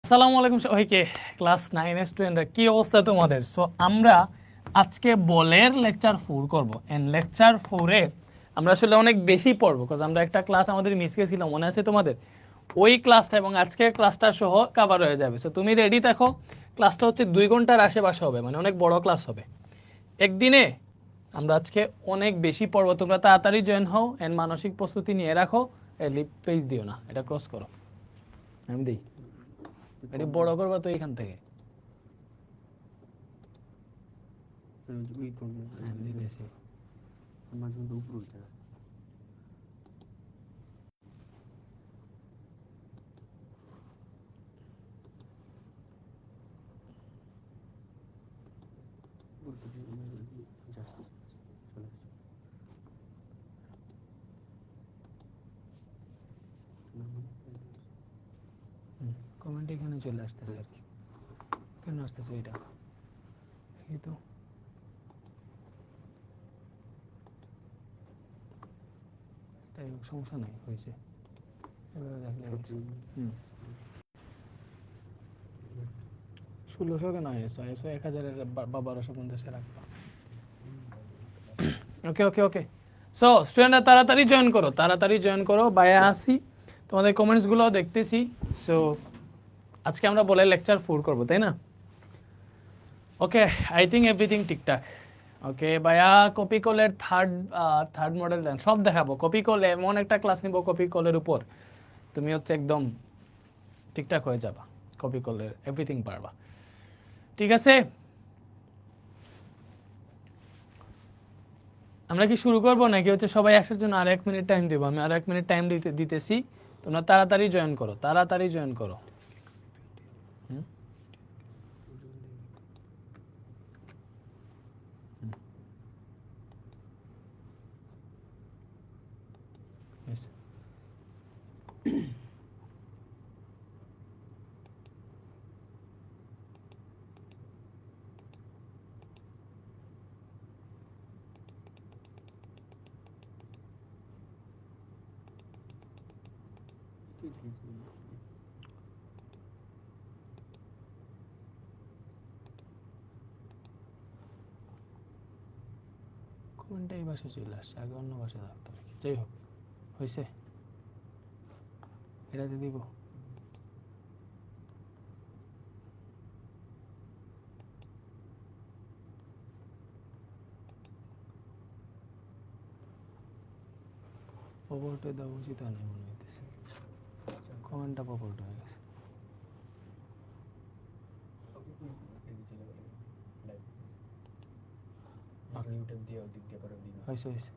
আসসালামু আলাইকুম সবাইকে। ক্লাস 9 এর স্টুডেন্টরা, কি অবস্থা তোমাদের? সো আমরা আজকে বলের লেকচার 4 করব। এন্ড লেকচার 4 এ আমরা আসলে অনেক বেশি পড়বো, বিকজ আমরা একটা ক্লাস আমাদের মিস গেছিল, মনে আছে তোমাদের? ওই ক্লাসটা এবং আজকের ক্লাসটা সহ কভার হয়ে যাবে। সো তুমি রেডি থাকো। ক্লাসটা হচ্ছে 2 ঘন্টার আশেপাশে হবে, মানে অনেক বড় ক্লাস হবে একদিনে। আমরা আজকে অনেক বেশি পড়বো, তোমরা তাড়াতাড়ি জয়েন হও এন্ড মানসিক প্রস্তুতি নিয়ে রাখো। লিপ পেজ দিও না, এটা ক্রস করো। আমি দিই, এটা বড় করবা তো এইখান থেকে। কমেন্ট এখানে চলে আসতেছে আর কি। কেন আসতেছে এটা? এই তো তাই হোক, সমস্যা নাই, হয়েছে। এভাবে দেখলে হচ্ছে। 1600 কেন আইএসও? আইএসও 1000 বা 1250 রাখবা। ওকে ওকে ওকে। সো স্টুডেন্টরা তাড়াতাড়ি জয়েন করো, তাড়াতাড়ি জয়েন করো। বাইরে আসি, তোমাদের কমেন্টসগুলোও দেখতেছি। সো আজকে আমরা বলে লেকচার 4 করবো, তাই না? ওকে, আই থিঙ্ক এভরিথিং ঠিকঠাক। ওকে ভাইয়া, কপি কলের থার্ড মডেল দেন, সব দেখাবো। কপি কল এমন একটা ক্লাস নিব, কপি কলের উপর তুমি হচ্ছে একদম ঠিকঠাক হয়ে যাবা। কপি কলের এভরিথিং পারবা, ঠিক আছে? আমরা কি শুরু করবো নাকি হচ্ছে সবাই আসার জন্য আর 1 মিনিট টাইম দেবো? আমি আর 1 মিনিট টাইম দিতেছি, তোমরা তাড়াতাড়ি জয়েন করো, তাড়াতাড়ি জয়েন করো। কোনটা এই ভাষায় চলে আসছে, আগে অন্য ভাষা থাকতো আর কি। যাই হোক, হয়েছে, এটাতে দিব। পপুলারটা দেওয়া উচিত হয় না মনে হইতেছে, কমেন্টটা পপুলার হয়ে গেছে। হয়েছে হয়েছে।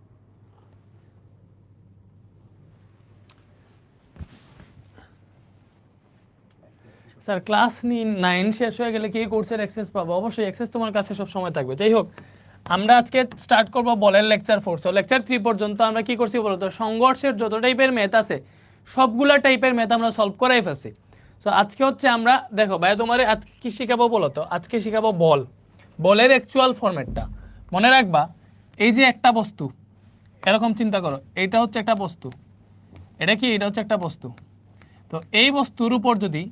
স্যার ক্লাস 9 শেষ হয়ে গেলে কি কোর্সের অ্যাক্সেস পাবো? অবশ্যই অ্যাক্সেস তোমার কাছে সব সময় থাকবে। যাই হোক, আমরা আজকে স্টার্ট করব বলের লেকচার 4। সো লেকচার 3 পর্যন্ত আমরা কি করছি বলতো? সংঘর্ষের যত টাইপের ম্যাথ আছে সবগুলা টাইপের ম্যাথ আমরা সলভ করাই ফেলছি। সো আজকে হচ্ছে আমরা, দেখো ভাই, তোমার আজকে কি শিখাবো বলো তো? আজকে শিখাবো বল, বলের অ্যাকচুয়াল ফরম্যাটটা। মনে রাখবা, এই যে একটা বস্তু, এরকম চিন্তা করো, এইটা হচ্ছে একটা বস্তু, এটা কি? এটা হচ্ছে একটা বস্তু। তো এই বস্তুর উপর যদি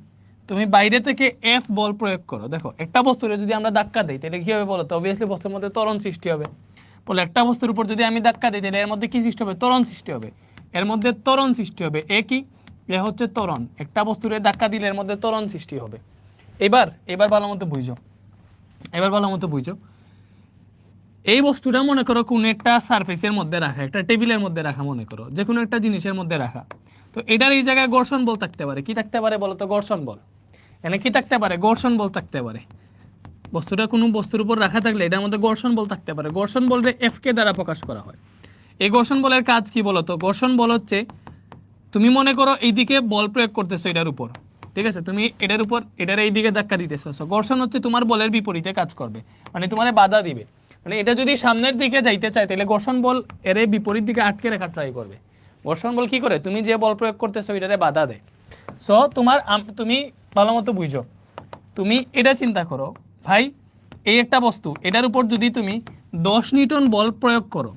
তুমি বাইরে থেকে এফ বল প্রয়োগ করো, দেখো একটা বস্তুর যদি আমরা ধাক্কা দিই তাহলে কি হবে বলো তো? অবভিয়াসলি বস্তুর মধ্যে ত্বরণ সৃষ্টি হবে। বলে একটা বস্তুর উপর যদি আমি ধাক্কা দিই তাহলে এর মধ্যে কি সৃষ্টি হবে? ত্বরণ সৃষ্টি হবে। এর মধ্যে ত্বরণ সৃষ্টি হবে। এ কি? এ হচ্ছে ত্বরণ। একটা বস্তুর ধাক্কা দিলে এর মধ্যে ত্বরণ সৃষ্টি হবে। এবার ভালো মতো বুঝো, এবার ভালো মতো বুঝো। এই বস্তুটা মনে করো কোন একটা সারফেসের মধ্যে রাখা, একটা টেবিলের মধ্যে রাখা, মনে করো যে কোনো একটা জিনিসের মধ্যে রাখা। তো এটার এই জায়গায় ঘর্ষণ বল থাকতে পারে। কি থাকতে পারে বলো তো? ঘর্ষণ বল। এখানে কি থাকতে পারে? ঘর্ষণ বল থাকতে পারে। বস্তুটা কোনো বস্তুর উপর রাখা থাকলে এটার মধ্যে ঘর্ষণ বল থাকতে পারে। ঘর্ষণ বলরে এফ কে দ্বারা প্রকাশ করা হয়। এই ঘর্ষণ বলের কাজ কি বলো তো? ঘর্ষণ বল হচ্ছে, তুমি মনে করো এইদিকে বল প্রয়োগ করতেছো এটার উপর, ঠিক আছে? তুমি এটার উপর, এটার এই দিকে ধাক্কা দিতেছো। ঘর্ষণ হচ্ছে তোমার বলের বিপরীতে কাজ করবে, মানে তোমার বাধা দিবে। মানে এটা যদি সামনের দিকে যাইতে চায় তাহলে ঘর্ষণ বল এর বিপরীত দিকে আটকে রাখা ট্রাই করবে। ঘর্ষণ বল কি করে? তুমি যে বল প্রয়োগ করতেছো এটারে বাধা দেয়। সো তুমি ভালো মতো বুঝো। তুমি এটা চিন্তা করো ভাই, এই একটা বস্তু, এটার উপর যদি তুমি 10 নিউটন বল প্রয়োগ করো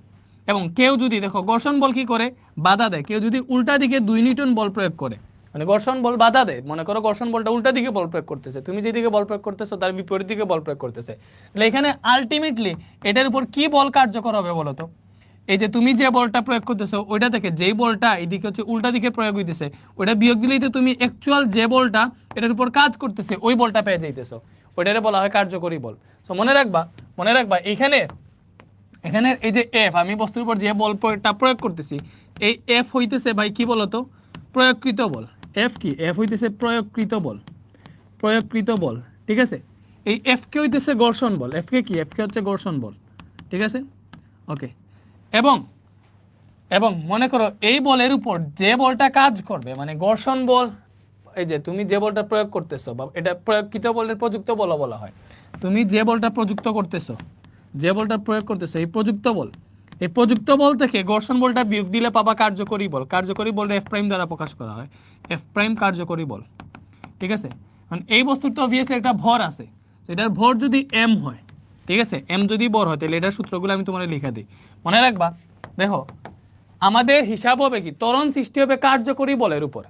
এবং কেউ যদি, দেখো ঘর্ষণ বল কি করে? বাধা দেয়। কেউ যদি উল্টা দিকে 2 নিউটন বল প্রয়োগ করে, মানে ঘর্ষণ বল বাধা দেয়। মনে করো ঘর্ষণ বলটা উল্টা দিকে বল প্রয়োগ করতেছে, তুমি যেদিকে বল প্রয়োগ করতেছো তার বিপরীত দিকে বল প্রয়োগ করতেছে, তাহলে এখানে আলটিমেটলি এটার উপর কি বল কার্যকর হবে বলো তো? এই যে তুমি যে বলটা প্রয়োগ করতেছো ওইটা থেকে যেই বলটা এদিকে হচ্ছে উল্টা দিকে প্রয়োগ হইতেছে, ওইটা বিয়োগ দিলেই তো তুমি অ্যাকচুয়াল যে বলটা এটার উপর কাজ করতেছে ওই বলটা পেয়ে যাইতেছো, ওইটারে বলা হয় কার্যকরী বল। সো মনে রাখবা এখানে এখানে এই যে এফ, আমি বস্তুর উপর যে বল প্রয়োগ করতেছি, এই এফ হইতেছে ভাই কি বলতো? প্রয়োগকৃত বল। এফ কি? এফ হইতেছে প্রয়োগকৃত বল, প্রয়োগকৃত বল, ঠিক আছে? এই এফ কে হইতেছে ঘর্ষণ বল, এফ কে কি? এফ কে হচ্ছে ঘর্ষণ বল, ঠিক আছে? ওকে। এবং এবং মনে করো এই বলের উপর যে বলটা কাজ করবে, মানে ঘর্ষণ বল, এই যে তুমি যে বলটা প্রয়োগ করতেছো বা এটা প্রয়োগকৃত বলের প্রযুক্ত বল বলা হয়। তুমি যে বলটা প্রযুক্ত করতেছো, যে বলটা প্রয়োগ করতেছো এই প্রযুক্ত বল, এই প্রযুক্ত বল থেকে ঘর্ষণ বলটা বিয়োগ দিলে পাবা কার্যকরী বল। কার্যকরী বলটা এফ প্রাইম দ্বারা প্রকাশ করা হয়, এফ প্রাইম কার্যকরী বল, ঠিক আছে? কারণ এই বস্তুর তো অবভিয়াসলি একটা ভর আছে, এটার ভর যদি এম হয়, ঠিক আছে, এম যদি ভর হয় তাহলে এটার সূত্রগুলো আমি তোমার লিখে দিই, মনে রাখবা। দেখো আমাদের হিসাব হবে কি, ত্বরণ সৃষ্টি হবে কার্যকরী বলের উপর।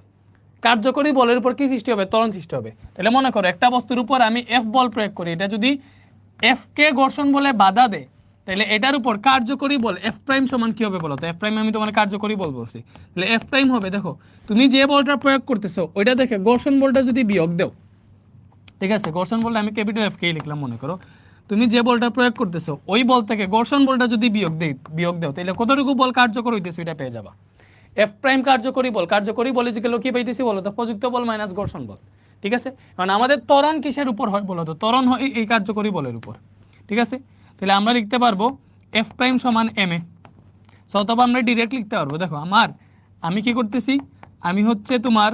কার্যকরী বলের উপর কি সৃষ্টি হবে? ত্বরণ সৃষ্টি হবে। তাহলে মনে করো একটা বস্তুর উপর আমি এফ বল প্রয়োগ করি, এটা যদি এফ কে ঘর্ষণ বলে বাধা দেয়, তাহলে এটার উপর কার্যকরী বল এফ প্রাইম সমান কি হবে বলো তো? এফ প্রাইম আমি তোমার কার্যকরী বল বলছি, তাহলে এফ প্রাইম হবে, দেখো তুমি যে বলটা প্রয়োগ করতেছো ওইটা দেখে ঘর্ষণ বলটা যদি বিয়োগ দাও, ঠিক আছে, ঘর্ষণ বলটা আমি ক্যাপিটাল এফ কে লিখলাম, মনে করো তুমি যে বলটা প্রয়োগ করতেছো ওই বল থেকে ঘর্ষণ বলটা যদি বিয়োগ দাও তাহলে কতটুকু বল কার্যকর হইতেছে ওইটা পেয়ে যাবা। এফ প্রাইম কার্যকরী বল, কার্যকরী বলে যে কি পাইতেছি বলো তো? প্রযুক্ত বল মাইনাস ঘর্ষণ বল, ঠিক আছে? কারণ আমাদের ত্বরণ কিসের উপর হয় বলো তো? ত্বরণ হয় এই কার্যকরী বলের উপর, ঠিক আছে? তাহলে আমরা লিখতে পারবো এফ প্রাইম সমান এম এ। অথবা আমরা ডিরেক্ট লিখতে পারবো, দেখো আমি কি করতেছি, আমি হচ্ছে তোমার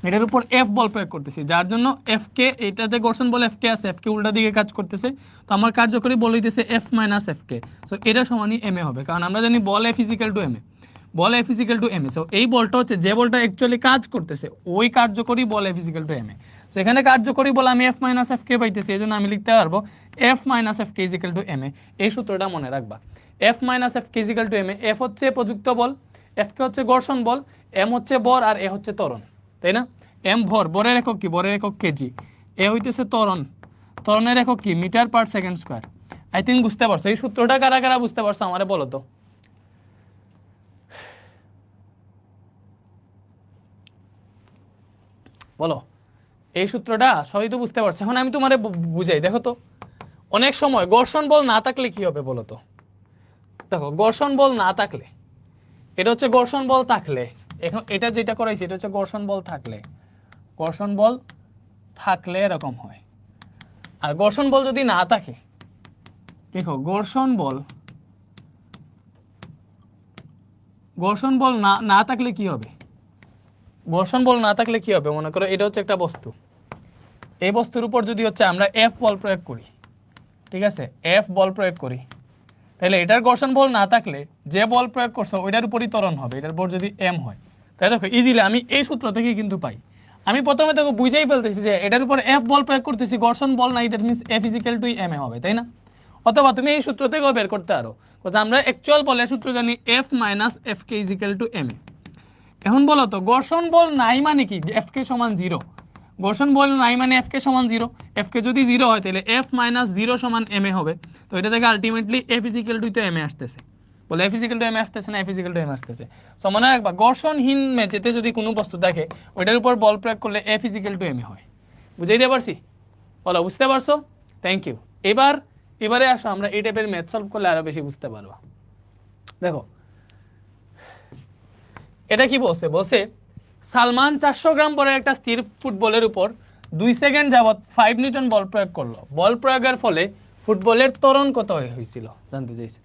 এটার উপর এফ বল প্রয়োগ করতেছি, যার জন্য এফ কে, এটাতে ঘর্ষণ বল এফ কে আছে, এফ কে উল্টা দিকে কাজ করতেছে, তো আমার কার্যকরী বল হইতেছে এফ মাইনাস এফ কে। সো এটা সমানই এম এ হবে, কারণ আমরা জানি বল F is equal to M A, ball F is equal to M a. So এই বলটা হচ্ছে যে বলটা অ্যাকচুয়ালি কাজ করতেছে ওই কার্যকরী বল F is equal to M a. So এখানে কার্যকরী বল আমি এফ মাইনাস এফ কে পাইতেছি, এই জন্য আমি লিখতে পারবো F minus F K is equal to M A. এই সূত্রটা মনে রাখবা, F minus F K is equal to M A. F হচ্ছে প্রযুক্ত বল, এফ কে হচ্ছে ঘর্ষণ বল, এম হচ্ছে বর, আর এ হচ্ছে ত্বরণ, তাই না? এম ভর, বরের একক কি? বরের একক কেজি। এ হইতেছে ত্বরণ, ত্বরণের একক কি? Metre per second square. I think বুঝতে পারছো এই সূত্রটা? কারা কারা বুঝতে পারছো আমারে বলো তো? বলো, এই সূত্রটা সবাই তো বুঝতে পারছো। এখন আমি তোমারে বুঝাই, দেখো তো অনেক সময় ঘর্ষণ বল না থাকলে কি হবে বলো তো? দেখো ঘর্ষণ বল না থাকলে, এটা হচ্ছে ঘর্ষণ বল থাকলে, এখন এটা যেটা করাইছি এটা হচ্ছে ঘর্ষণ বল থাকলে, ঘর্ষণ বল থাকলে এরকম হয়। আর ঘর্ষণ বল যদি না থাকে, দেখো ঘর্ষণ বল না থাকলে কি হবে? ঘর্ষণ বল না থাকলে কি হবে? মনে করো এটা হচ্ছে একটা বস্তু, এই বস্তুর উপর যদি হচ্ছে আমরা এফ বল প্রয়োগ করি, ঠিক আছে, এফ বল প্রয়োগ করি, তাহলে এটার ঘর্ষণ বল না থাকলে যে বল প্রয়োগ করছো ওইটার উপরই ত্বরণ হবে, এটার বল যদি এম হয়। তাই দেখো ইজিলি আমি এই সূত্র থেকে কিন্তু পাই। আমি প্রথমে দেখো বুঝেই ফেলতেছি যে এটার উপর এফ বল প্রয়োগ করতেছি, ঘর্ষণ বল নাই, that means F is equal to M A হবে, তাই না? অথবা তুমি এই সূত্র থেকেও বের করতে পারো, আমরা অ্যাকচুয়াল বলের সূত্র জানি F minus F K is equal to M A. এখন বলো তো ঘর্ষণ বল নাই মানে কি? এফ কে সমান জিরো। ঘর্ষণ বল নাই মানে এফ কে সমান জিরো। এফ কে যদি জিরো হয় তাহলে এফ মাইনাস জিরো সমান এম এ হবে। তো এটা থেকে ultimately F is equal to M A আসতেছে, বলে F is equal to M A আসতেছে না, এফ ইজিক্যাল টু এম আসতেছে। সো মনে রাখবা ঘর্ষণহীন মেঝেতে যদি কোনো বস্তু দেখে ওইটার উপর বল প্রয়োগ করলে F is equal to M a হয়। বুঝাই দিতে পারছি? বলো বুঝতে পারছো? Thank you. এবারে আসো আমরা এই টাইপের ম্যাথ সলভ করলে আরো বেশি বুঝতে পারবা। দেখো এটা কি বলছে? বলছে সালমান 400 গ্রাম বরের একটা স্থির ফুটবলের উপর 2 সেকেন্ড যাবত 5 নিউটন বল প্রয়োগ করলো। বল প্রয়োগের ফলে ফুটবলের ত্বরণ কত হয়েছিল জানতে চাইছে।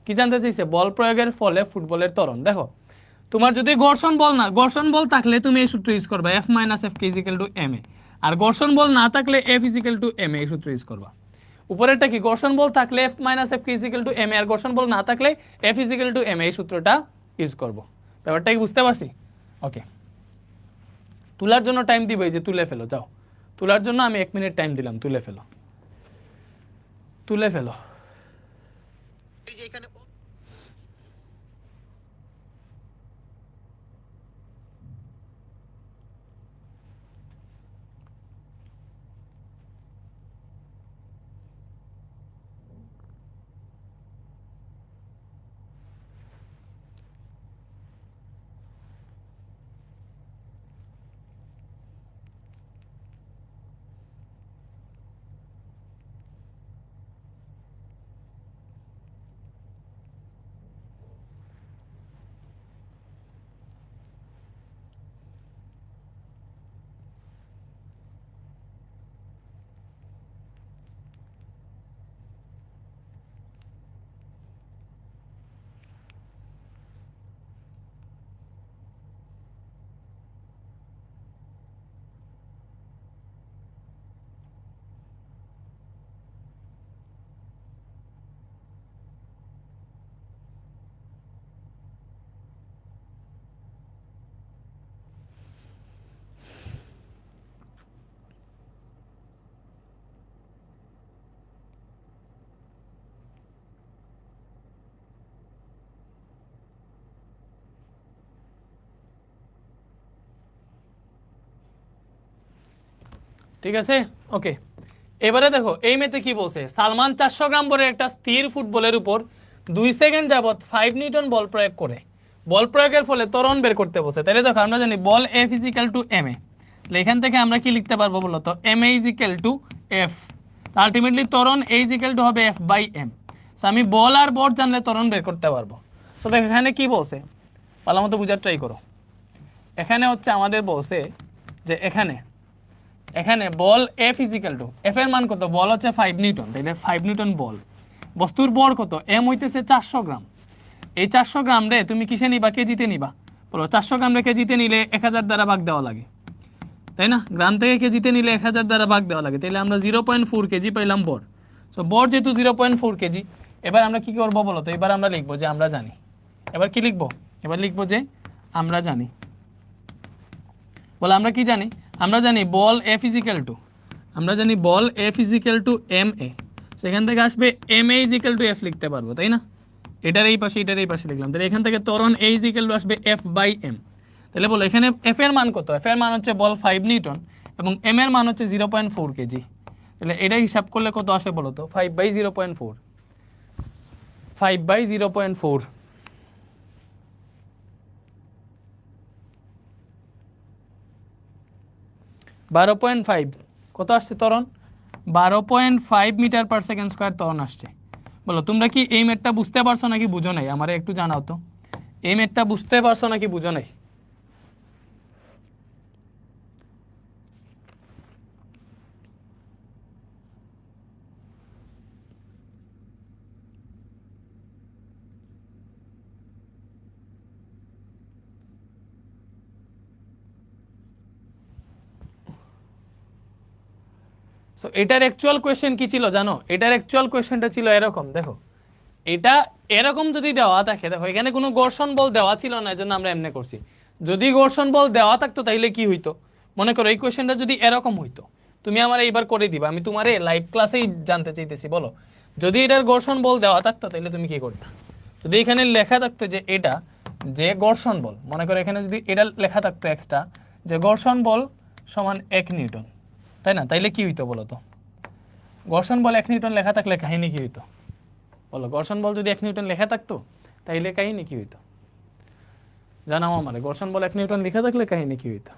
কি জানতে চাইছে? বল প্রয়োগের ফলে ফুটবলের ত্বরণ। দেখো তোমার যদি ঘর্ষণ বল থাকলে তুমি এই সূত্র ইউজ করবা, F minus F K is equal to M A. আর ঘর্ষণ বল না থাকলে F is equal to M A এই সূত্র ইউজ করবা। উপরেরটা কি? ঘর্ষণ বল থাকলে F minus F K is equal to M A, আর ঘর্ষণ বল না থাকলে F is equal to M A এই সূত্রটা ইউজ করবো। ব্যাপারটা কি বুঝতে পারছি? ওকে, তুলার জন্য টাইম দিব, এই যে তুলে ফেলো, যাও তুলার জন্য আমি 1 মিনিট টাইম দিলাম, তুলে ফেলো, তুলে ফেলো। এই যে এখানে ঠিক আছে, ওকে। এবারে দেখো এই মেতে কি বলছে, সালমান 400 গ্রাম ভরের একটা স্থির ফুটবলের উপর 2 সেকেন্ড যাবত 5 নিউটন বল প্রয়োগ করে, বল প্রয়োগের ফলে ত্বরণ বের করতে বলছে। তাহলে দেখো আমরা জানি বল F ইজিক্যাল টু ma, এখান থেকে আমরা কি লিখতে পারবো বলো তো, ma is equal to F, ultimately ত্বরণ a ইজিক্যাল টু হবে F বাই m। সো আমি বল আর বল জানলে ত্বরণ বের করতে পারবো। সো দেখো এখানে কি বলছে, ভালো মতো বুঝার ট্রাই করো। এখানে হচ্ছে আমাদের বলছে যে এখানে বল F ইজিক্যাল টু, F এর মান কত, বল হচ্ছে 5 নিউটন, তাইলে 5 নিউটন বল, বস্তুর ভর কত, m হইতেছে 400 গ্রাম। এই 400 গ্রাম রে তুমি কিসে নিবা, কেজিতে নিবা, বলো 400 গ্রাম রে কেজিতে নিলে 1000 দ্বারা ভাগ দেওয়া লাগে, তাই না? গ্রাম থেকে কেজিতে নিলে 1000 দ্বারা ভাগ দেওয়া লাগে, তাইলে আমরা 0.4 কেজি পাইলাম বর। সো বর যেহেতু 0.4 কেজি, এবার আমরা কি করবো বলো তো, এবার আমরা লিখবো যে আমরা জানি। এবার কি লিখবো, এবার লিখবো যে আমরা জানি। বলে আমরা কি জানি, আমরা জানি বল F ইজিক্যাল টু, আমরা জানি বল F ইজিক্যাল টু ma, সেখান থেকে আসবে ma ইজিক্যাল টু F লিখতে পারবো, তাই না? এটার এই পাশে এটার এই পাশে লিখলাম, তাহলে এখান থেকে ত্বরণ a ইজিক্যাল টু আসবে F বাই m। তাহলে বলো এখানে F এর মান কত, F এর মান হচ্ছে বল 5 নিউটন এবং m এর মান হচ্ছে 0.4 কেজি। তাহলে এটা হিসাব করলে কত আসে বলো তো, 5 বাই 0.4, 5 বাই 0.4, 12.5 কত আসছে ত্বরণ, 12.5 মিটার পার সেকেন্ড স্কয়ার ত্বরণ আসছে। বলো তোমরা কি এই ম্যাথটা বুঝতে পারছো নাকি বুঝো নাই, আমারে একটু জানাও তো, এই ম্যাথটা বুঝতে পারছো নাকি বুঝো নাই? সো এটার অ্যাকচুয়াল কোয়েশ্চেন কি ছিল জানো, এটার অ্যাকচুয়াল কোয়েশ্চেনটা ছিল এরকম, দেখো এটা এরকম যদি দেওয়া থাকে, দেখো এখানে কোনো ঘর্ষণ বল দেওয়া ছিল না, এজন্য আমরা এমনি করছি। যদি ঘর্ষণ বল দেওয়া থাকতো তাইলে কি হইতো, মনে করো এই কোয়েশ্চেনটা যদি এরকম হইতো, তুমি আমার এইবার করে দিবা, আমি তোমারে লাইভ ক্লাসেই জানতে চাইতেছি। বলো যদি এটার ঘর্ষণ বল দেওয়া থাকতো তাইলে তুমি কি করতে, যদি এখানে লেখা থাকতো যে এটা যে ঘর্ষণ বল, মনে করো এখানে যদি এটা লেখা থাকতো এক্সট্রা যে ঘর্ষণ বল সমান 1 নিউটন, তাই না? তাইলে কি হইতো বলো তো, ঘর্ষণ বল 1 নিউটন লেখা থাকলে কাহিনী কি হইতো বলো, ঘর্ষণ বল যদি 1 নিউটন লেখা থাকতো তাইলে কাহিনী কি হইতো, জানাও আমারে, ঘর্ষণ বল 1 নিউটন লেখা থাকলে কাহিনী কি হইতো?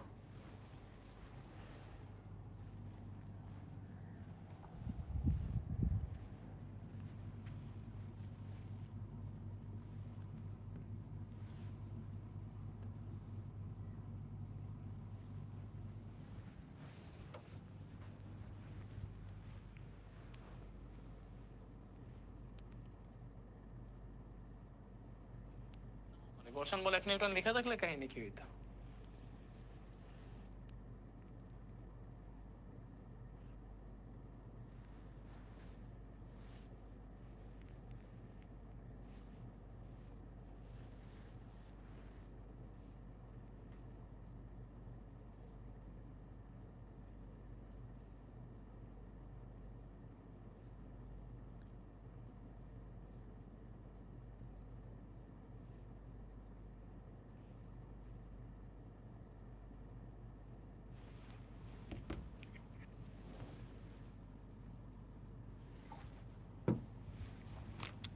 ঘর্ষণ বল 1 নিউটন লেখা থাকলে কাহিনী কি হইতো?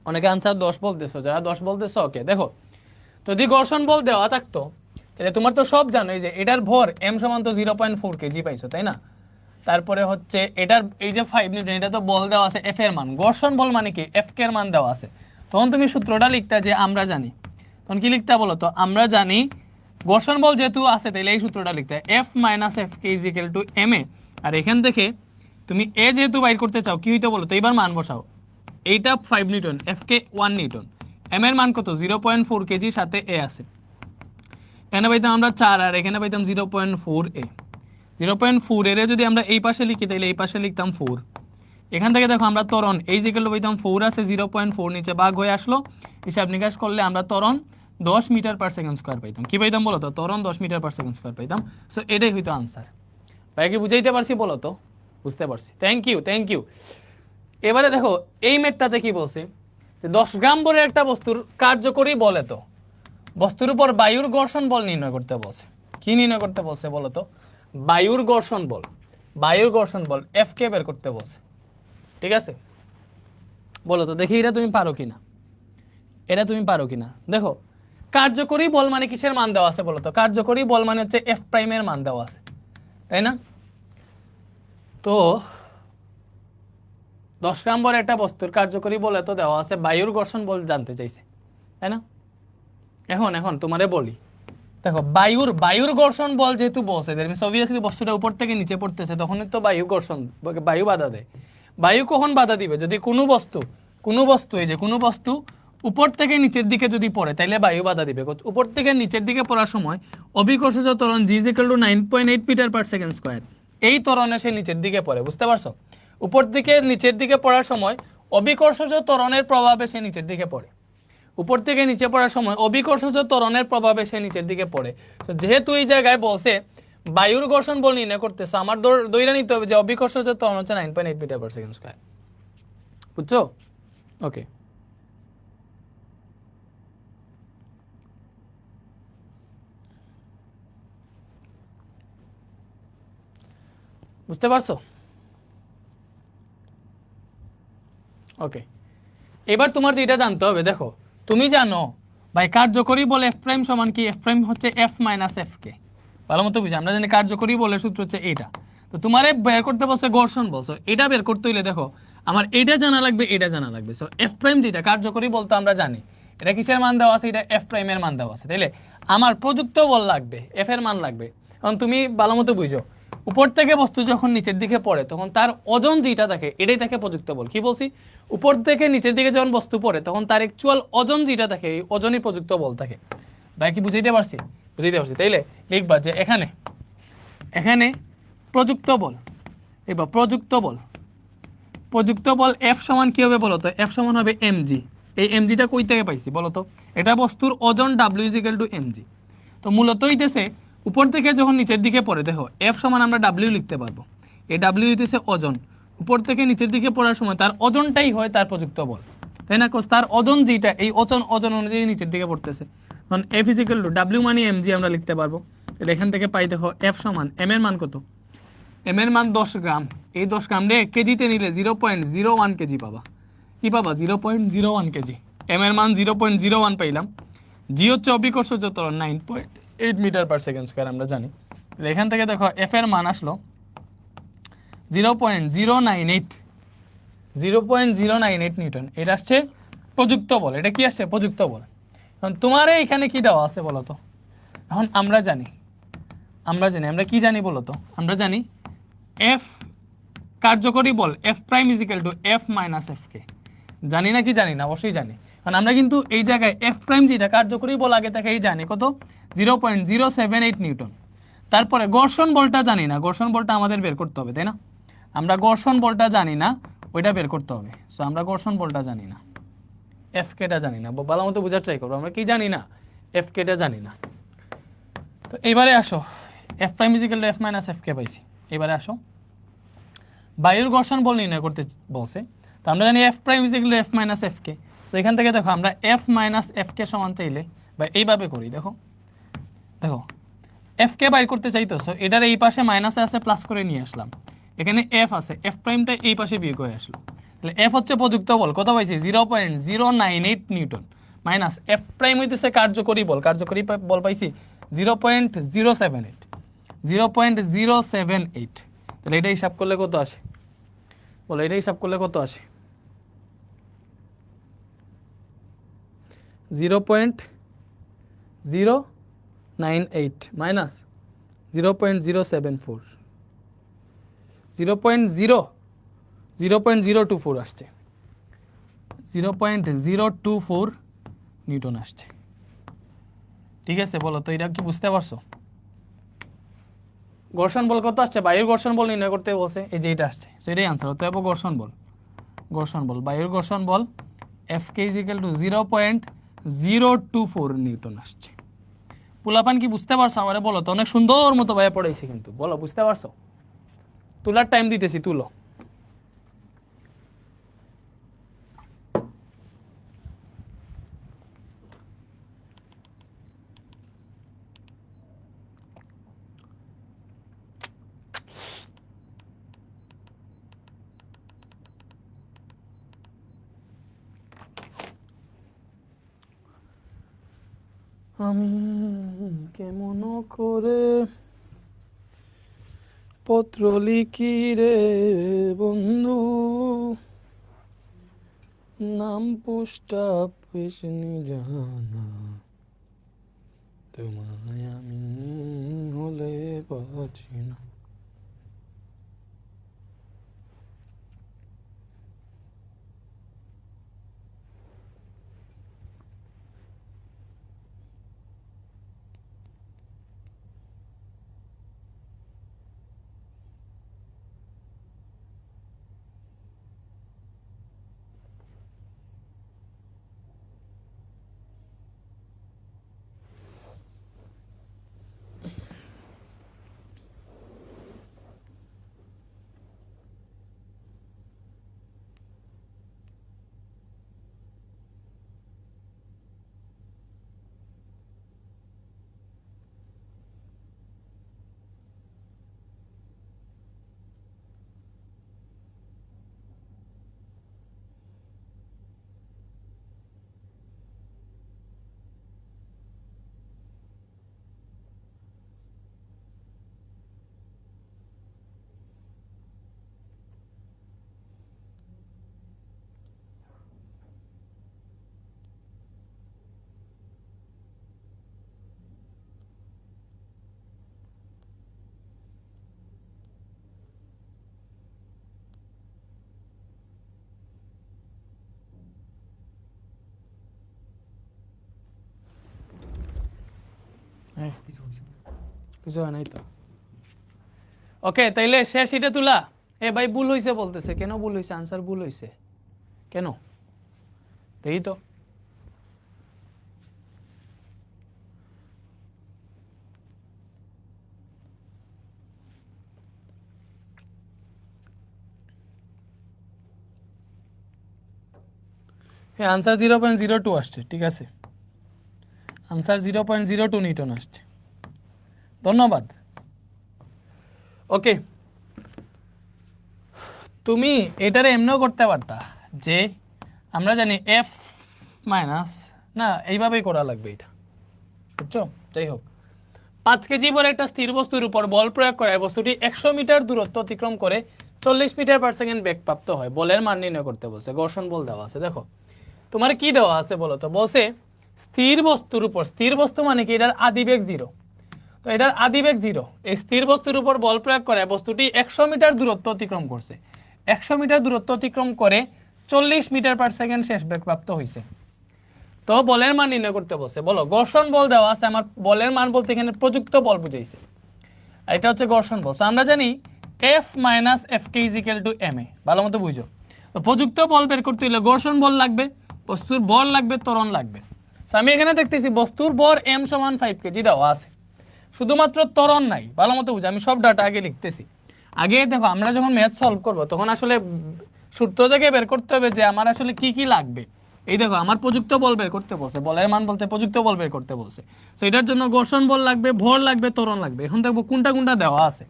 অনেকে আনসার 10 বলতেছো, যারা 10 বলতেছো ওকে। দেখো যদি ঘর্ষণ বল দেওয়া থাকতো তাহলে তোমার তো সব জানোই যে এটার ভর m সমান তো 0.4 কেজি পাইছো, তাই না? তারপরে হচ্ছে এটার এই যে 5 নিউটন, এটা তো বল দেওয়া আছে f এর মান, ঘর্ষণ বল মানে কি f এর মান দেওয়া আছে, তখন তুমি সূত্রটা লিখতে যে আমরা জানি, তখন কি লিখতে বলো তো, আমরা জানি ঘর্ষণ বল যেহেতু আছে তাহলে এই সূত্রটা লিখতে f - f k = ma, আর এখান থেকে তুমি a যেহেতু বাইর করতে চাও কি হইতো বলো তো, এবার মান বসাও, এইটা 5 নিউটন, f কে 1 নিউটন, m এর মান কত 0.4 কেজি, সাথে a আছে, এখানে পাইতাম আমরা 4 আর এখানে পাইতাম 0.4 a, 0.4 এর যদি আমরা এই পাশে লিখি তাহলে এই পাশে লিখতাম 4, এখান থেকে দেখো আমরা ত্বরণ এই যেগুলো পাইতাম 4 আছে 0.4 নিচে ভাগ হয়ে আসলো, হিসাব নিকাশ করলে আমরা ত্বরণ 10 মিটার পার সেকেন্ড স্কয়ার পাইতাম। কি পাইতাম বলো তো, ত্বরণ 10 মিটার পার সেকেন্ড স্কয়ার পাইতাম। সো এটাই হইতো আনসার। ভাই কি বুঝাইতে পারছি বলো তো? বুঝতে পারছি, থ্যাংক ইউ। এবারে দেখো এই ম্যাথটাতে কি বলছে যে 10 গ্রাম ভরের একটা বস্তুর কার্যকরী বলে তো বস্তুর উপর বায়ুর ঘর্ষণ বল নির্ণয় করতে বলছে। কি নির্ণয় করতে বলছে বলো তো? বায়ুর ঘর্ষণ বল। বায়ুর ঘর্ষণ বল এফ কে বের করতে বলছে, ঠিক আছে? বলো তো দেখি এটা তুমি পারো কিনা, এটা তুমি পারো কিনা। দেখো কার্যকরী বল মানে কিসের মান দেওয়া আছে বলো তো? কার্যকরী বল মানে হচ্ছে এফ প্রাইমের মান দেওয়া আছে, তাই না? তো 10 নম্বর একটা বস্তুর কার্যকরী বল এত দেওয়া আছে, বায়ুর ঘর্ষণ বল জানতে চাইছে, তাই না? এখন তোমারে বলি, দেখো বায়ুর ঘর্ষণ বল যেহেতু বলছে, অবভিয়াসলি বস্তুটা উপর থেকে নিচে পড়তেছে, তখনই তো বায়ু ঘর্ষণ, বায়ু বাধা দেয়। বায়ু কখন বাধা দিবে? যদি কোনো বস্তু এই যে কোনো বস্তু উপর থেকে নিচের দিকে যদি পড়ে, তাইলে বায়ু বাধা দিবে। উপর থেকে নিচের দিকে পড়ার সময় অভিকর্ষজ ত্বরণ g = 9.8 metre per second square, এই ত্বরণে সে নিচের দিকে পড়ে, বুঝতে পারছো? উপর থেকে নিচের দিকে পড়ার সময় অভিকর্ষজ ত্বরণের প্রভাবে সে নিচের দিকে পড়ে, উপর থেকে নিচে পড়ার সময় অভিকর্ষজ ত্বরণের প্রভাবে সে নিচের দিকে পড়ে। তো যেহেতু এই জায়গায় বলছে বায়ুর ঘর্ষণ বল নির্ণয় করতেছে, আমার দৈরা নিতে হবে যে অভিকর্ষজ ত্বরণ হচ্ছে 9.8 মিটার পার সেকেন্ড স্কয়ার, বুঝছো? ওকে, বুঝতে পারছো? ওকে, এবার তোমার যেটা জানতে হবে, দেখো তুমি জানো ভাই কার্যকরী বলে এফ প্রাইম সমান কি? এফ প্রাইম হচ্ছে এফ মাইনাস এফ কে, ভালো মতো বুঝি। আমরা জানি কার্যকরী বলে সূত্র হচ্ছে এইটা। তো তোমারে বের করতে বলছে ঘর্ষণ বলছো, এটা বের করতে হইলে দেখো আমার এইটা জানা লাগবে, এটা জানা লাগবে। সো এফ প্রাইম যেটা কার্যকরী বলতে আমরা জানি এটা কিসের মান দেওয়া আছে, এটা এফ প্রাইমের মান দেওয়া আছে, তাইলে আমার প্রযুক্ত বল লাগবে, এফ এর মান লাগবে। কারণ তুমি ভালো মতো বুঝো, উপর থেকে বস্তু যখন নিচের দিকে পড়ে তখন তার ওজন যেটা থাকে এটাই থাকে প্রযুক্ত বল। কি বলছি? উপর থেকে নিচের দিকে যখন বস্তু পড়ে তখন তার অ্যাকচুয়াল ওজন যেটা থাকে এই ওজনই প্রযুক্ত বল থাকে। ভাই কি বুঝাইতে পারছি? বুঝাইতে পারছি। তাইলে লিখবা যে এখানে প্রযুক্ত বল, এবার প্রযুক্ত বল এফ সমান কি হবে বলো তো? এফ সমান হবে এমজি। এই এমজিটা কই থেকে পাইছি বলো তো? এটা বস্তুর ওজন ডাব্লিউ ইকুয়াল টু এমজি। তো মূলত হইতেছে উপর থেকে যখন নিচের দিকে পড়ে, দেখো এফ সমান আমরা ডাব্লিউ লিখতে পারবো, এই ডাব্লিউ হইতেছে ওজন। উপর থেকে নিচের দিকে পড়ার সময় তার ওজনটাই হয় তার প্রযুক্ত বল, তাই না? তার ওজন যেটা, এই ওজন অনুযায়ী নিচের দিকে পড়তেছে। তখন F is equal two W মানে এমজি আমরা লিখতে পারবো। তাহলে এখান থেকে পাই দেখো এফ সমান এম এর মান কত? এম এর মান 10 গ্রাম। এই 10 গ্রাম রে কেজিতে নিলে 0.01 কেজি পাবা। কি পাবা? 0.01 কেজি। এম এর মান 0.01 পাইলাম। জি হচ্ছে অভিকর্ষজ ত্বরণ 9.8 মিটার পার সেকেন্ড স্কয়ার আমরা জানি। তাহলে এখান থেকে দেখো এফ এর মান আসলো 0.098 নিউটন। এটা আসছে প্রযুক্ত বল। এটা কি আসছে? প্রযুক্ত বল। এখন তোমার এখানে কি দেওয়া আছে বলো তো? এখন আমরা জানি আমরা কি জানি বলো তো? আমরা জানি এফ কার্যকরী বল F prime is equal to F minus F K. জানি না কি জানি না? অবশ্যই জানি। কারণ আমরা কিন্তু এই জায়গায় এফ প্রাইম যেটা কার্যকরী বল আগে থেকে এই জানি কত? 0.078 নিউটন। তারপরে ঘর্ষণ বলটা জানি না, ঘর্ষণ বলটা আমাদের বের করতে হবে, তাই না? আমরা ঘর্ষণ বলটা জানি না, ওইটা বের করতে হবে। সো আমরা ঘর্ষণ বলটা জানি না, এফ কেটা জানি না। ভালো মতো বোঝার ট্রাই করবো। আমরা কি জানি না? এফ কেটা জানি না। তো এবারে আসো, F prime is equal to F minus F K পাইছি। এবারে আসো বায়ুর ঘর্ষণ বল নির্ণয় করতে বলছে। তো আমরা জানি F prime is equal to F minus F K. তো এখান থেকে দেখো আমরা এফ মাইনাস এফ কে সমান চাইলে বা এইভাবে করি, দেখো এফ কে বাইর করতে চাইতেছো, এটার এই পাশে মাইনাসে আছে প্লাস করে নিয়ে আসলাম। এখানে এফ আছে, এফ প্রাইমটা এই পাশে বিয়োগ হয়ে আসলো। তাহলে এফ হচ্ছে প্রযুক্ত বল, কত পাইছি? 0.098 নিউটন মাইনাস এফ প্রাইম হইতেছে কার্যকরী বল, কার্যকরী বল পাইছি 0.078। তাহলে এটা হিসাব করলে কত আসে বলো? এটা হিসাব করলে কত আসে? 0.098 মাইনাস 0.074, 0.024 আসছে, 0.024 নিউটন আসছে। ঠিক আছে, বলো তো এটা কি বুঝতে পারছো? ঘর্ষণ বল কত আসছে? বায়ুর ঘর্ষণ বল নির্ণয় করতে বলছে, এই যে এটা আসছে। সো এটাই আনসার। অতএব ঘর্ষণ বল বায়ুর ঘর্ষণ বল F K is equal to 0.024 newton আসছে। পোলাপান কি বুঝতে পারছো? আমারে বলো তো। অনেক সুন্দর মতো ভাইয়া পড়াইছি কিন্তু, বলো বুঝতে পারছো? তুলার টাইম দিতেছি, তুলো। আমি কেমন করে পত্র লিখি রে বন্ধু, নাম পোস্টা পেশনি জানা, তোমায় আমি হলে বাঁচি না। কিছু হয় নাই তো। ওকে, তাইলে শেষ এটা তুলা। এ ভাই ভুল হয়েছে বলতেছে, কেন ভুল হয়েছে? আনসার ভুল হয়েছে কেন? দেখি তো। হ্যাঁ, আনসার 0.02 আসছে, ঠিক আছে। আনসার 0.02 নিউটন আসছে, ধন্যবাদ। ওকে, তুমি এটারে এমনও করতে পারতা যে আমরা জানি এফ মাইনাস, না এইভাবেই করা লাগবে এটা, বুঝছো? যাই হোক, 5 কেজি পরে একটা স্থির বস্তুর উপর বল প্রয়োগ করায় বস্তুটি 100 মিটার দূরত্ব অতিক্রম করে 40 মিটার পার সেকেন্ড বেগ প্রাপ্ত হয়। বলের মান নির্ণয় করতে বলছে, ঘর্ষণ বল দেওয়া আছে। দেখো তোমার কি দেওয়া আছে বলো তো? বলছে স্থির বস্তুর উপর, স্থির বস্তু মানে কি? এটার আদিবেগ 0, তো এটার আদিবেগ 0। এই স্থির বস্তুর উপর বল প্রয়োগ করে বস্তুটি 100 মিটার দূরত্ব অতিক্রম করছে, 100 মিটার দূরত্ব অতিক্রম করে 40 মিটার পার সেকেন্ড শেষ বেগ প্রাপ্ত হয়েছে। তো বলের মান নির্ণয় করতে বলছে। বলো, ঘর্ষণ বল দেওয়া আছে, আমার বলের মান বলতে এখানে প্রযুক্ত বল বুঝাইছে, আর এটা হচ্ছে ঘর্ষণ বল। আমরা জানি F minus F K is equal to M A, ভালো মতো বুঝো। তো প্রযুক্ত বল বের করতে হলে ঘর্ষণ বল লাগবে, বস্তুর বল লাগবে, ত্বরণ লাগবে। আমি এখানে দেখতেছি বস্তুর ভর এম সমান 5 কেজি দেওয়া আছে, শুধুমাত্র ত্বরণ নাই, ভালো মতো বুঝো। আমি সব ডাটা আগে লিখতেছি। আগে দেখো, আমরা যখন ম্যাথ সলভ করব তখন আসলে সূত্র থেকে বের করতে হবে যে আমার আসলে কি কি লাগবে। এই দেখো, আমার প্রযুক্ত বল বের করতে বলছে, বলের মান বলতে প্রযুক্ত বল বের করতে বলছে। সো এটার জন্য ঘর্ষণ বল লাগবে, ভর লাগবে, ত্বরণ লাগবে। এখন দেখবো কোনটা কোনটা দেওয়া আছে।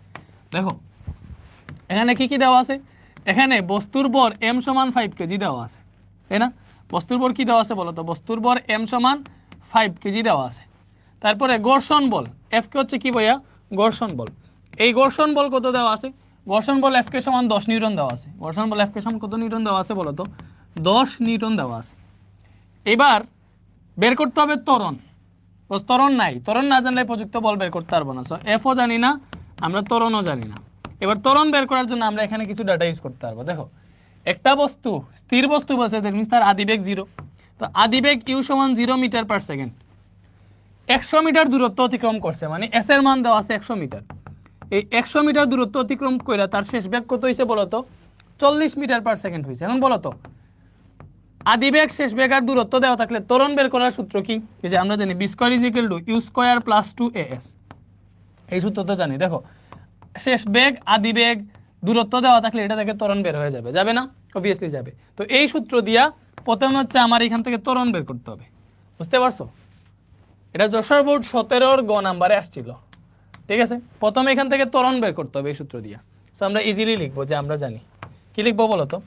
দেখো এখানে কি কি দেওয়া আছে। এখানে বস্তুর ভর এম সমান 5 কেজি দেওয়া আছে, তাই না? বস্তুর ভর কি দেওয়া আছে বলো তো? বস্তুর ভর এম সমান 5 কেজি দেওয়া আছে। তারপরে ঘর্ষণ বল এফ কে হচ্ছে কি ভাইয়া? ঘর্ষণ বল। এই ঘর্ষণ বল কত দেওয়া আছে? ঘর্ষণ বল এফ কে সমান 10 নিউটন দেওয়া আছে। ঘর্ষণ বল এফ কে সমান কত নিউটন দেওয়া আছে বলো তো? 10 নিউটন দেওয়া আছে। এবার বের করতে হবে ত্বরণ। ত্বরণ নাই, ত্বরণ না জানলে প্রযুক্ত বল বের করতে পারবো না। সো এফও জানি না আমরা, ত্বরণও জানি না। এবার ত্বরণ বের করার জন্য আমরা এখানে কিছু ডাটা ইউজ করতে পারবো। দেখো, একটা বস্তু স্থির বস্তু বলছে, দ্যাট মিন্স তার আদিবেগ 0। তো আদিবেগ ইউ সমান 0 মিটার পার সেকেন্ড, 100 মিটার দূরত্ব অতিক্রম করছে, মানে এস এর মান দেওয়া আছে 100 মিটার। এই 100 মিটার দূরত্ব অতিক্রম করে তার শেষ বেগ কত হয়েছে বলতো? 40 মিটার পার সেকেন্ড হয়েছে। এখন বলতো আদিবেগ শেষ বেগ আর দূরত্ব দেওয়া থাকলে ত্বরণ বের করার সূত্র কি? এই যে আমরা জানি v square is equal to u square plus 2as, এই সূত্র তো জানি। দেখো, শেষ বেগ, আদিবেগ, দূরত্ব দেওয়া থাকলে এটা থেকে ত্বরণ বের হয়ে যাবে, যাবে না? অবভিয়াসলি যাবে। তো এই সূত্র দিয়া প্রথমে হচ্ছে আমার এখান থেকে ত্বরণ বের করতে হবে, বুঝতে পারছো? এটা যশোর বোর্ড 17-র গ নাম্বারে আসছিল, ঠিক আছে? প্রথমে এখান থেকে ত্বরণ বের করতে হবে এই সূত্র দিয়া। সো আমরা ইজিলি লিখবো যে আমরা জানি। কি লিখবো বলো তো?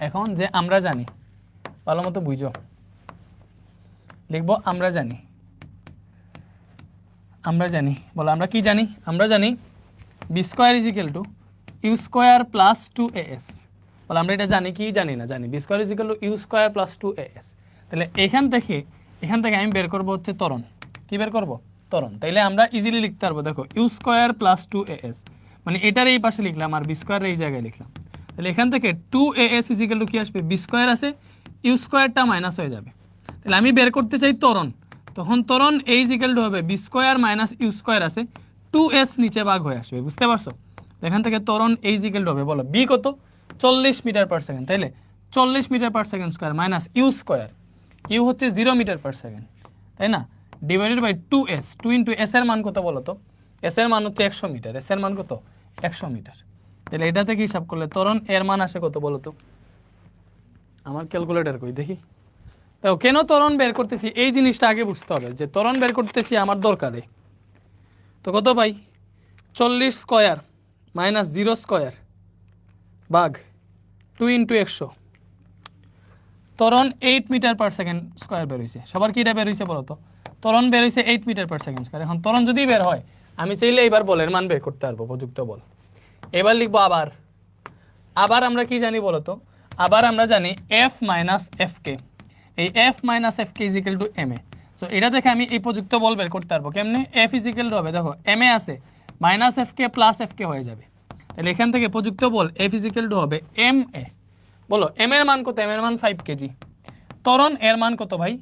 এখন যে আমরা জানি, ভালো মতো বুঝো, লিখবো আমরা জানি, বলো আমরা কি জানি, আমরা জানি v square is equal to u square plus 2as। বলো আমরা এটা জানি কি জানি না, জানি v square is equal to u square plus 2as। তাহলে এখান থেকে আমি বের করবো হচ্ছে ত্বরণ। কি বের করব? ত্বরণ। তাইলে আমরা ইজিলি লিখতে পারবো, দেখো ইউ স্কোয়ার প্লাস 2as, মানে এটার এই পাশে লিখলাম আর বি স্কোয়ার এই জায়গায় লিখলাম। তাহলে এখান থেকে 2as ইজ ইকুয়াল টু কি আসবে, বি স্কোয়ার আছে, ইউ স্কোয়ারটা মাইনাস হয়ে যাবে। তাহলে আমি বের করতে চাই ত্বরণ, তখন ত্বরণ এই ইজ ইকুয়াল টু হবে v square minus u square আছে, 2s নিচে ভাগ হয়ে আসবে, বুঝতে পারছো? এখান থেকে ত্বরণ এই ইজ ইকুয়াল টু হবে, বলো বি কত, 40 মিটার পার সেকেন্ড। তাইলে 40 metre per second square minus u square, u হচ্ছে 0 মিটার পার সেকেন্ড, তাই না, divided by 2s। 2 into S এর মান কত বলো তো? এস এর মান হচ্ছে 100 মিটার, এস এর মান কত, 100 মিটার। তাহলে এটা থেকে হিসাব করলে ত্বরণ এর মান আসে কত বলো তো? আমার ক্যালকুলেটর কই দেখি। তো কেন ত্বরণ বের করতেছি এই জিনিসটা আগে বুঝতে হবে, যে ত্বরণ বের করতেছি আমার দরকারে। তো কত পাই, 40 স্কোয়ার মাইনাস 0 স্কোয়ার ভাগ 2 ইন্টু 100, ত্বরণ 8 মিটার পার সেকেন্ড স্কোয়ার বের হয়েছে। সবার কি এটা বের হয়েছে বলো তো? ত্বরণ বের হয়েছে 8 মিটার পার সেকেন্ড স্কোয়ার। এখন ত্বরণ যদি বের হয়, আমি চাইলে এবার বলের মান বের করতে পারবো, প্রযুক্ত বল। এবার লিখবো আবার আমরা কি জানি বলো তো? আবার আমরা জানি এফ মাইনাস এফ কে, এই F minus F K is equal to M a. So এটা দেখে আমি এই প্রযুক্ত বল বের করতে পারবো কেমনে? এফ ইজ ইকুয়াল টু হবে, দেখো এম এ আছে, minus F k plus F কে হয়ে যাবে। তাহলে এখান থেকে প্রযুক্ত বল এফ ইজ ইকুয়াল টু হবে এম এ। বলো এম এর মান কত? এম এর মান 5 কেজি। ত্বরণ এর মান কত ভাই?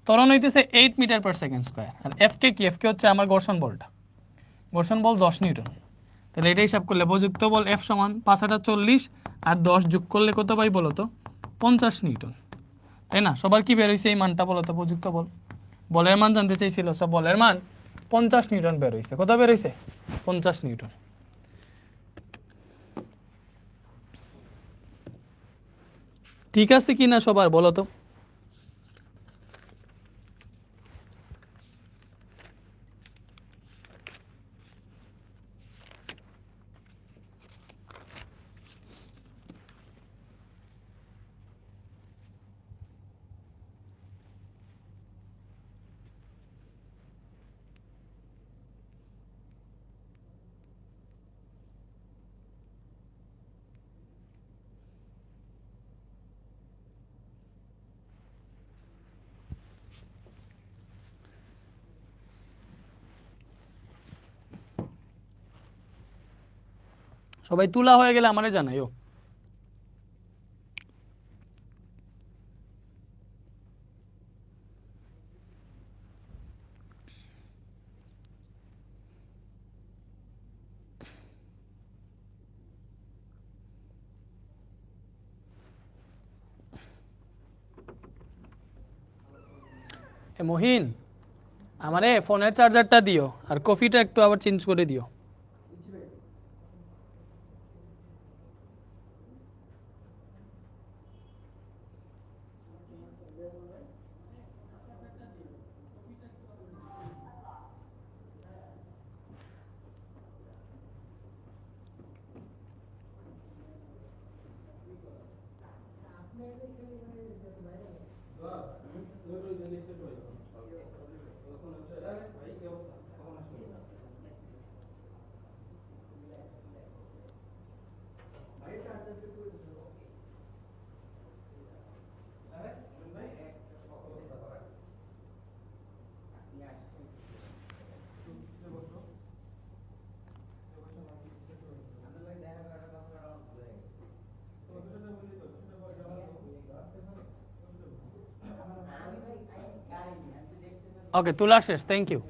ত্বরণ হইতেছে 8 মিটার পার সেকেন্ড স্কোয়ার। আর এফ কে কি? এফ কে হচ্ছে আমার ঘর্ষণ বলটা, ঘর্ষণ বল 10 নিউটন। তাহলে এটা হিসাব করলে প্রযুক্ত বল এফ সমান 5 40 আর 10 যোগ করলে কত পাই বলো তো? 50 নিউটন, তাই না? সবার কি বের হয়েছে এই মানটা বলো তো? প্রযুক্ত বল, বলের মান জানতে চাইছিল, সব বলের মান 50 নিউটন বের হয়েছে। কত বের হয়েছে? 50 নিউটন। ঠিক আছে কি না সবার বলো তো? সবাই তুলা হয়ে গেলে আমারে জানাইও। মহিন, আমারে ফোনের চার্জারটা দিও, আর কফিটা একটু আবার চেঞ্জ করে দিও। ওকে, তোলা শেষ, থ্যাংক ইউ।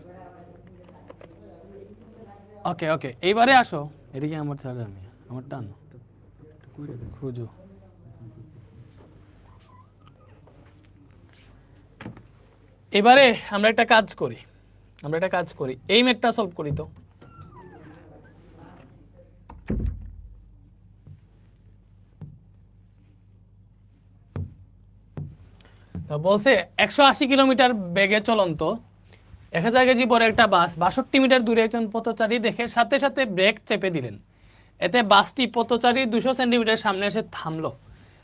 ওকে ওকে, এইবারে আসো এদিকে। আমার চার্জার নেই, আমার টান খুঁজো। এবারে আমরা একটা কাজ করি, এই ম্যাথটা সলভ করি। তো বলছে 180 কিলোমিটার বেগে চলন্ত 1000 কেজি পরে একটা বাস 62 মিটার দূরে একজন পথচারী দেখে সাথে সাথে ব্রেক চেপে দিলেন। এতে বাসটি পথচারীর 200 সেন্টিমিটার সামনে এসে থামলো।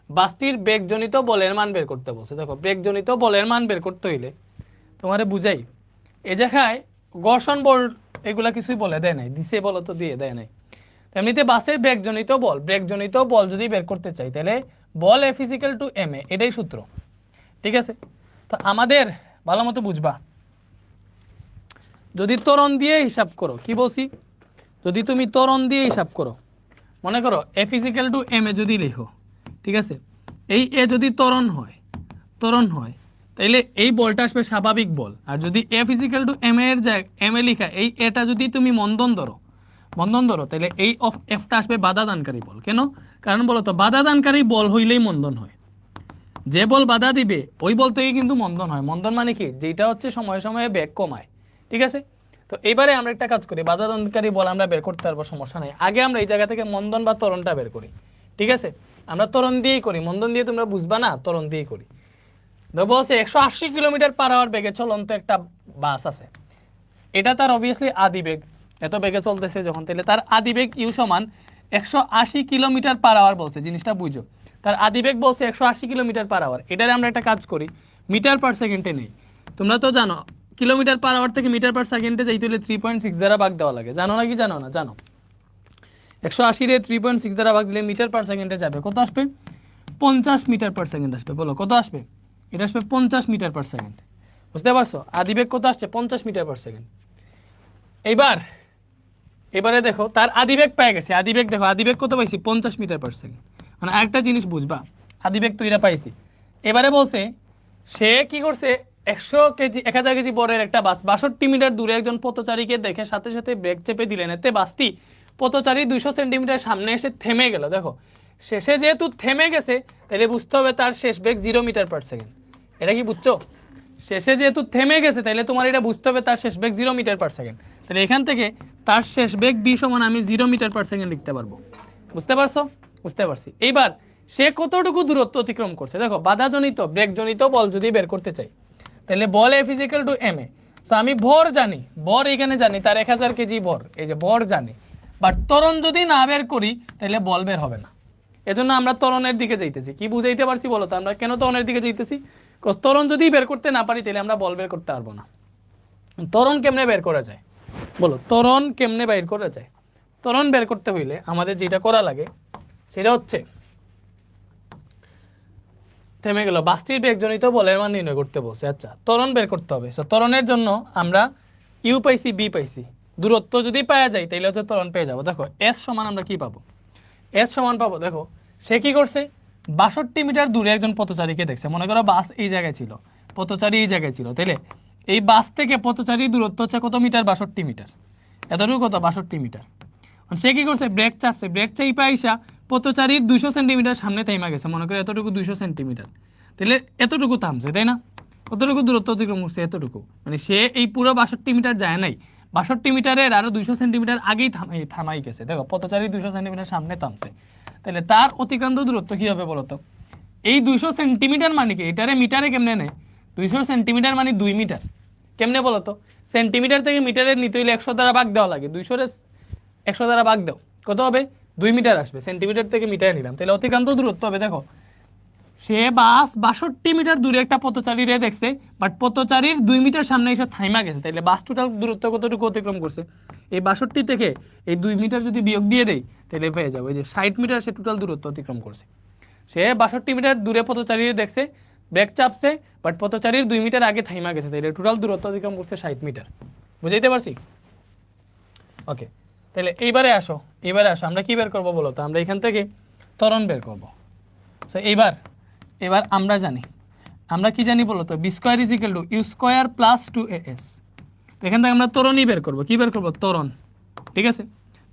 বাসটির ব্রেকজনিত বলের মান বের করতে বলছে। দেখো ব্রেকজনিত বলের মান বের করতে হইলে তোমারে বুঝাই, এ জায়গায় ঘর্ষণ বল এগুলা কিছুই বলে দেয় নাই, দিছে বলো তো দিয়ে দেয় নাই। এমনিতে বাসের ব্রেকজনিত বল যদি বের করতে চাই তাহলে বল F is equal to M A, এটাই সূত্র। ঠিক আছে, তো আমাদের ভালো মতো বুঝবা, যদি ত্বরণ দিয়ে হিসাব করো, কি বলছি, যদি তুমি ত্বরণ দিয়ে হিসাব করো, মনে করো F is equal to M A যদি লেখো, ঠিক আছে, এই এ যদি ত্বরণ হয় তাইলে এই বলটা আসবে স্বাভাবিক বল। আর যদি এফ ইজিক্যাল টু এম এর এম এ লেখা এই এটা যদি তুমি মন্দন ধরো তাহলে এই অফ এফটা আসবে বাধা দানকারী বল। কেন? কারণ বলো তো বাধা দানকারী বল হইলেই মন্দন হয়, যে বল বাধা দিবে ওই বল থেকে কিন্তু মন্দন হয়। মন্দন মানে কি, যেটা হচ্ছে সময়ে সময়ে বেগ কমায়। ঠিক আছে, তো এবারে আমরা একটা কাজ করি, বাধা দানকারী বল আমরা বের করতে পারবো, সমস্যা নাই। আগে আমরা এই জায়গা থেকে মন্দন বা ত্বরণটা বের করি। ঠিক আছে, আমরা ত্বরণ দিয়েই করি, মন্দন দিয়ে তোমরা বুঝবা না, ত্বরণ দিয়েই করি। বলছে 180 কিলোমিটার পার আওয়ার বেগে চলন্ত একটা বাস আছে, এটা তার অবভিয়াসলি আদি বেগ, এত বেগে চলতেছে যখন, তাহলে তার আদি বেগ ইউ সমান 180 কিলোমিটার পার আওয়ার বলছে, জিনিসটা বুঝো, তার আদি বেগ বলছে 180 কিলোমিটার পার আওয়ার। এটারে আমরা একটা কাজ করি, মিটার পার সেকেন্ডে নেই। তোমরা তো জানো কিলোমিটার পার আওয়ার থেকে মিটার পার সেকেন্ডে যাইতে হলে 3.6 দ্বারা ভাগ দেওয়া লাগে, জানো নাকি জানো না? জানো। 180 রে 3.6 দ্বারা ভাগ দিলে মিটার পার সেকেন্ডে যাবে, কত আসবে? 50 মিটার পার সেকেন্ড আসবে। বলো কত আসবে? এটা আসবে 50 মিটার পার সেকেন্ড। বুঝতে পারছো? আদিবেগ কত আসছে? 50 মিটার পার সেকেন্ড। এবারে দেখো তার আদিবেগ পেয়ে গেছে, আদিবেগ দেখো, আদিবেগ কত পাইছি? 50 মিটার পার সেকেন্ড। মানে আরেকটা জিনিস বুঝবা, আদিবেগ তো এটা পাইছি। এবারে বলছে সে কি করছে, 1000 কেজি বরের একটা বাস 62 মিটার দূরে একজন পথচারীকে দেখে সাথে সাথে ব্রেক চেপে দিলেন, এতে বাসটি পথচারী 200 সেন্টিমিটার সামনে এসে থেমে গেল। দেখো শেষে যেহেতু থেমে গেছে তাহলে বুঝতে হবে তার শেষ বেগ 0 মিটার পার সেকেন্ড। এটা কি বুঝছো? শেষে যেহেতু থেমে গেছে তাহলে তোমার এটা বুঝতে হবে তার শেষ বেগ 0 মিটার পার সেকেন্ড। তাহলে এখান থেকে তার শেষ বেগ বি সমান আমি 0 মিটার পার সেকেন্ড লিখতে পারবো। বুঝতে পারছো? বুঝতে পারছি। এইবার সে কতটুকু দূরত্ব অতিক্রম করছে, দেখো বাধাজনিত ব্রেকজনিত বল যদি বের করতে চাই তাহলে বল F is equal to M a. So আমি ভর জানি, ভর এখানে জানি তার 1000 কেজি ভর, এই যে ভর জানি, বাট ত্বরণ যদি না বের করি তাহলে বল বের হবে না। এজন্য আমরা ত্বরণের দিকে যাইতেছি। কি বুঝাইতে পারছি বলো তো? আমরা কেন ত্বরণের দিকে যাইতেছি? ত্বরণ যদি বের করতে না পারি তাহলে আমরা বল বের করতে পারবো না। ত্বরণ কেমনে বের করা যায় বলো? ত্বরণ কেমনে বের করা যায়? ত্বরণ বের করতে হইলে আমাদের যেটা করা লাগে সেটা হচ্ছে, থেমে গেল, বাসটির বেগজনিত বলের মান নির্ণয় করতে বলছে। আচ্ছা, ত্বরণ বের করতে হবে। সো ত্বরণের জন্য আমরা ইউ পাইছি, বি পাইছি, দূরত্ব যদি পাওয়া যায় তাহলে হচ্ছে ত্বরণ পেয়ে যাবো। দেখো এস সমান আমরা কি পাবো? এস সমান পাবো, দেখো সে কি করছে, 62 মিটার দূরে একজন পথচারীকে দেখছে। মনে করো বাস এই জায়গায় ছিল, পথচারী এই জায়গায় ছিল, তাইলে এই বাস থেকে পথচারীর দূরত্ব হচ্ছে কত মিটার? 62 মিটার। এতটুকু কত? 62 মিটার। সে কি করছে, ব্রেক চাপছে, ব্রেক চাইপা আইসা পথচারীর 200 সেন্টিমিটার সামনে থেমা গেছে। মনে করো এতটুকু 200 সেন্টিমিটার, তাহলে এতটুকু থামছে, তাই না? কতটুকু দূরত্ব অতিক্রম করছে? এতটুকু। মানে সে এই পুরো 62 মিটার যায় নাই, 62 মিটারের আরো 200 সেন্টিমিটার আগেই থামাই গেছে। দেখো পথচারী 200 সেন্টিমিটার সামনে থামছে, তাহলে তার অতিক্রান্ত দূরত্ব কি হবে বলতো? এই 200 সেন্টিমিটার মানে কি, এটারে মিটারে কেমনে নেয়? 200 সেন্টিমিটার মানে 2 মিটার। কেমনে বলতো? সেন্টিমিটার থেকে মিটারে নিতে হইলে 100 দ্বারা ভাগ দেওয়া লাগে, 200 দ্বারা ভাগ দাও, কত হবে? 2 মিটার আসবে। সেন্টিমিটার থেকে মিটারে নিলাম, তাহলে অতিক্রান্ত দূরত্ব হবে, দেখো সে বাস 62 মিটার দূরে একটা পথচারীরে দেখছে, বাট পথচারীর 2 মিটার সামনে এসে থাইমা গেছে, তাহলে বাস টোটাল দূরত্ব কতটুকু অতিক্রম করছে? এই 62 থেকে এই 2 মিটার যদি বিয়োগ দিয়ে দেই তাহলে পেয়ে যাবো এই যে 60 মিটার সে টোটাল দূরত্ব অতিক্রম করছে। সে 62 মিটার দূরে পথচারীরে দেখছে, ব্রেক চাপছে, বাট পথচারীর 2 মিটার আগে থাইমা গেছে, তাহলে টোটাল দূরত্ব অতিক্রম করছে 60 মিটার। বুঝাইতে পারছি? ওকে, তাহলে এইবারে আসো আমরা কি বের করবো বলো তো? আমরা এখান থেকে ত্বরণ বের করবো। সো এবার আমরা জানি, আমরা কি জানি বলো তো? V square is equal to u square plus 2as। এখান থেকে আমরা ত্বরণই বের করবো। কি বের করবো? ত্বরণ। ঠিক আছে,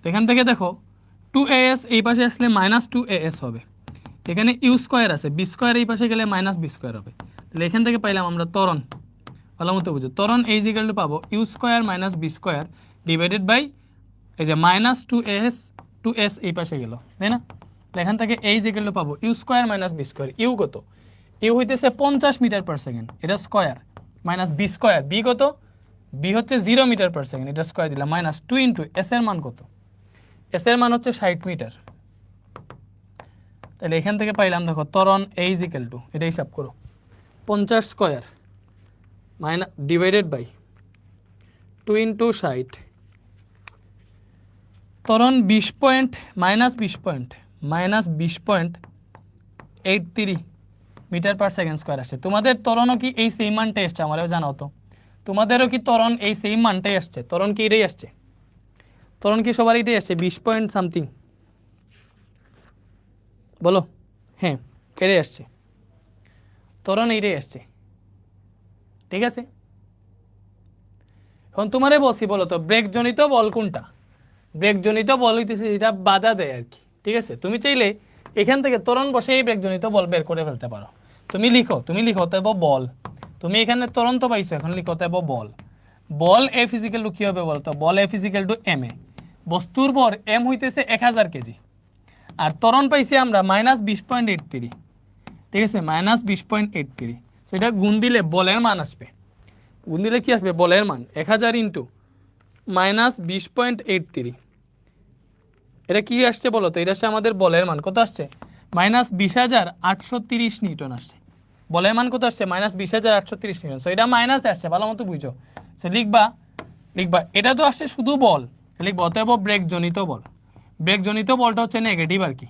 তো এখান থেকে দেখো 2as এই পাশে আসলে -2as হবে, এখানে ইউ স্কোয়ার আছে, বি স্কোয়ার এই পাশে গেলে -b স্কোয়ার হবে। তাহলে এখান থেকে পাইলাম আমরা ত্বরণ। ভালো মতো বুঝো, ত্বরণ এই ইজ ইকুয়াল টু পাবো u square - b square divided by এই যে -2s এই পাশে গেল, তাই না? এখান থেকে এই যে গেল পাবো u square - b square. U কত? ইউ হইতেছে 50 মিটার পার সেকেন্ড, এটা square, minus v square, v কত? বি হচ্ছে 0 মিটার পার সেকেন্ড, এটা স্কোয়ার দিলাম, -2 ইন্টু এস এর মান কত? এস এর মান হচ্ছে 60 মিটার। তাহলে এখান থেকে পাইলাম, দেখো ত্বরণ এই ইজ ইকুয়াল টু, এটা হিসাব করো, 50 স্কোয়ার ডিভাইডেড বাই 2 ইন্টু 60 ত্বরণ 20 point -20.83 metre per second square আসছে। তোমাদের ত্বরণও কি এই সেম মানটাই আসছে? আমারও জানাও তো, তোমাদেরও কি ত্বরণ এই সেম মানটাই আসছে? ত্বরণ কি এটাই আসছে? ত্বরণ কি সবার এটাই আসছে 20 পয়েন্ট সামথিং? বলো। হ্যাঁ, এটাই আসছে, ত্বরণ এইটাই আসছে। ঠিক আছে, এখন তোমারে বলছি, বলো তো ব্রেক জনিত বল কোনটা? ব্রেক জনিত বল হইতেছে যেটা বাধা দেয় আর কি। ঠিক আছে, তুমি চাইলে এখান থেকে ত্বরণ বসে এই ব্রেক জনিত বল বের করে ফেলতে পারো। তুমি লিখো তবে বল, তুমি এখানে ত্বরণ তো পাইছো, এখন লিখো তবে বল। বল এ ফিজিক্যাল টু কি হবে বলতো? বল a physical two M A. বস্তুর ভর এম হইতেছে 1000 কেজি, আর ত্বরণ পাইছি আমরা -20.83। ঠিক আছে, -20.83। সেটা গুণ দিলে বলের মান আসবে। গুণ দিলে কি আসবে? বলের মান 1000 ইন্টু -20.83। এটা কি আসছে বলো তো? এটা আসছে আমাদের বলের মান। কত আসছে? -20,830 নিউটন আসছে। বলের মান কত আসছে? -20,830 নিউটন। সো এটা মাইনাসে আসছে, ভালো মতো বুঝো। সো লিখবা এটা তো আসছে শুধু বল, লিখবা অতএব ব্রেক জনিত বল। ব্রেক জনিত বলটা হচ্ছে নেগেটিভ আর কি।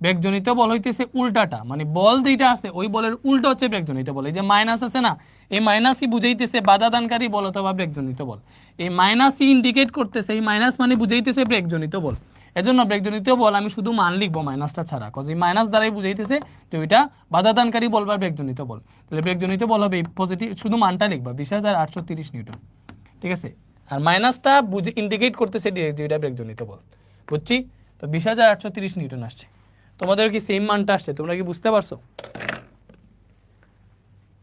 বেগজনিত বল হইতেছে উল্টাটা, মানে বল যেটা আছে ওই বলের উল্টো হচ্ছে বেগজনিত বল। এই যে মাইনাস আছে না, এই মাইনাসই বুঝাইতেছে বাধা দানকারী বল অথবা বেগজনিত বল। এই মাইনাসই ইন্ডিকেট করতেছে, এই মাইনাস মানে বুঝাইতেছে বেগজনিত বল। এজন্য বেগজনিত বল আমি শুধু মান লিখবো মাইনাসটা ছাড়া, কজ এই মাইনাস দ্বারাই বুঝাইতেছে যে ওইটা বাধা দানকারী বল বা বেগজনিত বল। তাহলে বেগজনিত বল হবে পজিটিভ, শুধু মানটা লিখবা 20,830 নিউটন। ঠিক আছে, আর মাইনাসটা বুঝে ইন্ডিকেট করতেছে ডিরেক্ট যে এটা বেগজনিত বল। বুঝছি তো? 20,830 নিউটন আসছে। তোমাদের কি সেম মানটা আসছে? তোমরা কি বুঝতে পারছো?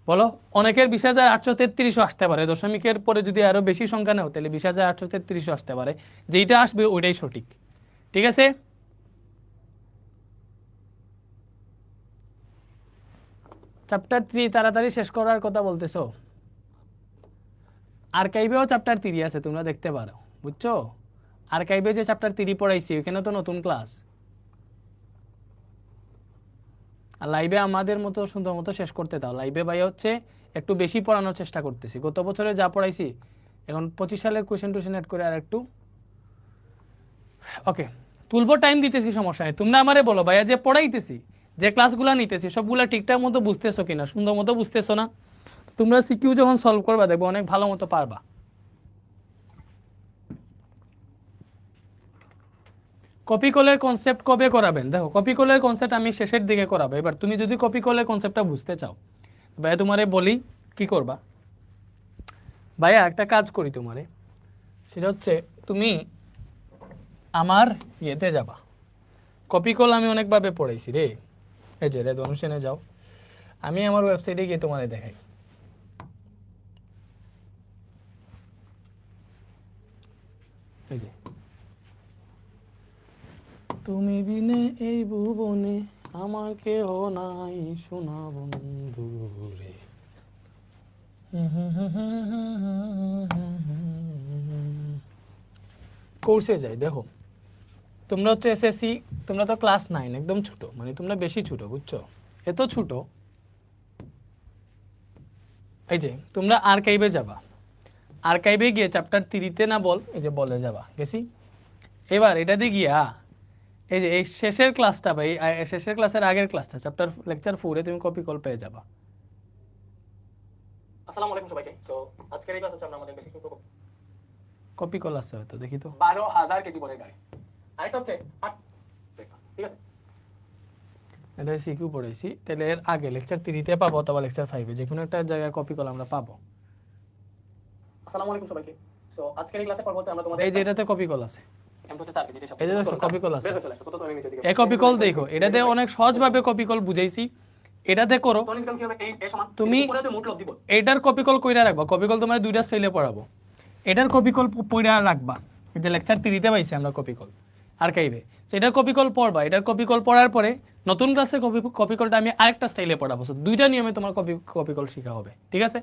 বলো। অনেকের 20,833 আসতে পারে, দশমিকের পরে যদি আরো বেশি সংখ্যা নেও তাহলে 20,833 আসতে পারে। যেইটা আসবে ওইটাই সঠিক। ঠিক আছে, চ্যাপ্টার 3 তাড়াতাড়ি শেষ করার কথা বলতেছো। আর্কাইভেও চ্যাপ্টার 3 আছে, তোমরা দেখতে পারো। বুঝছো? আর্কাইভে যে চ্যাপ্টার 3 পড়াইছি ওখানে তো নতুন ক্লাস, আর লাইভে আমাদের মতো সুন্দর মতো শেষ করতে দাও। লাইভে ভাই হচ্ছে একটু বেশি পড়ানোর চেষ্টা করতেছি। গত বছরে যা পড়াইছি এখন 25 সালের কোয়েশ্চেন টোয়েশ্চেন অ্যাড করে আর একটু। ওকে, তুলবো, টাইম দিতেছি, সমস্যা নেই। তোমরা আমারে বলো ভাইয়া যে পড়াইতেছি, যে ক্লাসগুলো নিতেছি সবগুলো ঠিকঠাক মতো বুঝতেছো কিনা, সুন্দর মতো বুঝতেছো না? তোমরা সিকিউ যখন সলভ করবা দেখবো অনেক ভালো মতো পারবা। কপি কলের কনসেপ্ট কবে করাবেন? দেখো, কপি কলের কনসেপ্ট আমি শেষের দিকে করাবো। এবার তুমি যদি কপি কলের কনসেপ্টটা বুঝতে চাও, ভাইয়া তোমারে বলি কি করবা। ভাইয়া একটা কাজ করি তোমারে, সেটা হচ্ছে তুমি আমার ইয়েতে যাবা। কপি কল আমি অনেকভাবে পড়াইছি রে। এই যে রেদ অনুষ্ঠানে যাও, আমি আমার ওয়েবসাইটে গিয়ে তোমারে দেখাই। এই যে, তুমি বিনে এই ভুবনে আমার কেহ নাই সোনা বন্ধু রে। কোর্সে যাই, দেখো তোমরা হচ্ছে এসএসসি, তোমরা তো ক্লাস 9, একদম ছোট, মানে তোমরা বেশি ছোট, বুঝছো? এত ছোট। এই যে তোমরা আর্কাইভে যাবা, আর্কাইভে গিয়ে চ্যাপ্টার 3-তে না বল, এই যে বলে যাবা, গেছি। এবার এটাতে গিয়া এই যে এই শেষের ক্লাসটা ভাই, শেষের ক্লাসের আগের ক্লাসটা চ্যাপ্টার লেকচার 4-এ তুমি কপি কল পেয়ে যাবা। আসসালামু আলাইকুম সবাইকে। সো আজকের এই ক্লাস হচ্ছে আমরা আমাদের বেশি কপি কল আছে হয়তো, দেখি তো 12,000 কেজি বলে গায়। আরেকটা হচ্ছে ঠিক আছে, এটা সিকিউ পড়াইছি, তাহলে এর আগে লেকচার 3-তে পাবো অথবা লেকচার 5-এ, যে কোনো একটা জায়গায় কপি কল আমরা পাবো। আসসালামু আলাইকুম সবাইকে। সো আজকের এই ক্লাসে পড়বো আমরা তোমাদের এই যে এটাতে কপি কল আছে, এই যে দেখো কপি কল আছে। এই কপি কল দেখো, এটাতে অনেক সহজভাবে কপি কল বুঝাইছি। এটাতে করো তুমি, এটার কপি কল কইরা রাখবা। কপি কল তোমার দুইটা স্টাইলে পড়াবো, এটার কপি কল পড়া রাখবা। এই যে লেকচার 3-তে পাইছি আমরা কপি কল আর্কাইভে। সো এটার কপি কল পড়বা, এটার কপি কল পড়ার পরে নতুন ক্লাসে কপি কলটা আমি আরেকটা স্টাইলে পড়াবো। সো দুইটা নিয়মে তোমার কপি কল শেখা হবে। ঠিক আছে?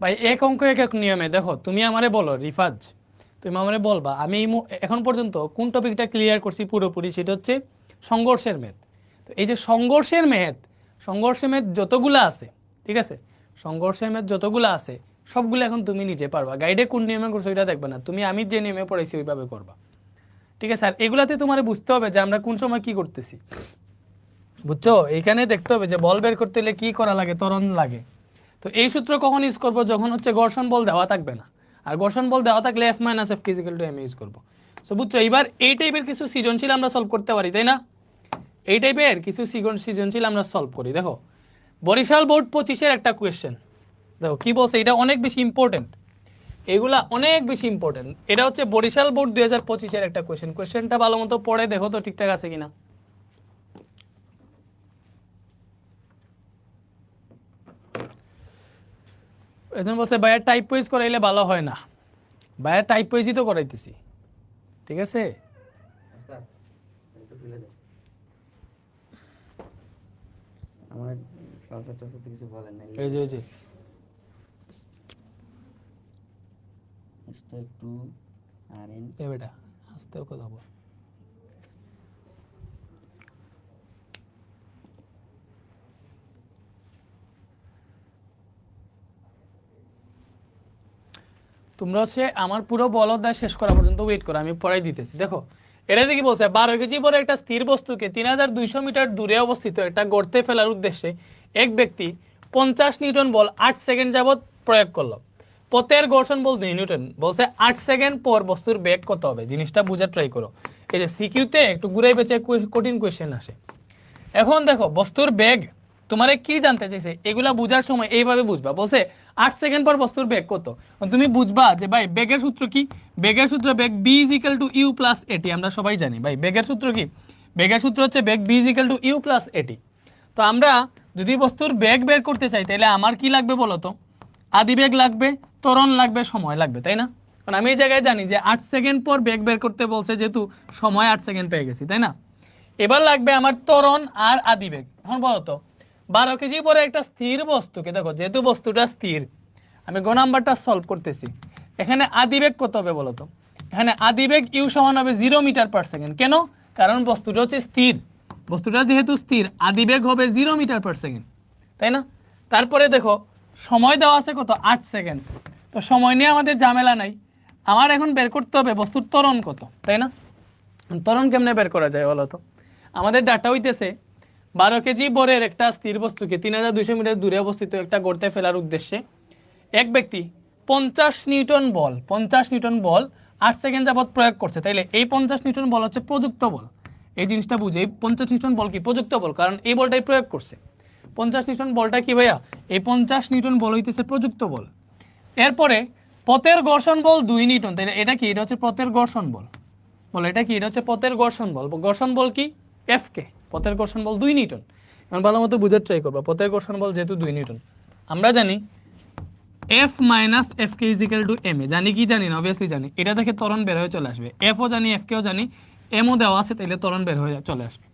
ভাই এক অঙ্ক এক এক নিয়মে দেখো, তুমি আমারে বলো রিফাজ, তুমি আমারে বলবা আমি এখন পর্যন্ত কোন টপিকটা ক্লিয়ার করছি পুরোপুরি, সেটা হচ্ছে সংঘর্ষের ম্যাথ। তো এই যে সংঘর্ষের ম্যাথ যতগুলো আছে, ঠিক আছে, সংঘর্ষের ম্যাথ যতগুলো আছে সবগুলো এখন তুমি নিজে পারবা। গাইডে কোন নিয়মে করছো এটা দেখবে না, তুমি আমি যে নিয়মে পড়াইছি ওইভাবে করবা, ঠিক আছে। আর এগুলাতে তোমার বুঝতে হবে যে আমরা কোন সময় কি করতেছি, বুঝছো? এইখানে দেখতে হবে যে বল বের করতে হলে কি করা লাগে, ত্বরণ লাগে। তো এই সূত্র কখন ইউজ করবো, যখন হচ্ছে ঘর্ষণ বল দেওয়া থাকবে না, আর ঘর্ষণ বল দেওয়া থাকলে F - F = m ইউজ করবো। সো বুঝছো, এবার এই টাইপের কিছু সৃজনশীল আমরা সলভ করতে পারি, তাই না? এই টাইপের কিছু সৃজনশীল আমরা সলভ করি। দেখো বরিশাল বোর্ড 25-এর একটা কোয়েশ্চেন, দেখো কি বলছে, এটা অনেক বেশি ইম্পর্টেন্ট, এগুলা অনেক বেশি ইম্পর্টেন্ট। এটা হচ্ছে বরিশাল বোর্ড 2025-এর একটা কোয়েশ্চেনটা ভালো মতো পড়ে দেখো তো ঠিকঠাক আছে কিনা। এখন বলছে ভাইয়া টাইপ ওয়াইজ করাইলে ভালো হয় না, ভাইয়া টাইপ ওয়াইজই তো করাইতেছি, ঠিক আছে। আমার সরকারটা তো কিছু বলেন না, এই যে একটু আর এন এ বেটা আস্তেও কথা বল। তোমরা হচ্ছে আমার পুরো বল অধ্যায় শেষ করা পর্যন্ত ওয়েট করো, আমি পড়াই দিতেছি। দেখো এটা কি বলছে, 12 কেজি বড় একটা স্থির বস্তুকে 3200 মিটার দূরে অবস্থিত একটা গর্তে ফেলার উদ্দেশ্যে এক ব্যক্তি 50 নিউটন বল 8 সেকেন্ড যাবত প্রয়োগ করলো। পথের ঘর্ষণ বল 2 নিউটন। বলছে 8 সেকেন্ড পর বস্তুর বেগ কত হবে, জিনিসটা বোঝার ট্রাই করো। এই যে সিকিউতে একটু ঘুরে পেঁচে কঠিন কোয়েশ্চেন আসে। এখন দেখো বস্তুর বেগ তোমারে কি জানতে চাইছে, এগুলা বোঝার সময় এইভাবে বুঝবা। বলছে 8 সেকেন্ড পর বস্তুর বেগ কত, তুমি বুঝবা যে ভাই বেগের সূত্র কি, বেগের সূত্র বেগ b = u + at। আমরা সবাই জানি ভাই বেগের সূত্র কি, বেগের সূত্র হচ্ছে বেগ b = u + at। তো আমরা যদি বস্তুর বেগ বের করতে চাই তাহলে আমার কি লাগবে বলো তো, আদিবেগ লাগবে, ত্বরণ লাগবে, সময় লাগবে, তাই না? কারণ আমি এই জায়গায় জানি যে 8 সেকেন্ড পর বেগ বের করতে বলছে, যেহেতু সময় 8 সেকেন্ড পেয়ে গেছি, তাই না? এবার লাগবে আমার ত্বরণ আর আদিবেগ। এখন বলো তো 12 কেজি পরে একটা স্থির বস্তুকে, দেখো যেহেতু বস্তুটা স্থির, আমি গ নাম্বারটা সলভ করতেছি, এখানে আদিবেগ কত হবে বলো তো? এখানে আদিবেগ ইউ সমান হবে 0 মিটার/সেকেন্ড। কেন? কারণ বস্তুটা হচ্ছে স্থির, বস্তুটা যেহেতু স্থির আদিবেগ হবে 0 মিটার/সেকেন্ড, তাই না? তারপরে দেখো সময় দেওয়া আছে কত, 8 সেকেন্ড। তো সময় নিয়ে আমাদের ঝামেলা নাই, আমার এখন বের করতে হবে বস্তুর ত্বরণ কত, তাই না? ত্বরণ কেমনে বের করা যায় বলো তো? আমাদের ডাটা হইতেছে 12 কেজি বরের একটা স্থির বস্তুকে 3200 মিটার দূরে অবস্থিত একটা গর্তে ফেলার উদ্দেশ্যে এক ব্যক্তি 50 নিউটন বল 8 সেকেন্ড যাবত প্রয়োগ করছে। তাইলে এই 50 নিউটন বল হচ্ছে প্রযুক্ত বল, এই জিনিসটা বুঝে। এই 50 নিউটন বল কি প্রযুক্ত বল, কারণ এই বলটাই প্রয়োগ করছে। 50 নিউটন বলটা কি ভাইয়া, এই 50 নিউটন বল হইতেছে প্রযুক্ত বল। এরপরে পথের ঘর্ষণ বল 2 নিউটন। তাইলে এটা কি, এটা হচ্ছে পথের ঘর্ষণ বল। বলো এটা কি, এটা হচ্ছে পথের ঘর্ষণ বল। ঘর্ষণ বল কি, এফ কে, পথের ঘর্ষণ বল 2 নিউটন। এখন ভালো মতো বুঝার ট্রাই করবা, পথের ঘর্ষণ বল যেহেতু 2 নিউটন, আমরা জানি F - F k = m। জানি কি জানি না, অবভিয়াসলি জানি। এটা দেখে ত্বরণ বের হয়ে চলে আসবে, এফও জানি এফ কেও জানি, এমও দেওয়া আছে, তাইলে ত্বরণ বের হয়ে চলে আসবে,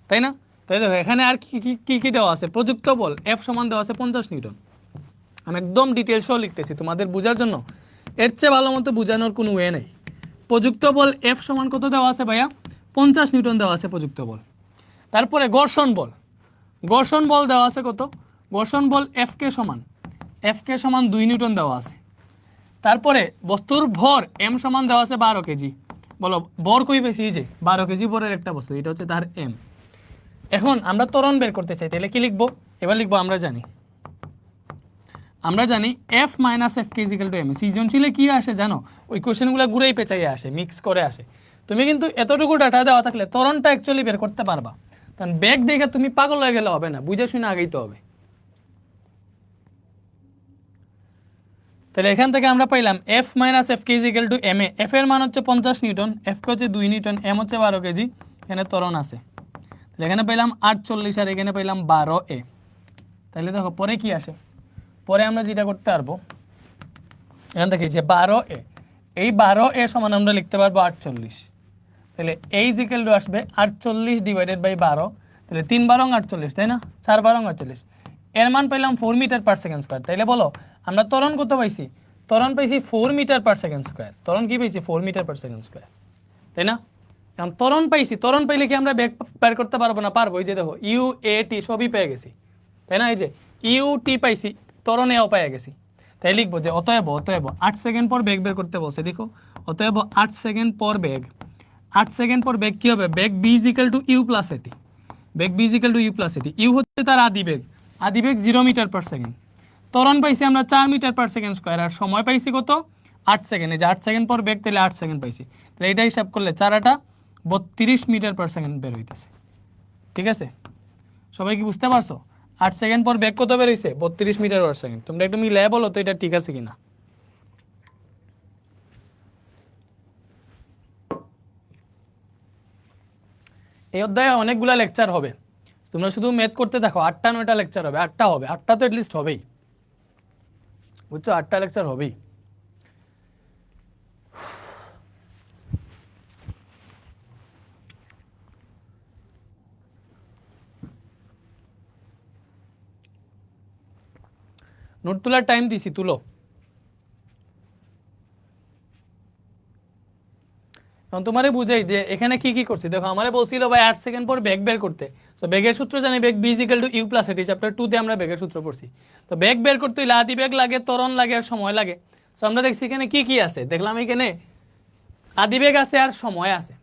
তাই না? তাই দেখো এখানে আর কি দেওয়া আছে, প্রযুক্ত বল এফ সমান দেওয়া আছে 50 নিউটন। আমি একদম ডিটেলসও লিখতেছি তোমাদের বোঝার জন্য, এর চেয়ে ভালো মতো বোঝানোর কোনো ওয়ে নেই। প্রযুক্ত বল এফ সমান কত দেওয়া আছে ভাইয়া, 50 নিউটন দেওয়া আছে প্রযুক্ত বল। তারপরে ঘর্ষণ বল দেওয়া আছে কত, ঘর্ষণ বল এফ কে সমান 2 নিউটন দেওয়া আছে। তারপরে বস্তুর ভর এম সমান দেওয়া আছে 12 কেজি। বলো ভর কই পেয়েছি, যে 12 কেজি ভরের একটা বস্তু, এটা হচ্ছে তার এম। এখন আমরা ত্বরণ বের করতে চাই, তাহলে কি লিখবো, এবার লিখবো আমরা জানি F - F k = m। সৃজনশীলে কি আসে জানো, ওই কোশ্চেনগুলো ঘুরেই পেঁচাইয়ে আসে, মিক্স করে আসে। তুমি কিন্তু এতটুকু ডাটা দেওয়া থাকলে ত্বরণটা অ্যাকচুয়ালি বের করতে পারবা, কারণ বেগ দেখে তুমি পাগল হয়ে গেলে হবে না, বুঝে শুনে আগেই তো হবে। তাহলে এখান থেকে আমরা পাইলাম F - F k = m এ F এর মান হচ্ছে 50 নিউটন, F কে হচ্ছে 2 নিউটন, m হচ্ছে 12 কেজি, এখানে ত্বরণ আছে। তাহলে এখানে পাইলাম 48 আর এখানে পাইলাম 12a। তাহলে দেখো পরে কি আসে, পরে আমরা যেটা করতে পারবো এখান থেকে যে 12a, এই 12a সমান আমরা লিখতে পারবো 48। তাহলে a = আসবে 48 / 12। তাহলে 3 12 48, তাই না, 4 12 48। এর মান পেলাম 4 মিটার/সেকেন্ড স্কয়ার। তাইলে বলো আমরা ত্বরণ কত পাইছি? ত্বরণ পাইছি 4 মিটার পার সেকেন্ড স্কোয়ার। ত্বরণ কি পাইছি? 4 মিটার পার সেকেন্ড স্কোয়ার, তাই না? এখন ত্বরণ পাইছি, ত্বরণ পাইলে কি আমরা বেগ বের করতে পারবো না? পারবো। এই যে দেখো ইউ এ টি সবই পেয়ে গেছি, তাই না? এই যে ইউ টি পাইছি, ত্বরণ এও পেয়ে গেছি। তাই লিখবো যে অতএব 8 সেকেন্ড পর বেগ বের করতে বলছে। দেখো অতএব 8 সেকেন্ড পর বেগ, 8 সেকেন্ড পর বেগ কি হবে? বেগ V is equal to U plus AT. বেগ V is equal to U plus AT. U হচ্ছে তার আদিবেগ, আদিবেগ 0 মিটার পার সেকেন্ড। ত্বরণ পাইছি আমরা 4 মিটার পার সেকেন্ড স্কোয়ার, আর সময় পাইছি কত? 8 সেকেন্ড। এই যে 8 সেকেন্ড পর বেগ, তাহলে 8 সেকেন্ড পাইছি। তাহলে এটা হিসাব করলে 4 8 32 মিটার পার সেকেন্ড বের হইতেছে। ঠিক আছে, সবাই কি বুঝতে পারছো? 8 সেকেন্ড পর বেগ কত বের হইছে? 32 মিটার পার সেকেন্ড। তোমরা একটু মিলাই বলো তো এটা ঠিক আছে কিনা। এই অধ্যায়ে অনেকগুলা লেকচার হবে, তোমরা শুধু ম্যাথ করতে দেখো। 8টা 9টা লেকচার হবে, 8টা হবে, 8টা তো এটলিস্ট হবেই, বুঝছো? 8টা লেকচার হবেই। নোট তোলার টাইম দিছি, তুলো। এখন তোমারে বুঝাই যে এখানে কি কি করছি। দেখো আমারে বলছিল ভাই 8 সেকেন্ড পর বেগ বের করতে। তো বেগের সূত্র জানি, বেগ V equal to U plus AT, chapter 2 তে আমরা বেগের সূত্র পড়ছি। তো বেগ বের করতে হইলে আদি বেগ লাগে, ত্বরণ লাগে, আর সময় লাগে। তো আমরা দেখছি এখানে কি কি আছে, দেখলাম এখানে আদি বেগ আছে আর সময় আছে।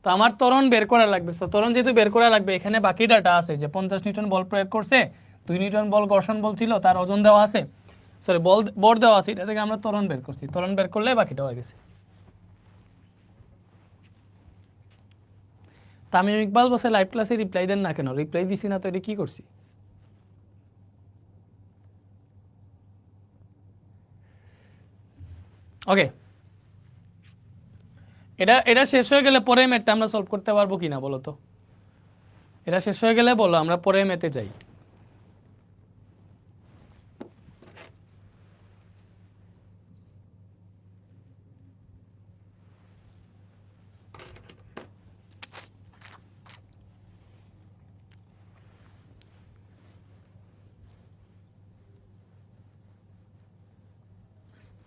তো আমার ত্বরণ বের করা লাগবে। তো ত্বরণ যেহেতু বের করা লাগবে, এখানে বাকি ডাটা আছে যে 50 নিউটন বল প্রয়োগ করছে, 2 নিউটন বল ঘর্ষণ বল ছিল, তার ওজন দেওয়া আছে, সরি বল দেওয়া আছে, এটা থেকে আমরা ত্বরণ বের করছি। ত্বরণ বের করলে বাকিটা হয়ে গেছে। তামিম ইকবাল বসে লাইভ ক্লাসে রিপ্লাই দেন না কেন? রিপ্লাই দিছি না তো, এটা কি করছি? ওকে, এটা শেষ হয়ে গেলে পরে ম্যাথটা আমরা সলভ করতে পারবো কিনা বলো তো? এটা শেষ হয়ে গেলে বলো, আমরা পরে ম্যাথে যাই।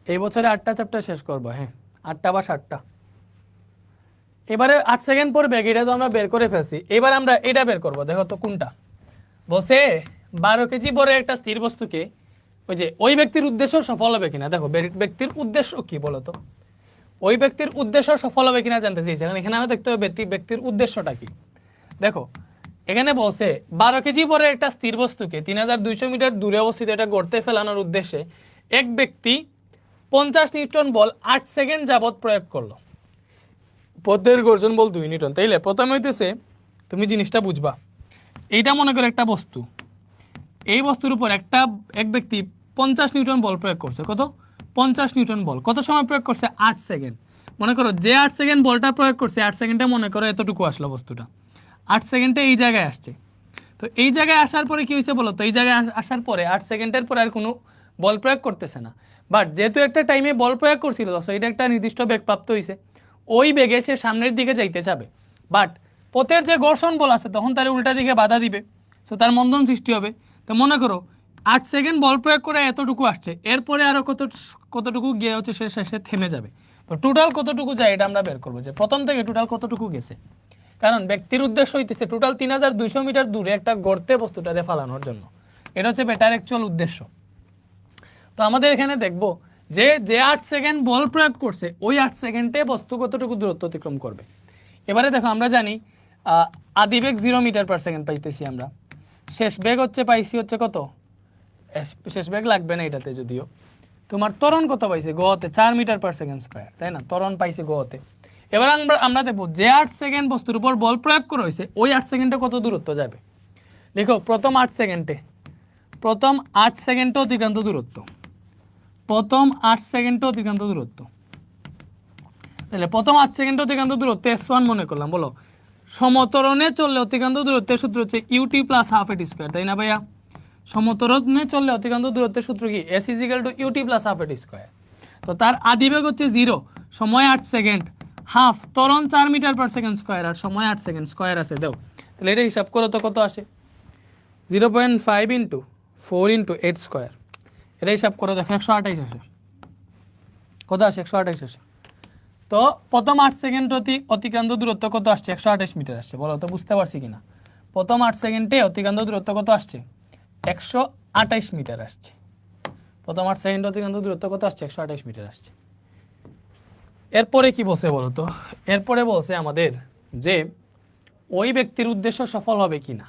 এই বছরে 8টা চ্যাপ্টার শেষ করবো, হ্যাঁ 8টা বা 7টা। এবারে 8 সেকেন্ড পর বেগ, এটা তো আমরা বের করে ফেলছি। এবার আমরা এটা বের করব। দেখো তো কোনটা বসে 12 কেজি বড় একটা স্থির বস্তুকে ওই যে ওই ব্যক্তির উদ্দেশ্য সফল হবে কিনা। দেখো ব্যক্তির উদ্দেশ্য কি বলো তো? ওই ব্যক্তির উদ্দেশ্য সফল হবে কিনা জানতে চাইছি। এখানে আমরা দেখতে হবে ব্যক্তির উদ্দেশ্যটা কি। দেখো এখানে বলছে 12 কেজি বড় একটা স্থির বস্তুকে 3200 মিটার দূরে অবস্থিত এটা গর্তে ফেলানোর উদ্দেশ্যে এক ব্যক্তি 50 নিউটন বল 8 সেকেন্ড যাবত প্রয়োগ করলো। পথের গর্জন বল 2 নিউটন। তাইলে প্রথমে হইতেছে তুমি জিনিসটা বুঝবা, এইটা মনে করো একটা বস্তু, এই বস্তুর উপর এক ব্যক্তি 50 নিউটন বল প্রয়োগ করছে। কত? 50 নিউটন বল। কত সময় প্রয়োগ করছে? 8 সেকেন্ড। মনে করো যে 8 সেকেন্ড বলটা প্রয়োগ করছে, 8 সেকেন্ডে মনে করো এতটুকু আসলো বস্তুটা, 8 সেকেন্ডে এই জায়গায় আসছে। তো এই জায়গায় আসার পরে কি হয়েছে বলো তো? এই জায়গায় আসার পরে 8 সেকেন্ডের পরে আর কোনো বল প্রয়োগ করতেছে না। বাট যেহেতু একটা টাইমে বল প্রয়োগ করছিল, তো এটা একটা নির্দিষ্ট বেগ প্রাপ্ত হয়েছে, ওই বেগে সে সামনের দিকে যাইতে যাবে। বাট পথের যে ঘর্ষণ বল আছে তখন তার উল্টা দিকে বাধা দিবে, সো তার মন্দন সৃষ্টি হবে। তো মনে করো 8 সেকেন্ড বল প্রয়োগ করে এতটুকু আসছে, এরপরে আরও কতটুকু গিয়ে হচ্ছে সে শেষে থেমে যাবে। তো টোটাল কতটুকু যায় এটা আমরা বের করবো, যে প্রথম থেকে টোটাল কতটুকু গেছে। কারণ ব্যক্তির উদ্দেশ্য হইতেছে টোটাল 3200 মিটার দূরে একটা গর্তে বস্তুটারে ফালানোর জন্য। এটা হচ্ছে বেটার অ্যাকচুয়াল উদ্দেশ্য। তো আমাদের এখানে দেখবো যে 8 সেকেন্ড বল প্রয়োগ করছে, ওই 8 সেকেন্ডে বস্তু কতটুকু দূরত্ব অতিক্রম করবে। এবারে দেখো আমরা জানি আদি বেগ 0 মিটার পার সেকেন্ড পাইতেছি আমরা, শেষ বেগ হচ্ছে পাইছি হচ্ছে কত? শেষ বেগ লাগবে না এটাতে, যদিও তোমার ত্বরণ কত পাইছে গতে? 4 মিটার পার সেকেন্ড স্কোয়ার, তাই না? ত্বরণ পাইছে গতে। এবার আমরা দেখবো যে 8 সেকেন্ড বস্তুর উপর বল প্রয়োগ করা হয়েছে, ওই 8 সেকেন্ডে কত দূরত্ব যাবে। লিখো প্রথম 8 সেকেন্ডে অতিক্রান্ত দূরত্ব, প্রথম 8 সেকেন্ডে অতিক্রান্ত দূরত্ব। তাহলে প্রথম 8 সেকেন্ডে অতিক্রান্ত দূরত্ব S1 মনে করলাম। বলো সমতরণে চললে অতিক্রান্ত দূরত্বের সূত্র হচ্ছে ইউটি প্লাস হাফ এটি স্কোয়ার, তাই না ভাইয়া? সমতরণে চললে অতিক্রান্ত দূরত্বের সূত্র কি? S = ইউটি প্লাস হাফ এটি স্কোয়ার। তো তার আদিবেগ হচ্ছে 0, সময় 8 সেকেন্ড, হাফ ত্বরণ 4 মিটার পার সেকেন্ড স্কোয়ার, আর সময় 8 সেকেন্ড স্কোয়ার আছে। দাও তাহলে এটা হিসাব করো তো কত আসে? 0.5 × 4 × 8 স্কোয়ার। এটা হিসাব করে দেখো 128 আসে, কত আসে? 128 আসে। তো প্রথম 8 সেকেন্ড অতিক্রান্ত দূরত্ব কত আসছে? 128 মিটার আসছে। বলো তো বুঝতে পারছি কিনা? প্রথম 8 সেকেন্ডে অতিক্রান্ত দূরত্ব কত আসছে? 128 মিটার আসছে। প্রথম 8 সেকেন্ড অতিক্রান্ত দূরত্ব কত আসছে? 128 মিটার আসছে। এরপরে কি বলছে বলো তো? এরপরে বলছে আমাদের যে ওই ব্যক্তির উদ্দেশ্য সফল হবে কিনা।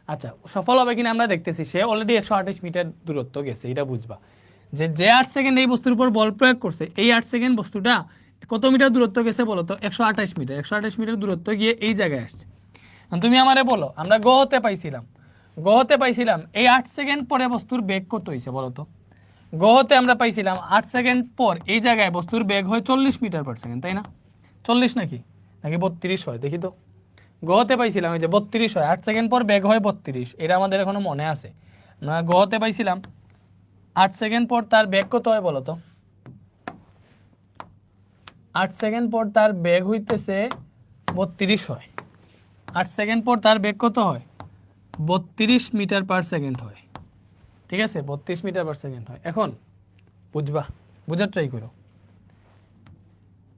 আচ্ছা, সফল হবে কিনা আমরা দেখতেছি। সে অলরেডি 128 মিটার দূরত্ব গেছে, এটা বুঝবা। যে 8 সেকেন্ড এই বস্তুর উপর বল প্রয়োগ করছে, এই 8 সেকেন্ড বস্তুটা কত মিটার দূরত্ব গেছে বলো তো? 128 মিটার। 128 মিটার দূরত্ব গিয়ে এই জায়গায় আসছে। তুমি আমারে বলো, আমরা গহতে পাইছিলাম এই 8 সেকেন্ড পরে বস্তুর বেগ কত হয়েছে বলো তো? গহতে আমরা পাইছিলাম 8 সেকেন্ড পর এই জায়গায় বস্তুর বেগ হয় 40 মিটার পার সেকেন্ড, তাই না? 40 নাকি 32 হয়? দেখি তো। গহতে পাইছিলাম এই যে 32 হয়, 8 সেকেন্ড পর বেগ হয় 32, এটা আমাদের এখনো মনে আছে। আমরা গহতে পাইছিলাম 8 সেকেন্ড পর তার বেগ কত হয় বলো তো? 8 সেকেন্ড পর তার বেগ হইতেছে 32 হয়। 8 সেকেন্ড পর তার বেগ কত হয়? 32 মিটার পার সেকেন্ড হয়। ঠিক আছে, 32 মিটার পার সেকেন্ড হয়। এখন বুঝবা, বুঝার ট্রাই করো।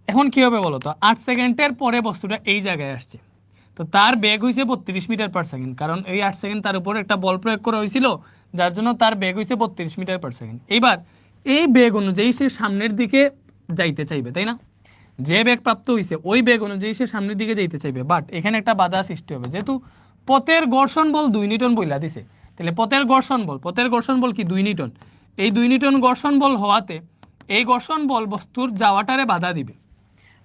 এখন কি হবে বলো তো? 8 সেকেন্ডের পরে বস্তুটা এই জায়গায় আসছে, তো তার বেগ হয়েছে 32 মিটার পার সেকেন্ড, কারণ এই 8 সেকেন্ড তার উপর একটা বল প্রয়োগ করা হয়েছিল, যার জন্য তার বেগ হয়েছে 32 মিটার পার সেকেন্ড। এইবার এই বেগ অনুযায়ী সে সামনের দিকে যাইতে চাইবে, তাই না? যে বেগ প্রাপ্ত হয়েছে ওই বেগ অনুযায়ী সে সামনের দিকে যাইতে চাইবে, বাট এখানে একটা বাধা সৃষ্টি হবে। যেহেতু পথের ঘর্ষণ বল 2 নিউটন বইলা দিছে, তাহলে পথের ঘর্ষণ বল কি 2 নিউটন। এই 2 নিউটন ঘর্ষণ বল হওয়াতে এই ঘর্ষণ বল বস্তুর যাওয়াটারে বাধা দিবে।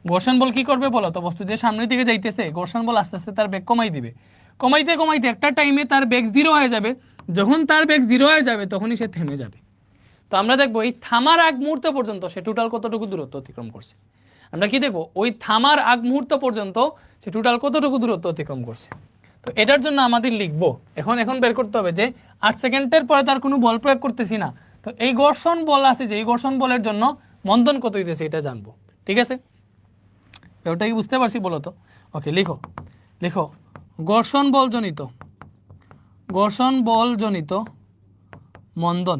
ঘর্ষণ বল কি করবে বলো তো? বস্তু যে সামনের দিকে যাইতেছে, ঘর্ষণ বল আস্তে আস্তে তার বেগ কমাই দিবে। কমাইতে কমাইতে একটা টাইমে তার বেগ 0 হয়ে যাবে। যখন তার বেগ 0 হয়ে যাবে তখনই সে থেমে যাবে। তো আমরা দেখবো এই থামার আগ মুহূর্ত পর্যন্ত সে টোটাল কতটুকু দূরত্ব অতিক্রম করছে। আমরা কি দেখবো? ওই থামার আগ মুহূর্ত পর্যন্ত সে টোটাল কতটুকু দূরত্ব অতিক্রম করছে। তো এটার জন্য আমাদের লিখবো, এখন বের করতে হবে যে 8 সেকেন্ডের পরে তার কোনো বল প্রয়োগ করতেছি না, তো এই ঘর্ষণ বল আছে, যে এই ঘর্ষণ বলের জন্য মন্দন কত হইতেছে এটা জানবো। ঠিক আছে, ওটা কি বুঝতে পারছি বলো তো? ওকে, লিখো ঘর্ষণ বলজনিত মন্দন।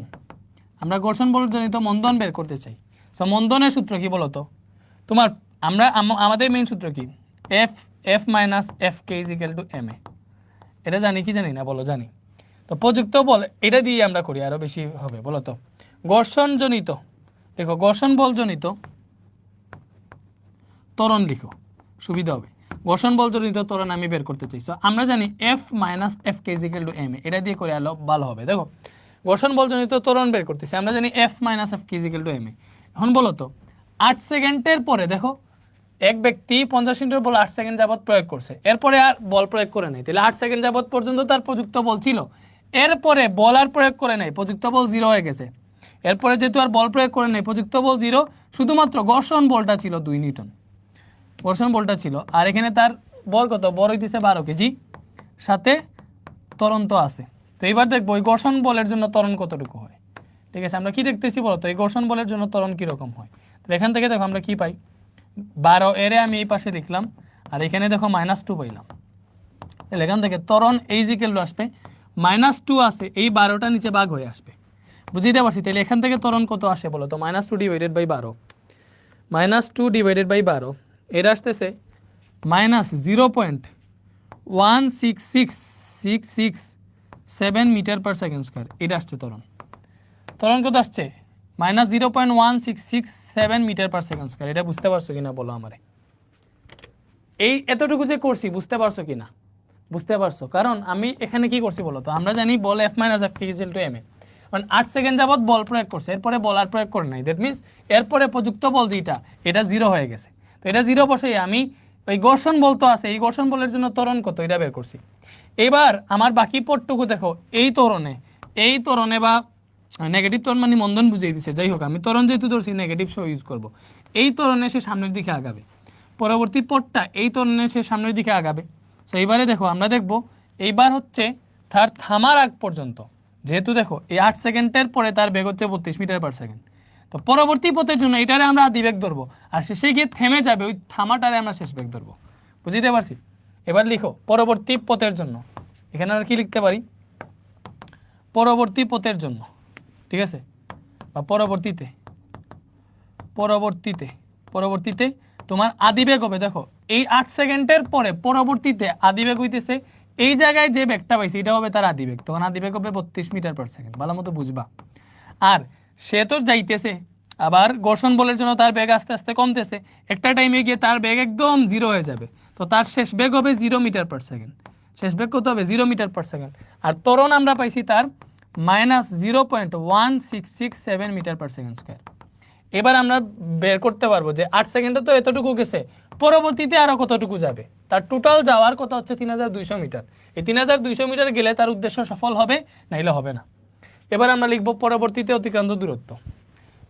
আমরা ঘর্ষণ বলজনিত মন্দন বের করতে চাই। সো মন্দনের সূত্র কি বলো তো? তোমার আমাদের মেইন সূত্র কি? F minus F K is equal to M A. এটা জানি কি জানি না বলো? জানি। তো প্রযুক্ত বল এটা দিয়ে আমরা করি, আরো বেশি হবে বলো তো? ঘর্ষণজনিত, দেখো ঘর্ষণ বলজনিত ত্বরণ লিখো, সুবিধা হবে। ঘর্ষণ বলজনিত ত্বরণ আমি বের করতে চাই। সো আমরা জানি F minus F K is equal to M A, এটা দিয়ে করে আলো ভালো হবে। দেখো ঘর্ষণ বলজনিত ত্বরণ বের করতেছি, আমরা জানি F minus F K is equal to M A. এখন বলো তো 8 সেকেন্ডের পরে দেখো এক ব্যক্তি 50 মিটার বল 8 সেকেন্ড যাবত প্রয়োগ করছে, এরপরে আর বল প্রয়োগ করে নাই, তাহলে 8 সেকেন্ড যাবত পর্যন্ত তার প্রযুক্ত বল ছিল। এরপরে বল আর প্রয়োগ করে নাই, প্রযুক্ত বল 0 হয়ে গেছে। এরপরে যেহেতু আর বল প্রয়োগ করে নাই, প্রযুক্ত বল 0, শুধুমাত্র ঘর্ষণ বলটা ছিল 2 নিউটন। ঘর্ষণ বলটা ছিল, আর এখানে তার বল কত? বল হইতেছে 12 কেজি, সাথে ত্বরণ তো আছে। তো এবার দেখবো এই ঘর্ষণ বলের জন্য ত্বরণ কতটুকু হয়। ঠিক আছে, আমরা কি দেখতেছি বলতো? এই ঘর্ষণ বলের জন্য ত্বরণ কীরকম হয়। তো এখান থেকে দেখো আমরা কি পাই? 12 এরে আমি এই পাশে লিখলাম, আর এখানে দেখো -2 পাইলাম। তাহলে এখান থেকে ত্বরণ এই ইকুয়াল টু আসবে -2 আছে, এই 12টা নিচে ভাগ হয়ে আসবে। বুঝতে পারছি? তাহলে এখান থেকে ত্বরণ কত আসে বলো তো? -2 ডিভাইডেড বাই 12, -2 ডিভাইডেড বাই 12, এটা আসতেছে -0.1666667 মিটার পার সেকেন্ড স্কোয়ার। এটা আসছে ত্বরণ। ত্বরণ কত আসছে? -0.1667 মিটার পার সেকেন্ড স্কোয়ার। এটা বুঝতে পারছো কিনা বলো আমারে? এই এতটুকু যে করছি বুঝতে পারছো কিনা? বুঝতে পারছো? কারণ আমি এখানে কি করছি বলো তো? আমরা জানি বল F minus F equal to M A, কারণ 8 সেকেন্ড যাবত বল প্রয়োগ করছে, এরপরে বল আর প্রয়োগ করে নাই। দ্যাট মিনস এরপরে প্রযুক্ত বল যেটা, এটা 0 হয়ে গেছে। তো এটা 0 বসে আমি ওই ঘর্ষণ বল তো আছে, এই ঘর্ষণ বলের জন্য ত্বরণ কত এটা বের করছি। এবার আমার বাকি পটটুকু দেখো, এই ত্বরণে বা নেগেটিভ ত্বরণ মানে মন্দন বুঝিয়ে দিছে, যাই হোক আমি ত্বরণ যেহেতু ধরছি নেগেটিভ সহ ইউজ করব। এই ত্বরণে সে সামনের দিকে আগাবে, পরবর্তী পটটা এই ত্বরণে সে সামনের দিকে আগাবে। সো এইবারে দেখো আমরা দেখব এইবার হচ্ছে তার থামার আগ পর্যন্ত, যেহেতু দেখো এই 8 সেকেন্ডের পরে তার বেগ হচ্ছে 32 মিটার পার সেকেন্ড। তো পরবর্তী পথের জন্য এটারে আমরা আদি বেগ ধরবো, আর শেষে গিয়ে থেমে যাবে, ওই থামাটারে আমরা শেষ বেগ ধরবো। বুঝতে পারছি? এবার লিখো পরবর্তী পথের জন্য, এখানে আর কি লিখতে পারি? পরবর্তী পথের জন্য। ঠিক আছে, বা পরবর্তীতে তোমার আদিবেগ হবে, দেখো এই 8 সেকেন্ডের পরে পরবর্তীতে আদিবেগ হইতেছে এই জায়গায় যে বেগটা পাইছে এটা হবে তার আদিবেগ, তখন আদিবেগ হবে 32 মিটার পার সেকেন্ড। ভালো মতো বুঝবা। আর সে তো যাইতেছে, আবার ঘর্ষণ বলের জন্য তার বেগ আস্তে আস্তে কমতেছে, একটা টাইমে গিয়ে তার বেগ একদম জিরো হয়ে যাবে, তো তার শেষ বেগ হবে 0 মিটার পার সেকেন্ড। শেষ বেগ কত হবে? 0 মিটার পার সেকেন্ড। আর ত্বরণ আমরা পাইছি তার -0.1667 মিটার পার সেকেন্ড স্কোয়ার। এবার আমরা বের করতে পারবো যে 8 সেকেন্ডে তো এতটুকু গেছে, পরবর্তীতে আরো কতটুকু যাবে। তার টোটাল যাওয়ার কথা হচ্ছে 3200 মিটার। এই 3200 মিটার গেলে তার উদ্দেশ্য সফল হবে, নাইলে হবে না। এবার আমরা লিখব পরবর্তীতে অতিক্রান্ত দূরত্ব।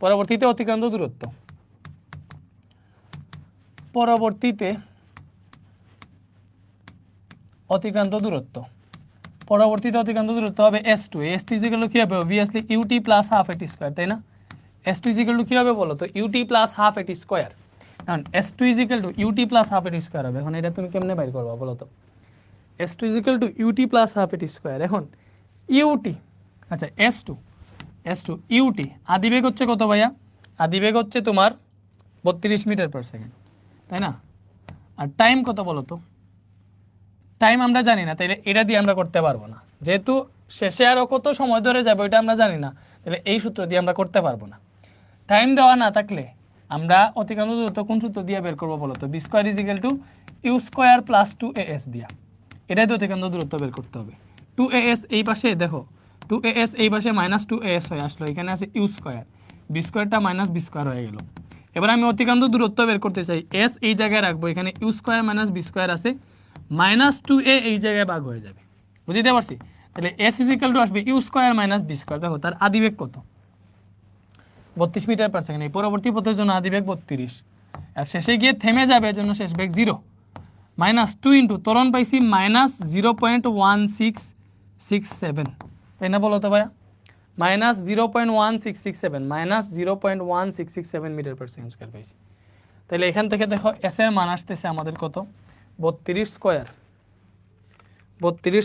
পরবর্তীতে অতিক্রান্ত দূরত্ব হবে S2। S2 ইকুয়াল টু কি হবে? obviously ut প্লাস হাফ এটি স্কয়ার, তাই না? S2 ইকুয়াল টু কি হবে বলো তো? ut প্লাস হাফ এটি স্কয়ার। এখন S2 equal to ut plus half এটি স্কয়ার হবে। এখন এটা তুমি কেমনে বাইর করবা বলো তো? S2 equal to ut plus half এটি স্কয়ার। এখন ut, আচ্ছা S2 ut আদিবেগ হচ্ছে কত ভাইয়া? আদিবেগ হচ্ছে তোমার 32 মিটার পার সেকেন্ড, তাই না? আর টাইম কত বলো তো? টাইম আমরা জানি না, তাইলে এটা দিয়ে আমরা করতে পারবো না, যেহেতু শেষে আরও কত সময় ধরে যাবে ওইটা আমরা জানি না, তাহলে এই সূত্র দিয়ে আমরা করতে পারবো না। টাইম দেওয়া না থাকলে আমরা অতিক্রান্ত দূরত্ব কোন সূত্র দিয়ে বের করবো বলো তো? b square is equal two u square plus 2as দিয়া, এটাই তো অতিক্রান্ত দূরত্ব বের করতে হবে। 2as এই পাশে দেখো, 2as এই পাশে -2as হয়ে আসলো, এখানে আছে u square, b স্কয়ারটা -b square হয়ে গেল। এবার আমি অতিক্রান্ত দূরত্ব বের করতে চাই, s এই জায়গায় রাখবো, এখানে u স্কয়ার - b স্কয়ার আছে, -2a এই জায়গায় ভাগ হয়ে যাবে, বুঝতে পারছি? তাহলে s ইজ ইকুয়াল টু আসবে u স্কয়ার - b স্কয়ার। দেখো তার আদিবেগ কত? 32 মিটার পার সেকেন্ড। এই পরবর্তী পথের জন্য আদিবেগ 32, আর শেষে গিয়ে থেমে যাবে, এর জন্য শেষ বেগ 0। -2 ইন্টু ত্বরণ পাইছি -0.1667, তাই না বলো তো ভাইয়া? -0.1667 -0.1667 মিটার পার সেকেন্ড স্কয়ার পাইছি। তাহলে এখান থেকে দেখো এস এর মান আসতেছে আমাদের কত? 32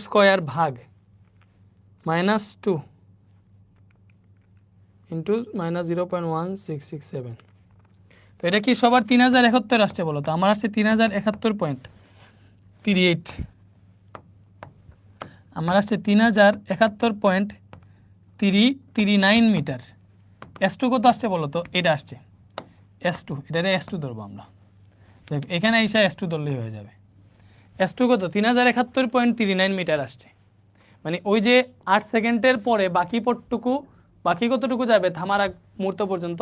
স্কয়ার ভাগ -2 ইন্টু -0.1667। তো এটা কি সবার 3071 আসছে বলো তো? আমার আসছে 3071.38, আমার আসছে 3071.39 মিটার। S2 কত আসছে বলো তো? এটা আসছে S2, এটারে S2 ধরবো আমরা, দেখ এখানে এসে S2 ধরলেই হয়ে যাবে। S2 কত? 3071.39 মিটার আসছে। মানে ওই যে 8 সেকেন্ডের পরে বাকি পটটুকু, বাকি কতটুকু যাবে থামার আগ মুহূর্ত পর্যন্ত?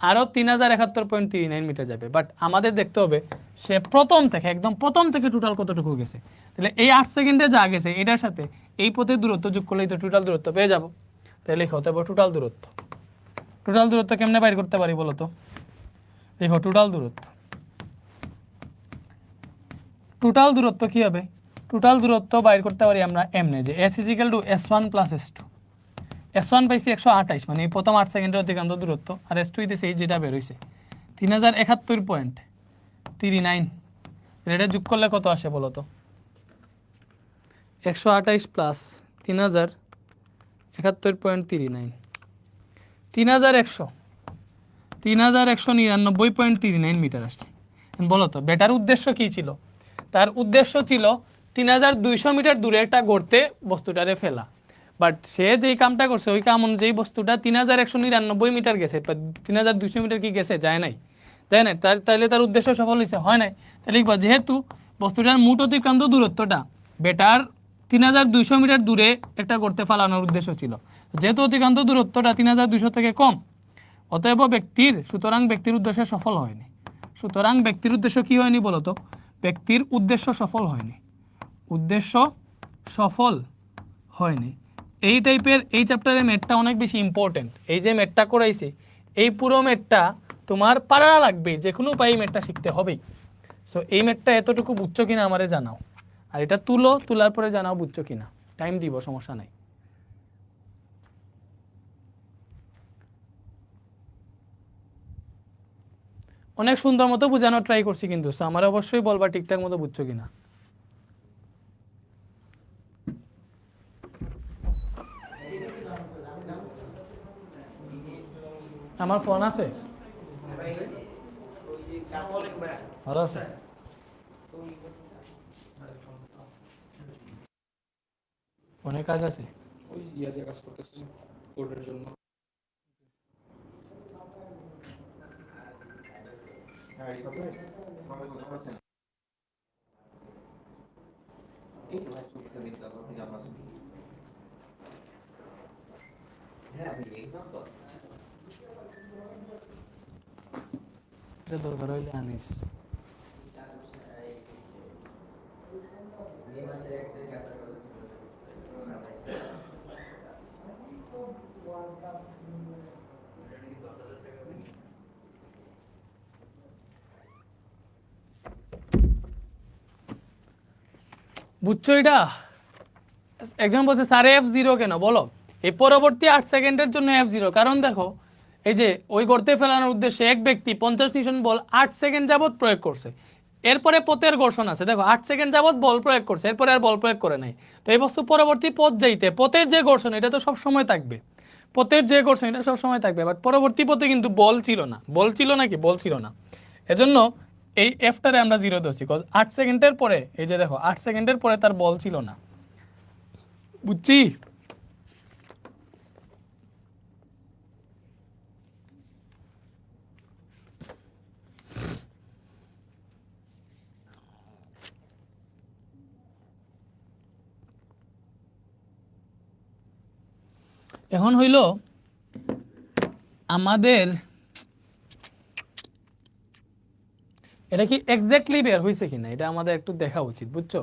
আরও 3071.39 মিটার যাবে। বাট আমাদের দেখতে হবে সে একদম প্রথম থেকে টোটাল কতটুকু গেছে। তাহলে এই 8 সেকেন্ডে যা গেছে এটার সাথে এই পথের দূরত্ব যোগ করলেই তো টোটাল দূরত্ব পেয়ে যাব। তাহলে লিখো তবে টোটাল দূরত্ব। টোটাল দূরত্ব কেমনে বাইর করতে পারি বলো তো? দেখো টোটাল দূরত্ব কি হবে? টোটাল দূরত্ব বাইর করতে পারি আমরা এমনে, যে s equal to s1 plus s2। s1 পাইছি 128, মানে এই প্রথম 8 সেকেন্ডের অতিক্রান্ত দূরত্ব, আর s2 হইতেছে এই যেটা বের হইছে 3071.39। এটা যোগ করলে কত আসে বলো তো? 128 প্লাস 3071.39, 3199.39 মিটার আসছে। বলো তো বেটার উদ্দেশ্য কি ছিল? তার উদ্দেশ্য ছিল 3200 মিটার দূরে একটা গর্তে বস্তুটারে ফেলা, বাট সে যেই কামটা করছে ওই কাম অনুযায়ী বস্তুটা 3199 মিটার গেছে, 3200 মিটার কি গেছে? যায় নাই। তাহলে তার উদ্দেশ্য সফল হয়েছে? হয় নাই। তাহলে লিখবা যেহেতু বস্তুটার মোট অতিক্রান্ত দূরত্বটা বেটার 3200 মিটার দূরে একটা গর্তে ফেলানোর উদ্দেশ্য ছিল, যেহেতু অতিক্রান্ত দূরত্বটা 3200 থেকে কম, অতএব সুতরাং ব্যক্তির উদ্দেশ্য সফল হয়নি। সুতরাং ব্যক্তির উদ্দেশ্য কি হয়নি বলো তো? ব্যক্তির উদ্দেশ্য সফল হয়নি। এই টাইপের এই চ্যাপ্টারের ম্যাথটা অনেক বেশি ইম্পর্টেন্ট। এই যে ম্যাথটা করাইছি, এই পুরো ম্যাথটা তোমার পারা লাগবে, যে কোনো উপায়ে ম্যাথটা শিখতে হবেই। সো এই ম্যাথটা এতটুকু বুঝছো কিনা আমারে জানাও, আর এটা তোলার পরে জানাও বুঝছো কিনা। টাইম দিব, সমস্যা নাই। অনেক সুন্দর মতো বোঝানোর ট্রাই করছি, কিন্তু আমার অবশ্যই বলবা ঠিকঠাক মতো বুঝছো কিনা। আমার ফোন আছে ভালো আছে ফোনে কাজ আছে ওই ইয়াতে কাজ করতেছি কোডের জন্য। এটা দরকার হইলে আনিস বুঝছো এটা একজন বলছে স্যার F0 কেন বলো এই পরবর্তী 8 সেকেন্ডের জন্য F0 কারণ দেখো এই যে ওই গর্তে ফেলানোর উদ্দেশ্যে এক ব্যক্তি 50 নিউটন বল 8 সেকেন্ড যাবত প্রয়োগ করছে এরপরে পথের ঘর্ষণ আছে দেখো 8 সেকেন্ড যাবত বল প্রয়োগ করছে এরপরে আর বল প্রয়োগ করে নাই তো এই বস্তু পরবর্তী পথ যাইতে পথের যে ঘর্ষণ এটা তো সব সময় থাকবে পথের যে ঘর্ষণ এটা সব সময় থাকবে বাট পরবর্তী পথে কিন্তু বল ছিল না বল ছিল না এজন্য এই এফটারে আমরা 0 ধরছি বিকজ 8 সেকেন্ডের পরে এই যে দেখো 8 সেকেন্ডের পরে তার বল ছিল না বুঝছি এখন হইল আমাদের এটা কি এক্স্যাক্টলি বের হয়েছে কিনা এটা আমাদের একটু দেখা উচিত বুঝছো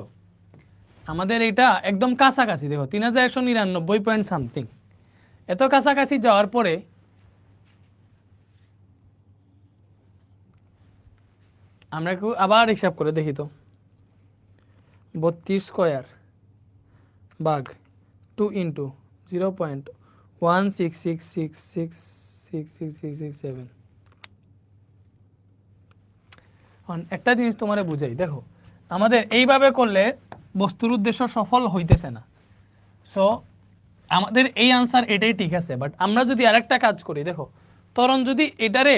আমাদের এটা একদম কাছাকাছি দেখো 3199 পয়েন্ট সামথিং এত কাছাকাছি যাওয়ার পরে আমরা একটু আবার হিসাব করে দেখি তো 32 স্কয়ার ভাগ 2 ইন্টু 0.16666666667 একটা জিনিস তোমারে বুঝাই দেখো আমাদের এইভাবে করলে বস্তুর উদ্দেশ্য সফল হইতেছে না সো আমাদের এই আনসার এটাই ঠিক আছে বাট আমরা যদি আরেকটা কাজ করি দেখো ত্বরণ যদি এটারে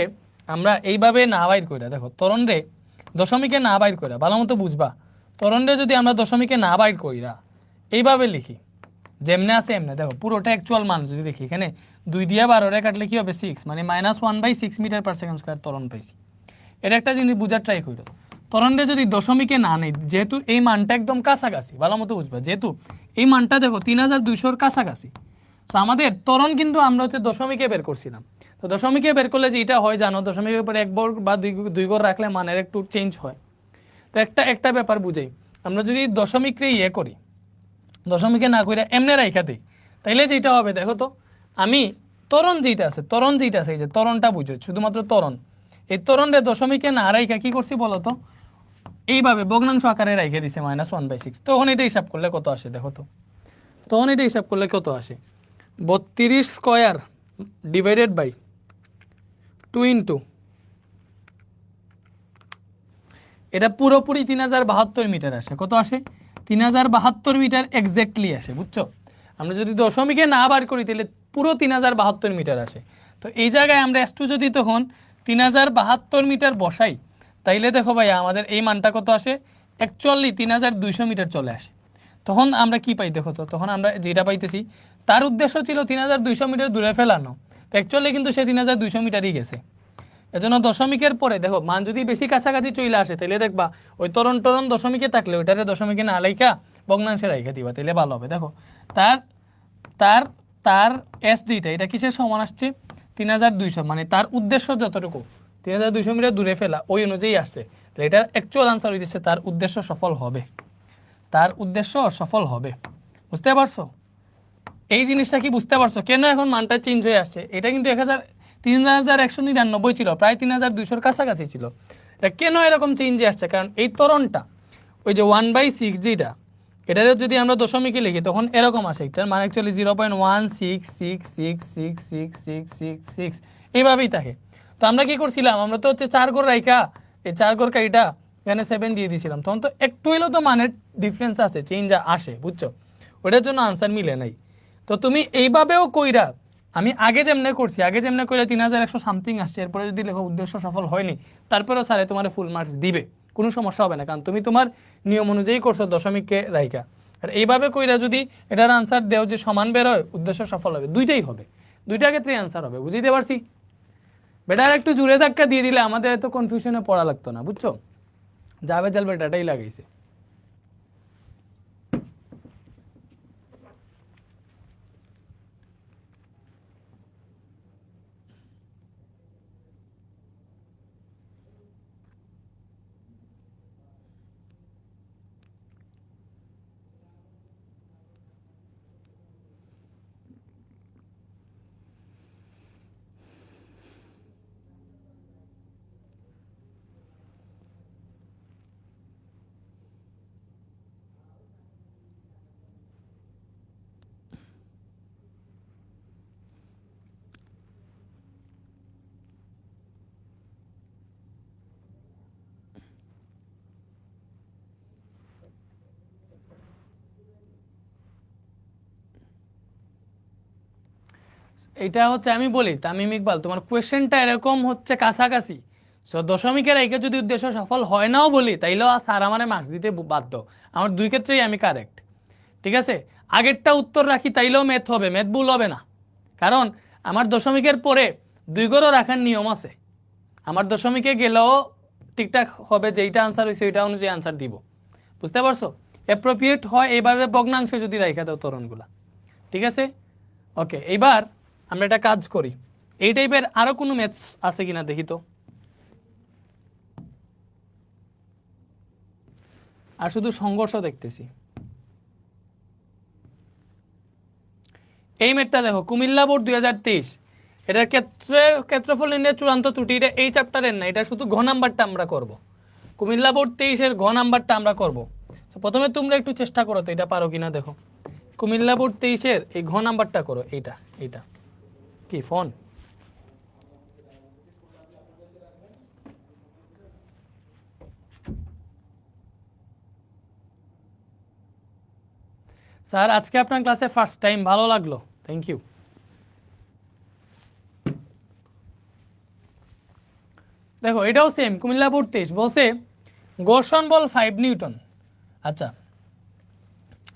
আমরা এইভাবে না বাইর কইরা দেখো ত্বরণ রে দশমিকে না বাইর কইরা ভালো মতো বুঝবা ত্বরণ রে যদি আমরা দশমিকে না বাইর কইরা এইভাবে লিখি যেমনে আছে এমনে দেখো পুরোটা অ্যাকচুয়াল মান যদি দেখি এখানে 2 দিয়ে 12 রে কাটলে কি হবে 6 মানে -1/6 মিটার পার সেকেন্ড স্কয়ার ত্বরণ পাইছি এটা একটা জিনিস বুঝার ট্রাই করো ত্বরণে যদি দশমিকে না নেই যেহেতু এই মানটা একদম কাছাকাছি ভালো মতো বুঝবা যেহেতু এই মানটা দেখো 3200-এর কাছাকাছি সো আমাদের ত্বরণ কিন্তু আমরা হচ্ছে দশমিকে বের করছিলাম তো দশমিকে বের করলে যে এটা হয় জানো দশমিকের উপরে এক বর্গ বা দুই ঘর রাখলে মানের একটু চেঞ্জ হয় তো একটা ব্যাপার বুঝাই আমরা যদি দশমিকরে করি দশমিকে না করে এমনি রাইখা দিই তাইলে যেটা হবে দেখো তো আমি ত্বরণ যেটা আছে এই যে ত্বরণটা বুঝো শুধুমাত্র ত্বরণ এই ত্বরণে দশমিকে না রাইখা কি করছি বলো তো এইভাবে ভগ্নাংশ আকারে রাইখে দিছে -1/6 তখন এটা হিসাব করলে কত আসে দেখো তো তখন এটা হিসাব করলে কত আসে 32 স্কয়ার ডিভাইডেড বাই 2 ইন্টু এটা পুরোপুরি 3072 মিটার আসে কত আসে 3072 মিটার এক্স্যাক্টলি আসে বুঝছো আমরা যদি দশমিকে না বার করি তাহলে পুরো 3072 মিটার আসে তো এই জায়গায় আমরা S2 যদি তখন 3072 মিটার বসাই তাইলে দেখো ভাই আমাদের এই মানটা কত আসে অ্যাকচুয়ালি 3200 মিটার চলে আসে তখন আমরা কি পাই দেখো তো তখন আমরা যেটা পাইতেছি তার উদ্দেশ্য ছিল 3200 মিটার দূরে ফেলানো তো অ্যাকচুয়ালি কিন্তু সে 3200 মিটারই গেছে এজন্য দশমিকের পরে দেখো মান যদি বেশি কাছাকাছি চলে আসে তাহলে দেখবা ওই তরণ দশমিকে থাকলে ওইটারে দশমিকে না লাইকা ভগ্নাংশে রাইখা দিবা তাহলে ভালো হবে দেখো তার তার তার এস যেটা এটা কিসের সমান আসছে 3200 মানে তার উদ্দেশ্য যতটুকু 3200 মিটার দূরে ফেলা ওই অনুযায়ী আসছে তাহলে এটার অ্যাকচুয়াল আনসার হইতেছে তার উদ্দেশ্য সফল হবে বুঝতে পারছো এই জিনিসটা কি বুঝতে পারছো কেন এখন মানটা চেঞ্জ হয়ে আসছে এটা কিন্তু 3199 ছিল প্রায় 3200-এর কাছাকাছি ছিল এটা কেন এরকম চেঞ্জে আসছে কারণ এই ত্বরণটা ওই যে 1/6 যেটা এটারে যদি আমরা দশমিকে লিখি তখন এরকম আসে এটার মানে অ্যাকচুয়ালি 0.166666666 এইভাবেই থাকে তো আমরা কি করছিলাম আমরা তো হচ্ছে 4 ঘর রাইখা এই 4 ঘর কাইটা এখানে 7 দিয়ে দিয়েছিলাম তখন তো একটু হইলেও তো মানের ডিফারেন্স আছে চেঞ্জ আসে বুঝছো ওটার জন্য আনসার মিলে নাই তো তুমি এইভাবেও কইরা আমি আগে যেমনে করছি, আগে যেমনে করে 3100 সামথিং আসছে, এরপরে যদি লেখো উদ্দেশ্য সফল হয়নি, তারপরেও স্যারে তোমার ফুল মার্কস দিবে, কোনো সমস্যা হবে না, কারণ তুমি তোমার নিয়ম অনুযায়ী করছো দশমিককে রাইখা। আর এইভাবে কইরা যদি এটার আনসার দেও যে সমান বেরোয়, উদ্দেশ্য সফল হবে, দুইটাই হবে, দুইটার ক্ষেত্রেই আনসার হবে, বুঝতে পারছি? বেটার একটু জুড়ে ধাক্কা দিয়ে দিলে আমাদের এত কনফিউশনে পড়া লাগতো না, বুঝছো? যাবে জাল বেটাটাই লাগাইছে। এটা হচ্ছে আমি বলি তামিম ইকবাল, তোমার কোয়েশ্চেনটা এরকম হচ্ছে কাছাকাছি, সো দশমিকের একে যদি উদ্দেশ্য সফল হয় নাও বলি, তাইলেও স্যার আমার মার্কস দিতে বাধ্য, আমার দুই ক্ষেত্রেই আমি কারেক্ট, ঠিক আছে? আগেরটা উত্তর রাখি তাইলেও ম্যাথ হবে, ম্যাথ ভুল হবে না, কারণ আমার দশমিকের পরে দুই গড়ও রাখার নিয়ম আছে, আমার দশমিকে গেলেও ঠিকঠাক হবে, যেইটা আনসার হয়েছে ওইটা অনুযায়ী আনসার দিব, বুঝতে পারছো? অ্যাপ্রোপ্রিয়েট হয় এইভাবে ভগ্নাংশে যদি রাখা দাও তরণগুলা, ঠিক আছে? ওকে, এইবার আমরা একটা কাজ করি, এই টাইপের আরো কোনো ম্যাথস আছে কিনা দেখি তো। আর শুধু সংঘর্ষ দেখতেছি। এই ম্যাথটা দেখো, কুমিল্লা বোর্ড 2023, এটার ক্ষেত্রফল নির্ণয়ের চূড়ান্ত ত্রুটি, এটা এই চ্যাপ্টারের না, এটা শুধু ঘ নাম্বারটা আমরা করব। কুমিল্লা বোর্ড 23-এর ঘ নাম্বারটা আমরা করব। প্রথমে তোমরা একটু চেষ্টা করো তো এটা পারো কিনা দেখো। কুমিল্লা বোর্ড 23-এর এই ঘ নাম্বারটা করো, এইটা এইটা কি ফোন? স্যার আজকে আপনার ক্লাসে ফার্স্ট টাইম, ভালো লাগলো, থ্যাংক ইউ। দেখো এটাও সেম, কুমিল্লা বোর্ড 23 বলছে ঘর্ষণ বল 5 নিউটন। আচ্ছা,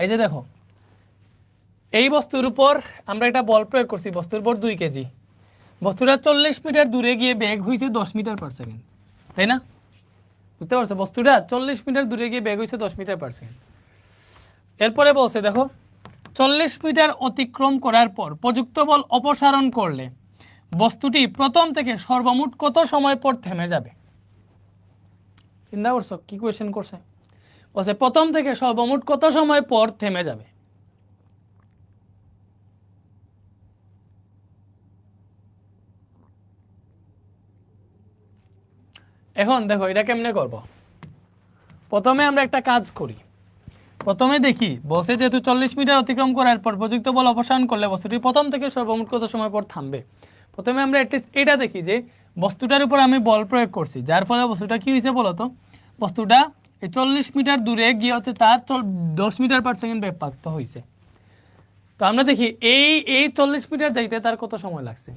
এই যে দেখো, এই বস্তুর উপর আমরা একটা বল প্রয়োগ করছি, বস্তুর উপর 2 কেজি, বস্তুটা 40 মিটার দূরে গিয়ে বেগ হয়েছে 10 মিটার পার সেকেন্ড, তাই না? বুঝতে পারছো? বস্তুটা 40 মিটার দূরে গিয়ে বেগ হয়েছে 10 মিটার পার সেকেন্ড। এরপরে বলছে দেখো, 40 মিটার অতিক্রম করার পর প্রযুক্ত বল অপসারণ করলে বস্তুটি প্রথম থেকে সর্বমোট কত সময় পর থেমে যাবে? চিন্তা করছো কি কোয়েশ্চেন করছে? বলছে প্রথম থেকে সর্বমোট কত সময় পর থেমে যাবে। এখন দেখো এটা কেমনে করব। প্রথমে আমরা একটা কাজ করি, প্রথমে দেখি বলছে যেহেতু 40 মিটার অতিক্রম করার পর প্রযুক্ত বল অপসারণ করলে বস্তুটি প্রথম থেকে সর্বমোট কত সময় পর থামবে। প্রথমে আমরা অ্যাটলিস্ট এটা দেখি যে বস্তুটার উপর আমি বল প্রয়োগ করছি, যার ফলে বস্তুটা কি হয়েছে বলতো, বস্তুটা এই 40 মিটার দূরে গিয়ে হচ্ছে তার 10 মিটার পার সেকেন্ড বেগপ্রাপ্ত হয়েছে। তো আমরা দেখি এই 40 মিটার যাইতে তার কত সময় লাগছে।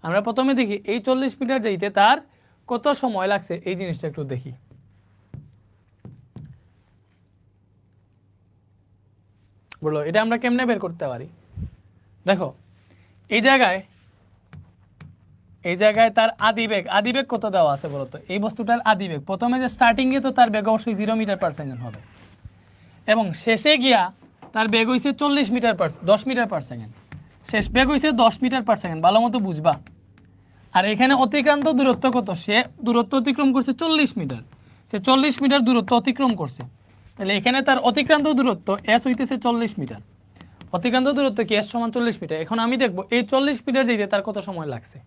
আমরা প্রথমে দেখি এই 40 মিটার যাইতে তার কত সময় লাগছে, এই জিনিসটা একটু দেখি। বলো এটা আমরা কেমনে বের করতে পারি? দেখো এই জায়গায় তার আদিবেগ কত দেওয়া আছে বলতো, এই বস্তুটার আদিবেগ প্রথমে যে স্টার্টিংয়ে তো তার বেগ অবশ্যই 0 মিটার পার সেকেন্ড হবে, এবং শেষে গিয়া তার বেগ হইছে 10 মিটার পার সেকেন্ড, শেষ বেগ হইছে 10 মিটার পার সেকেন্ড, ভালো মতো বুঝবা। আর এখানে অতিক্রান্ত দূরত্ব কত, সে দূরত্ব অতিক্রম করছে 40 মিটার, সে 40 মিটার দূরত্ব অতিক্রম করছে, তাহলে এখানে তার অতিক্রান্ত দূরত্ব এস হইতেছে 40 মিটার, অতিক্রান্ত দূরত্ব কি এস সমান 40 মিটার। এখন আমি দেখবো এই 40 মিটার যেতে তার কত সময় লাগছে,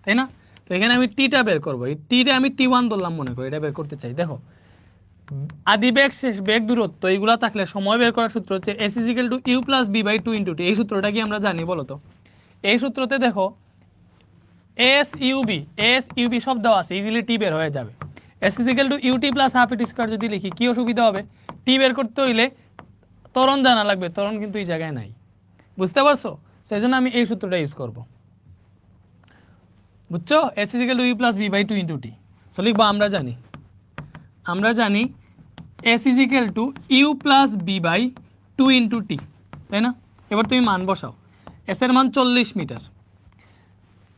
তাই না? তো এখানে আমি টিটা বের করবো, এই টিটা আমি T1 ধরলাম মনে করি, এটা বের করতে চাই। দেখো আদি বেগ শেষ বেগ দূরত্ব এইগুলা থাকলে সময় বের করার সূত্র হচ্ছে s = u + b/2 × t। এই সূত্রটা কি আমরা জানি বলো তো? এই সূত্রতে দেখো ASUB সব দেওয়া আছে, ইজিলি টি বের হয়ে যাবে। s = ut + ½ t² যদি লিখি কি অসুবিধা হবে? টি বের করতে হইলে ত্বরণ জানা লাগবে, ত্বরণ কিন্তু এই জায়গায় নাই, বুঝতে পারছো? সেই জন্য আমি এই সূত্রটা ইউজ করব, বুঝছো? S is equal to U plus V by two into T. So লিখবো আমরা জানি S is equal to U plus V by two into T, তাই না? এবার তুমি মান বসাও। এস এর মান 40 মিটার,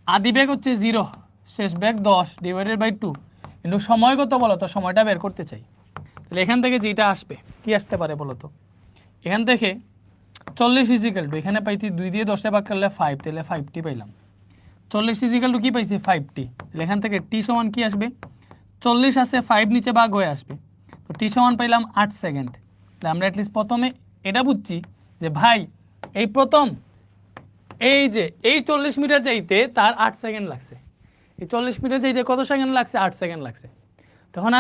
আদি বেগ হচ্ছে 0, শেষ বেগ 10 ডিভাইডেড বাই 2, কিন্তু সময় কত বলো তো? সময়টা বের করতে চাই। তাহলে এখান থেকে যেটা আসবে, কি আসতে পারে বলো তো? এখান থেকে 40 ইজিক্যাল টু, এখানে পাইছি 2 দিয়ে 10 ভাগ করলে 5, তাহলে 5টি পাইলাম। 40 ইজিক্যাল টু কি পাইছি? 5টি। তাহলে এখান থেকে টি সমান কি আসবে? 40 আছে, 5 নিচে ভাগ হয়ে আসবে, তো টি সমান পাইলাম 8 সেকেন্ড। তাহলে আমরা অ্যাটলিস্ট প্রথমে এটা বুঝছি যে ভাই এই প্রথম এই 40 মিটার যাইতে তার 8 সেকেন্ড লাগছে। এই 40 মিটার যাইতে কত সেকেন্ড লাগছে? 8 সেকেন্ড লাগছে। তখন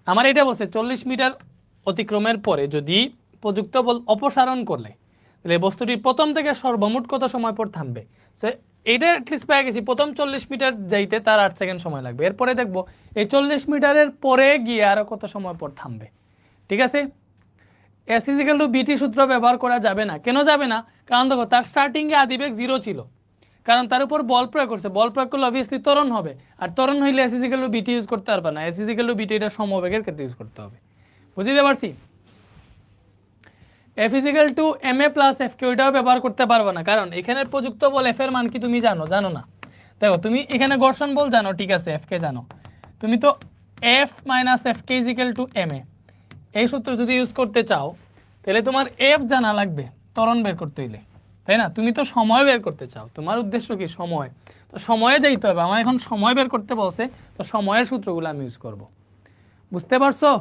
আমার এটা বলছে 40 মিটার অতিক্রমের পরে যদি প্রযুক্ত বল অপসারণ করলে, তাহলে বস্তুটি প্রথম থেকে সর্বমোট কত সময় পর থামবে। সো এইটা অ্যাটলিস্ট পেয়ে গেছি, প্রথম 40 মিটার যাইতে তার 8 সেকেন্ড সময় লাগবে। এরপরে দেখবো এই 40 মিটারের পরে গিয়ে আরও কত সময় পর থামবে। ঠিক আছে? এস ইজিক্যাল টু বিটি সূত্র ব্যবহার করা যাবে না। কেন যাবে না? কারণ দেখো তার স্টার্টিংয়ে আদিবেগ 0 ছিল, কারণ তার উপর বল প্রয়োগ করছে। বল প্রয়োগ করলে অবভিয়াসলি ত্বরণ হবে, আর ত্বরণ হইলে এস ইজিক্যাল টু বিটি ইউজ করতে পারবে না। এস ইজিক্যাল টু বিটি এটা সমবেগের ক্ষেত্রে ইউজ করতে হবে। বুঝতে পারছি? F is equal to M A plus F কে ওইটাও ব্যবহার করতে পারবে না, কারণ এখানের প্রযুক্ত বল এফ এর মান কি তুমি জানো না? দেখো তুমি এখানে ঘর্ষণ বল জানো, ঠিক আছে, এফ কে জানো, তুমি তো F minus F K is equal to M A এই সূত্র যদি ইউজ করতে চাও, তাহলে তোমার এফ জানা লাগবে ত্বরণ বের করতে হইলে, তাই না? তুমি তো সময় বের করতে চাও, তোমার উদ্দেশ্য কি? সময়। তো সময়ে যাইতে হবে, আমার এখন সময় বের করতে বলছে, তো সময়ের সূত্রগুলো আমি ইউজ করব। বুঝতে পারছো?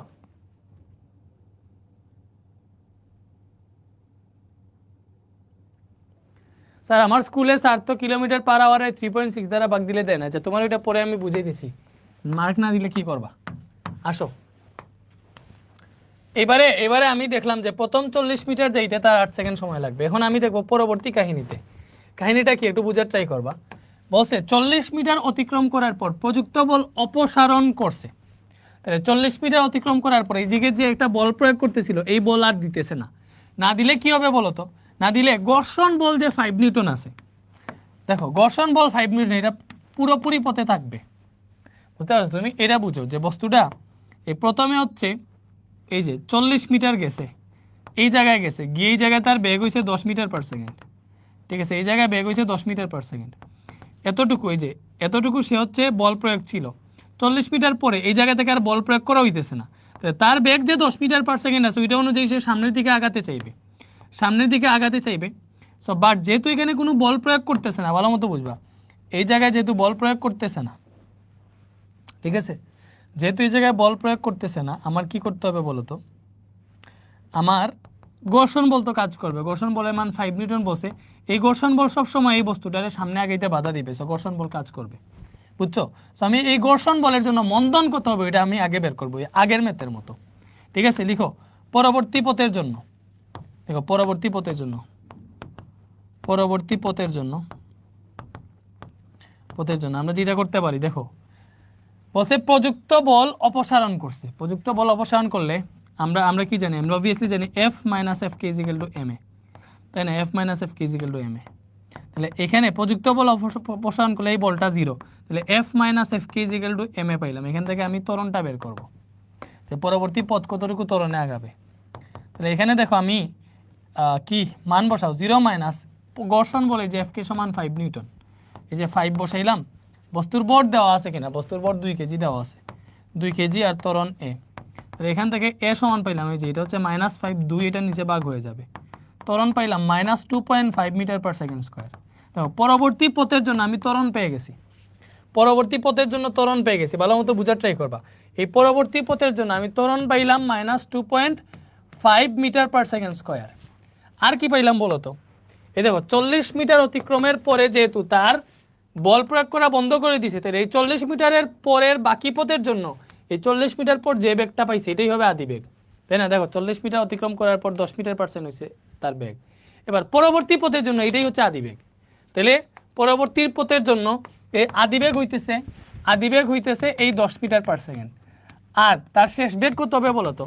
স্যার আমার স্কুলে 4 কিলোমিটার পার আওয়ারে 3.6 দ্বারা ভাগ দিলে দেয় না। আচ্ছা তোমার ওইটা পরে আমি বুঝিয়ে দিছি, মার্ক না দিলে কি করবা? আসো এবারে আমি দেখলাম যে প্রথম 40 মিটার যাইতে তার 8 সেকেন্ড সময় লাগবে। এখন আমি দেখবো পরবর্তী কাহিনীটা কি, একটু বোঝার ট্রাই করবা। বলছে 40 মিটার অতিক্রম করার পর প্রযুক্ত বল অপসারণ করছে। তাহলে 40 মিটার অতিক্রম করার পর এই দিকে যে একটা বল প্রয়োগ করতেছিল, এই বল আর দিতেছে না। না দিলে কি হবে বলো তো? না দিলে ঘর্ষণ বল যে 5 নিউটন আছে, দেখো ঘর্ষণ বল 5 নিউটন, এটা পুরোপুরি পথে থাকবে। বুঝতে পারছো? তুমি এটা বুঝো যে বস্তুটা এই প্রথমে হচ্ছে এই যে 40 মিটার গেছে, এই জায়গায় গেছে, গিয়ে এই জায়গায় তার বেগ হয়েছে 10 মিটার পার সেকেন্ড। ঠিক আছে, এই জায়গায় বেগ হয়েছে 10 মিটার পার সেকেন্ড। এতটুকু সে হচ্ছে বল প্রয়োগ ছিল। 40 মিটার পরে এই জায়গা থেকে আর বল প্রয়োগ করা হইতেছে না, তার বেগ যে 10 মিটার পার সেকেন্ড আছে ওইটা অনুযায়ী সে সামনের দিকে আগাতে চাইবে। সো বাট যেহেতু এখানে কোনো বল প্রয়োগ করতেছে না, ভালো মতো বুঝবা, এই জায়গায় যেহেতু বল প্রয়োগ করতেছে না, ঠিক আছে, যেহেতু এই জায়গায় বল প্রয়োগ করতেছে না, আমার কি করতে হবে বলো তো? আমার ঘর্ষণ বল তো কাজ করবে। ঘর্ষণ বলের মান 5 নিউটন বসে, এই ঘর্ষণ বল সবসময় এই বস্তুটারে সামনে আগাইতে বাধা দিবে। সো ঘর্ষণ বল কাজ করবে, বুঝছো? সো আমি এই ঘর্ষণ বলের জন্য মন্দন কত হবে এটা আমি আগে বের করবো, আগের ম্যাথের মতো। ঠিক আছে, লিখো পরবর্তী পথের জন্য। দেখো পরবর্তী পথের জন্য আমরা যেটা করতে পারি, দেখো বলছে প্রযুক্ত বল অপসারণ করছে। প্রযুক্ত বল অপসারণ করলে আমরা কি জানি? আমরা অবভিয়াসলি জানি F minus F K is equal to M A, তাই না? F minus F K is equal to M A. তাহলে এখানে প্রযুক্ত বল অপসারণ করলে এই বলটা 0, তাহলে F minus F K is equal to M A পাইলাম। এখান থেকে আমি ত্বরণটা বের করব, যে পরবর্তী পথ কতটুকু ত্বরণে আগাবে। তাহলে এখানে দেখো আমি কি মান বসাও, 0 মাইনাস ঘর্ষণ বলে যে এফ কে সমান 5 নিউটন, এই যে 5 বসাইলাম। বস্তুর ভর দেওয়া আছে কিনা? বস্তুর ভর 2 কেজি দেওয়া আছে, 2 কেজি আর ত্বরণ এ। তাহলে এখান থেকে এ সমান পাইলাম, এই যে এটা হচ্ছে -5, 2 এটা নিচে ভাগ হয়ে যাবে, ত্বরণ পাইলাম -2.5 মিটার পার সেকেন্ড স্কোয়ার। দেখো পরবর্তী পথের জন্য আমি ত্বরণ পেয়ে গেছি, ভালো মতো বোঝার ট্রাই করবা। এই পরবর্তী পথের জন্য আমি ত্বরণ পাইলাম -2.5 মিটার পার সেকেন্ড স্কোয়ার। আর কি পাইলাম বলো তো? এই দেখো 40 মিটার অতিক্রমের পরে যেহেতু তার বল প্রয়োগ করা বন্ধ করে দিয়েছে, তাহলে এই 40 মিটারের পরের বাকি পথের জন্য এই 40 মিটার পর যে বেগটা পাইছে এটাই হবে আদি বেগ, তাই না? দেখো 40 মিটার অতিক্রম করার পর 10 মিটার পার্সেন্ট হয়েছে তার বেগ। এবার পরবর্তী পথের জন্য এটাই হচ্ছে আদি বেগ। তাহলে পরবর্তী পথের জন্য এই আদি বেগ হইতেছে এই 10 মিটার পার সেকেন্ড। আর তার শেষ বেগ কত হবে বলো তো?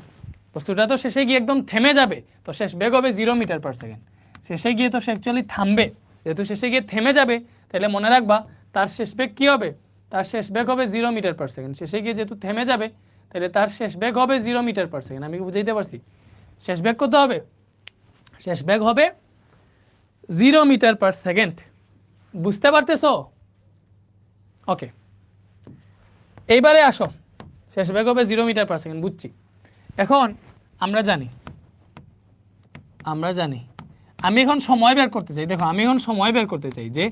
বস্তুটা তো শেষে গিয়ে একদম থেমে যাবে, তো শেষ বেগ হবে 0 মিটার পার সেকেন্ড। শেষে গিয়ে তো সে অ্যাকচুয়ালি থামবে, যেহেতু শেষে গিয়ে থেমে যাবে, তাহলে মনে রাখবা তার শেষ বেগ কী হবে, তার শেষ বেগ হবে 0 মিটার পার সেকেন্ড। শেষে গিয়ে যেহেতু থেমে যাবে, তাহলে তার শেষ বেগ হবে 0 মিটার পার সেকেন্ড। আমি কি বুঝাইতে পারছি? শেষ বেগ কত হবে? শেষ বেগ হবে 0 মিটার পার সেকেন্ড। বুঝতে পারতেছো? ওকে, এইবারে আসো, শেষ বেগ হবে 0 মিটার পার সেকেন্ড, বুঝছি। এখন আমরা জানি আমি এখন সময় বের করতে চাই। দেখো, আমি এখন সময় বের করতে চাই যে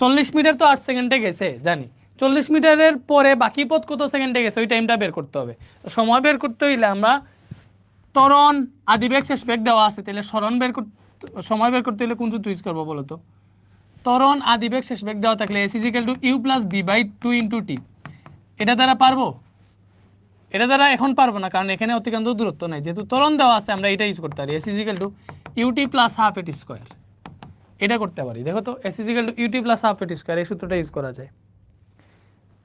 40 মিটার তো 8 সেকেন্ডে গেছে, জানি 40 মিটারের পরে বাকি পথ কত সেকেন্ডে গেছে ওই টাইমটা বের করতে হবে। তো সময় বের করতে হইলে আমরা ত্বরণ আদিবেগ শেষ বেগ দেওয়া আছে, তাহলে সময় বের করতে হলে কোন সূত্র ইউজ করবো বলো তো? ত্বরণ আদিবেগ শেষ বেগ দেওয়া থাকলে s = u + b/2 * t। এটা দ্বারা পারবো? এটা দ্বারা এখন পারবো না, কারণ এখানে অতিক্রান্ত দূরত্ব নাই। যেহেতু ত্বরণ দেওয়া আছে আমরা এটা ইউজ করতে পারি, s = ut + ½ at²। এটা করতে পারি। দেখো তো, s = ut + ½ at², এই সূত্রটা ইউজ করা যায়।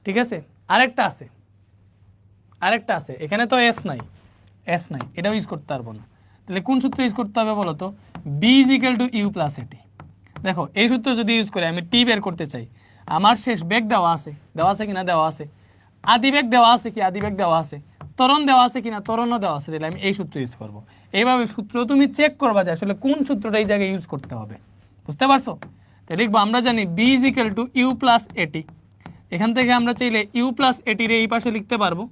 ঠিক আছে, আরেকটা আছে, এখানে তো s নাই, এটাও ইউজ করতে পারবো না। তাহলে কোন সূত্র ইউজ করতে হবে বলো তো? b = u + at। দেখো, এই সূত্র যদি ইউজ করে আমি t বের করতে চাই, আমার শেষ বেগ দেওয়া আছে কিনা? দেওয়া আছে। আদিবেগ দেওয়া আছে কি? আদিবেগ দেওয়া আছে। ত্বরণ দেওয়া আছে কিনা? ত্বরণও দেওয়া আছে। তাহলে আমি এই সূত্র ইউজ করব। এইভাবে সূত্র তুমি চেক করবা যে আসলে কোন সূত্রটা এই জায়গায় ইউজ করতে হবে। বুঝতে পারছো? তাহলে লিখবো, আমরা জানি b = u + at। এখান থেকে আমরা চাইলে u + at রে এই পাশে লিখতে পারবো,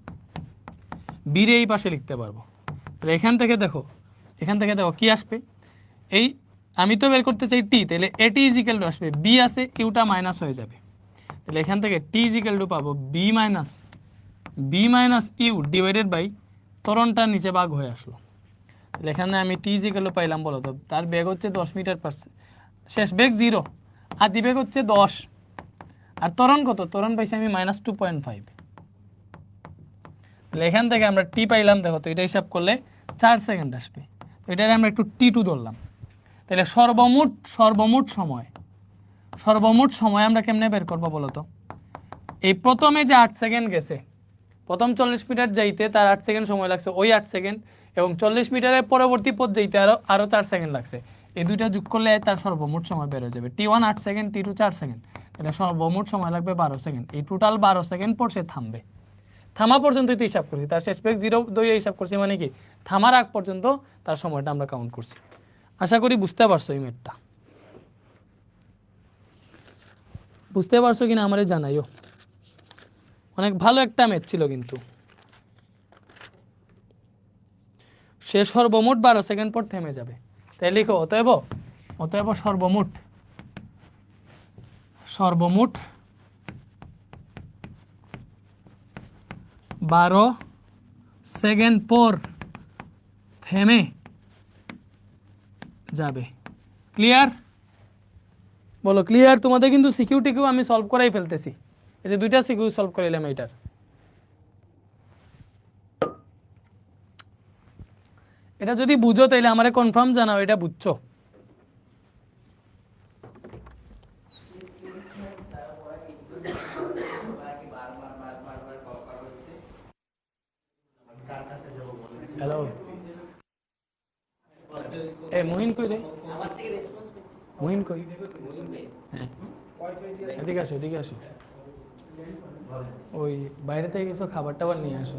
b রে এই পাশে লিখতে পারবো। তাহলে এখান থেকে দেখো কি আসবে। এই আমি তো বের করতে চাই t, তাহলে at = আসবে b আছে, ইউটা মাইনাস হয়ে যাবে। তাহলে এখান থেকে t = পাবো b - u ডিভাইডেড বাই ত্বরণটা নিচে ভাগ হয়ে আসলো। তাহলে এখানে আমি t = পাইলাম বলো তো, তার বেগ হচ্ছে 10 মিটার পার সেকেন্ড, শেষ বেগ 0, আদি বেগ হচ্ছে 10, আর ত্বরণ কত? ত্বরণ পাইছি আমি -2.5। তাহলে এখান থেকে আমরা t পাইলাম, দেখো তো এটা হিসাব করলে 4 সেকেন্ড আসবে। তো এটারে আমরা একটু t2 ধরলাম। তাহলে সর্বমোট সময় আমরা কেমনে বের করবো বলো তো? এই প্রথমে যে 8 সেকেন্ড গেছে, প্রথম 40 মিটার যাইতে তার 8 সেকেন্ড সময় লাগছে, ওই 8 সেকেন্ড, এবং 40 মিটারের পরবর্তী পথ যাইতে আরো 4 সেকেন্ড লাগছে। এই দুইটা যোগ করলে তার সর্বমোট সময় বের হয়ে যাবে। t1 8 সেকেন্ড, t2 4 সেকেন্ড, তাহলে সর্বমোট সময় লাগবে 12 সেকেন্ড। এই টোটাল 12 সেকেন্ড পর সে থামবে। থামা পর্যন্তই তো হিসাব করছি, তার শেষ বেগ 0 ধরে হিসাব করছি, মানে কি থামার আগ পর্যন্ত তার সময়টা আমরা কাউন্ট করছি। আশা করি বুঝতে পারছো এই ম্যাথটা। বুঝতে পারছো কিনা আমারে জানাইও। অনেক ভালো একটা ম্যাথ ছিল কিন্তু। সে সর্বমোট 12 সেকেন্ড পর থেমে যাবে। তাই লিখো, অতএব সর্বমোট 12 সেকেন্ড পর থেমে যাবে। ক্লিয়ার? বলো ক্লিয়ার? তোমাদের কিন্তু সিকিউরিটিকেও আমি সলভ করাই ফেলতেছি। এই যে দুইটা সিকিউ সলভ করাইলাম এটার। এটা যদি বুঝো তাইলে আমারে কনফার্ম জানাও এটা বুঝছো। হ্যালো, এ মুহিন কই রে? মুহিন কই? হ্যাঁ, এদিকে আসো। ওই বাইরে থেকে কিছু খাবার টাবার নিয়ে আসো।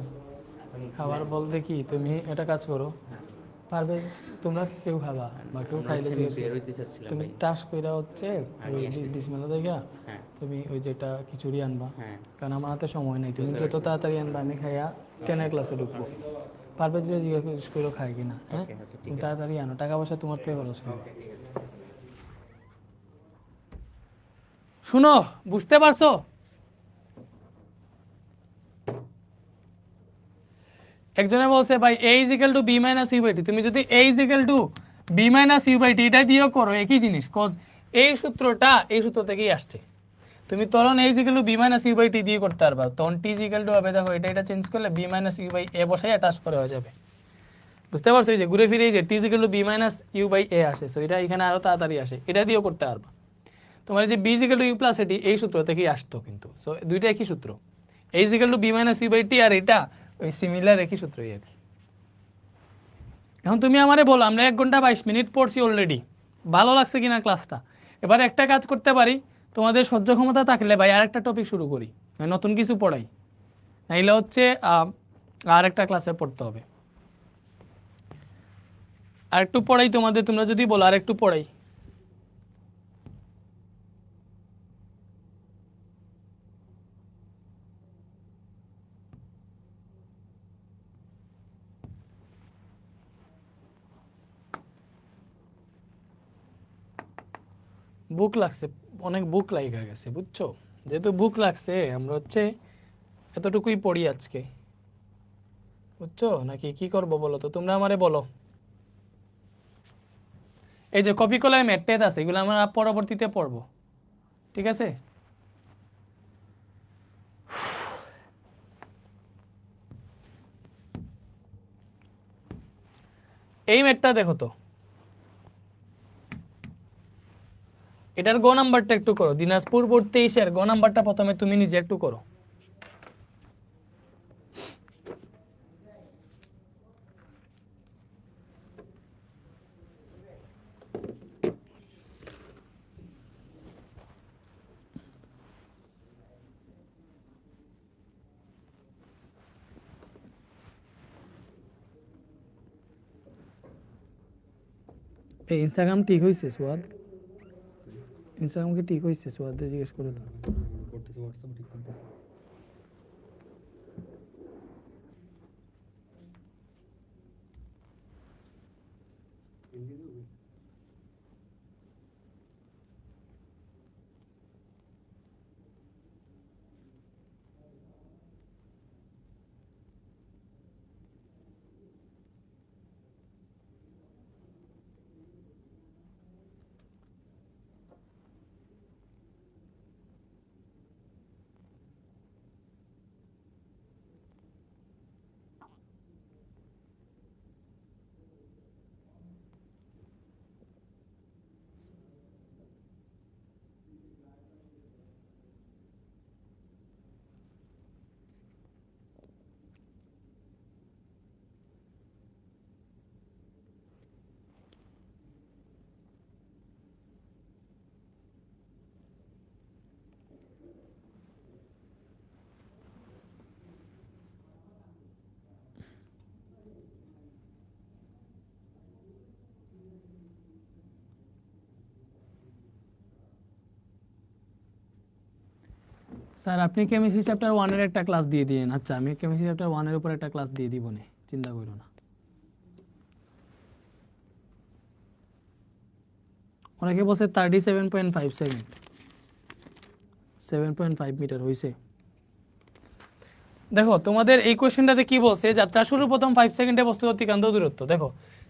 খাবার বলতে কি, তুমি একটা কাজ করো, পারবে তোমরা কেউ খাবা বা কেউ খাইলে তুমি টাস কইরা হচ্ছে ওই বিসমিল্লাহ দেখা তুমি ওই যেটা খিচুড়ি আনবা, কারণ আমার হাতে সময় নেই। তুমি যত তাড়াতাড়ি আনবা আমি খাইয়া 10 ক্লাসে ঢুকবো। পারবে যে জিজ্ঞেস করে খাই কিনা। হ্যাঁ, তুমি তাড়াতাড়ি আনো, টাকা পয়সা তোমার থেকে খরচ হবে। শুনো, বুঝতে পারছো? একজনে বলছে ভাই a = b - u/t, তুমি যদি a = b - u/t এটা দিয়েও করো একই জিনিস, কজ এই সূত্র থেকেই আসছে। তুমি তখন a = b - u/t দিয়ে করতে পারবা, তখন t = হবে, দেখো এটা চেঞ্জ করলে b - u/a বসাই টাচ করে হয়ে যাবে। বুঝতে পারছো? এই যে ঘুরে ফিরে এই যে t = b - u/a আসে, সো এটা এখানে আরো তাড়াতাড়ি আসে, এটা দিয়েও করতে পারবা। তোমার যে b = u + at এই সূত্র থেকেই আসতো কিন্তু, সো দুইটা একই সূত্র। a = b - u/t আর এটা ওই সিমিলার একই সূত্রই আর কি। এখন তুমি আমারে বলো, আমরা 1 ঘন্টা 22 মিনিট পড়ছি অলরেডি, ভালো লাগছে কিনা ক্লাসটা? এবার একটা কাজ করতে পারি, তোমাদের সহ্য ক্ষমতা থাকলে ভাই আরেকটা টপিক শুরু করি, মানে নতুন কিছু পড়াই, নাইলে হচ্ছে আরেকটা ক্লাসে পড়তে হবে। আরেকটু পড়াই তোমাদের, তোমরা যদি বলো আরেকটু পড়াই। বুক লাগছে, অনেক বুক লাগা গেছে বুঝছো, যেহেতু বুক লাগছে আমরা হচ্ছে এতটুকুই পড়ি আজকে, বুঝছো নাকি কি করবো বলো তো, তোমরা আমারে বলো। এই যে কপি কলার ম্যাথ ট্যাথ আছে, এগুলো আমরা পরবর্তীতে পড়বো, ঠিক আছে? এই ম্যাথটা দেখো তো, এটার গ নাম্বারটা একটু করো, দিনাজপুর বোর্ড 23-এর গ নাম্বারটা প্রথমে তুমি নিজে একটু করো। এই ইনস্টাগ্রাম ঠিক হয়েছে সুয়াদ? ইনস্টাগ্রাম কি ঠিক হয়েছে সুয়াদ? জিজ্ঞেস করে তো। করতেছি, হোয়াটসঅ্যাপ ঠিক করতেছি। স্যার আপনি কেমিস্ট্রি চ্যাপ্টার 1-এর একটা ক্লাস দিয়ে দিন। আচ্ছা আমি কেমিস্ট্রি চ্যাপ্টার 1-এর উপর একটা ক্লাস দিয়ে দিব নে, চিন্তা করো না। অনেকে বলছে 37.5 সেকেন্ড, 7.5 মিটার হয়েছে। দেখো তোমাদের এই কোয়েশ্চেনটাতে কি বলছে, যাত্রা শুরু প্রথম 5 সেকেন্ডে বস্তু অতিক্রান্ত দূরত্ব। দেখো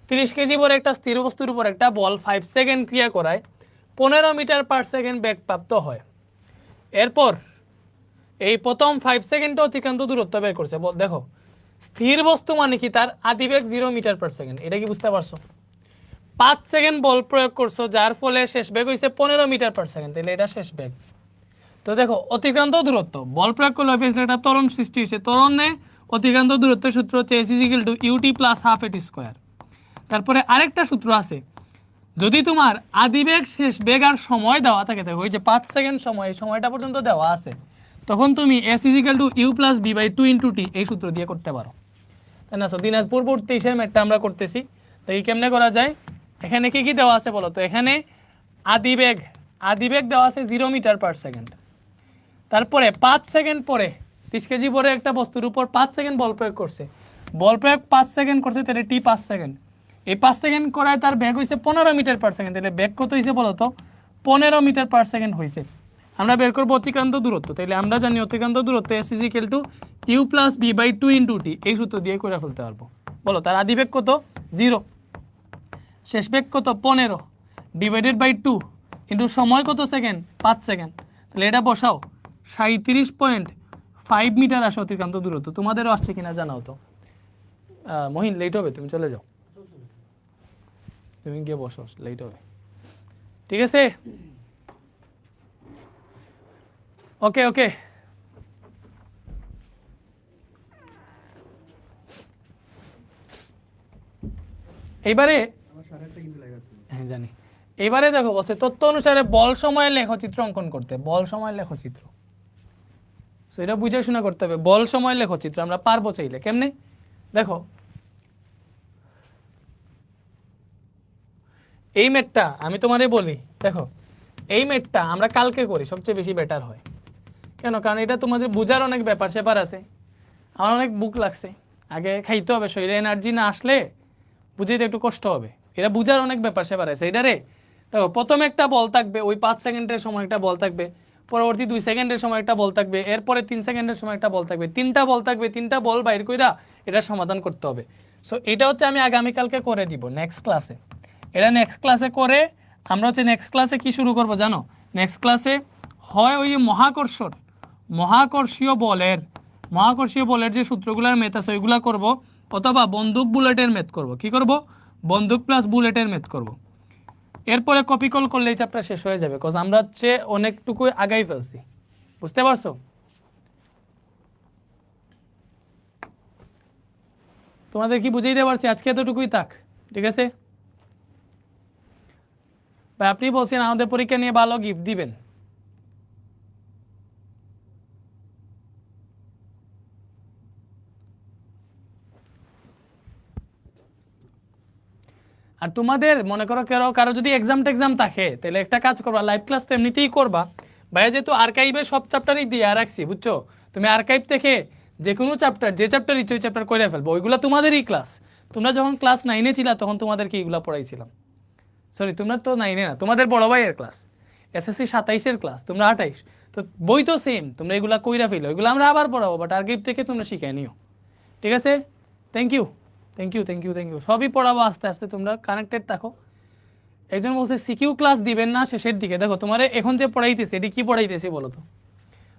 30 কেজি ভরে একটা স্থির বস্তুর উপর একটা বল 5 সেকেন্ড ক্রিয়া করায় 15 মিটার পার সেকেন্ড বেগ প্রাপ্ত হয়। এরপর এই প্রথম 5 সেকেন্ডে অতিক্রান্ত দূরত্ব বের করছে। দেখো স্থির বস্তু মানে কি, তার আদিবেগ 0 মিটার পার সেকেন্ড, এটা কি বুঝতে পারছো? 5 সেকেন্ড বল প্রয়োগ করছো, যার ফলে শেষ বেগ হয়েছে 15 মিটার পার সেকেন্ড, তাহলে এটা শেষ বেগ। তো দেখো অতিক্রান্ত দূরত্ব বল প্রয়োগ করলে একটা ত্বরণ সৃষ্টি হয়েছে, ত্বরণে অতিক্রান্ত দূরত্বের সূত্র হচ্ছে s = ut + ½ at স্কয়ার। তারপরে আরেকটা সূত্র আছে, যদি তোমার আদিবেগ শেষ বেগ আর সময় দেওয়া থাকে, দেখো ওই যে 5 সেকেন্ড সময়, সময়টা পর্যন্ত দেওয়া আছে, তখন তুমি s = u + b/2 * t এই সূত্র দিয়ে করতে পারো, তাই না? দিনাজপুর বোর্ড 23-এর ম্যাথটা আমরা করতেছি, তো এই কেমনে করা যায়? এখানে কি কি দেওয়া আছে বলো তো? এখানে আদিবেগ দেওয়া আছে 0 মিটার পার সেকেন্ড। তারপরে 5 সেকেন্ড পরে 30 কেজি ভরে একটা বস্তুর উপর 5 সেকেন্ড বল প্রয়োগ করছে, বল প্রয়োগ 5 সেকেন্ড করছে, তাহলে টি 5 সেকেন্ড। এই 5 সেকেন্ড করায় তার বেগ হয়েছে 15 মিটার পার সেকেন্ড, তাহলে বেগ কত হয়েছে বলো তো? 15 মিটার পার সেকেন্ড হয়েছে। আমরা বের করবো অতিক্রান্ত দূরত্ব, তাহলে আমরা জানি অতিক্রান্ত দূরত্ব s = u + b/2 * t এই সূত্র দিয়ে করে ফেলতে পারবো। বলো তার আদিবেগ কত? 0, শেষ বেগ কত? 15 / 2 কিন্তু সময় কত সেকেন্ড? 5 সেকেন্ড। তাহলে এটা বসাও, 37.5 মিটার আসে অতিক্রান্ত দূরত্ব। তোমাদেরও আসছে কিনা জানাও তো। মহিন লেট হবে, তুমি চলে যাও, তুমি গিয়ে বসো, লেট হবে, ঠিক আছে? ওকে ওকে, এইবারে আমার 8:30 কিন্তু লাইভ আছে। হ্যাঁ জানি, এবারে দেখো বলছে তথ্য অনুসারে বল সময়ে লেখচিত্র অঙ্কন করতে, বল সময় লেখচিত্র। সো এটা বুঝে শোনা করতে হবে, বল সময় লেখচিত্র আমরা পারবো চাইলে। কেমনে দেখো, এই ম্যাথটা আমি তোমারে বলি, দেখো এই ম্যাথটা আমরা কালকে করি সবচেয়ে বেশি বেটার হয়। কেন? কারণ এটা তোমাদের বুঝার অনেক ব্যাপার স্যাপার আছে, আমার অনেক বুক লাগছে, আগে খাইতে হবে, শরীরে এনার্জি না আসলে বুঝাইতে একটু কষ্ট হবে। এটা বুঝার অনেক ব্যাপার স্যাপার আছে। এটা রে দেখো, প্রথমে একটা বল থাকবে, ওই 5 সেকেন্ডের সময় একটা বল থাকবে, পরবর্তী 2 সেকেন্ডের সময় একটা বল থাকবে, এরপরে 3 সেকেন্ডের সময় একটা বল থাকবে, 3টা বল থাকবে, 3টা বল বাইর কইরা এটা সমাধান করতে হবে। সো এটা হচ্ছে আমি আগামীকালকে করে দিব নেক্সট ক্লাসে। এটা নেক্সট ক্লাসে করে আমরা হচ্ছে নেক্সট ক্লাসে কি শুরু করব জানো? নেক্সট ক্লাসে হয় ওই মহাকর্ষীয় বলের যে সূত্রগুলোর ম্যাথ আছে ওইগুলা করব, অথবা বন্দুক বুলেটের ম্যাথ করব। কি করব? বন্দুক প্লাস বুলেটের ম্যাথ করব। এরপরে কপি কল করলে এই চ্যাপ্টার শেষ হয়ে যাবে, কজ আমরা হচ্ছে অনেকটুকু আগাই ফেলছি। বুঝতে পারছো? তোমাদের কি বুঝাইতে পারছি? আজকে এতটুকুই থাক, ঠিক আছে ভাই? আপনি বলছেন আমাদের পরীক্ষা নিয়ে ভালো গিফট দিবেন। আর তোমাদের মনে করো কারো যদি এক্সাম থাকে তাহলে একটা কাজ করবা, লাইভ ক্লাস তো এমনিতেই করবা ভাইয়া, যেহেতু আর্কাইভে সব চ্যাপ্টারই দিয়ে রাখছি, বুঝছো? তুমি আর্কাইভ থেকে যে কোনো চ্যাপ্টার, যে চ্যাপ্টার ইচ্ছে ওই চ্যাপ্টার করে ফেলবো, ওইগুলো তোমাদেরই ক্লাস। তোমরা যখন ক্লাস 9-এ ছিলা তখন তোমাদেরকে এইগুলো পড়াইছিলাম। সরি, তোমরা তো 9-এ না, তোমাদের বড় ভাইয়ের ক্লাস, এসএসসি 27-এর ক্লাস, তোমরা 28, তো বই তো সেম, তোমরা এগুলা কইরা ফেলো, এগুলো আমরা আবার পড়াবো, বাট আর্কাইভ থেকে তোমরা শিখে নিও, ঠিক আছে? Thank you. সবই পড়াবো আস্তে আস্তে, তোমরা কানেক্টেড থাকো। একজন বলছে সিকিউ ক্লাস দিবেন না শেষের দিকে। দেখো তোমারে এখন যে পড়াইতেছে এটি কি পড়াইতেছে বলো তো?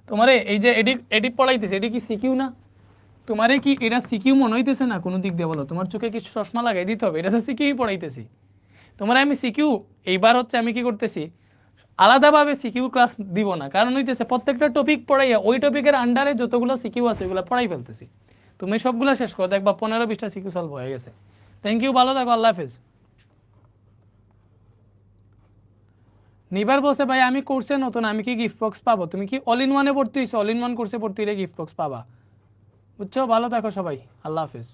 তোমারে এই যে এডি পড়াইতেছে এটি কি সিকিউ না? তোমারে কি এটা সিকিউ মনে হইতেছে না কোনো দিক দিয়ে? বলো, তোমার চোখে কিছু চশমা লাগাই দিতে হবে? এটা তো সিকিউই পড়াইতেছি তোমারে আমি। সিকিউ এইবার হচ্ছে আমি কি করতেছি, আলাদাভাবে সিকিউ ক্লাস দিব না, কারণ হইতেছে প্রত্যেকটা টপিক পড়াইয়া ওই টপিকের আন্ডারে যতগুলো সিকিউ আছে ওইগুলো পড়াই ফেলতেছি। তুমি সবগুলো শেষ করো, দেখবা 15-20টা সিকিউ সলভ হয়ে গেছে। থ্যাংক ইউ, ভালো থাকো, আল্লাহ হাফেজ। নিবার বসে ভাই আমি কোর্সে নতুন, আমি কি গিফট বক্স পাবো? তুমি কি অল ইন ওয়ানে ভর্তি হইছো? অল ইন ওয়ান কোর্সে ভর্তি হলে গিফট বক্স পাবা, বুঝছো? ভালো থাকো সবাই, আল্লাহ হাফেজ।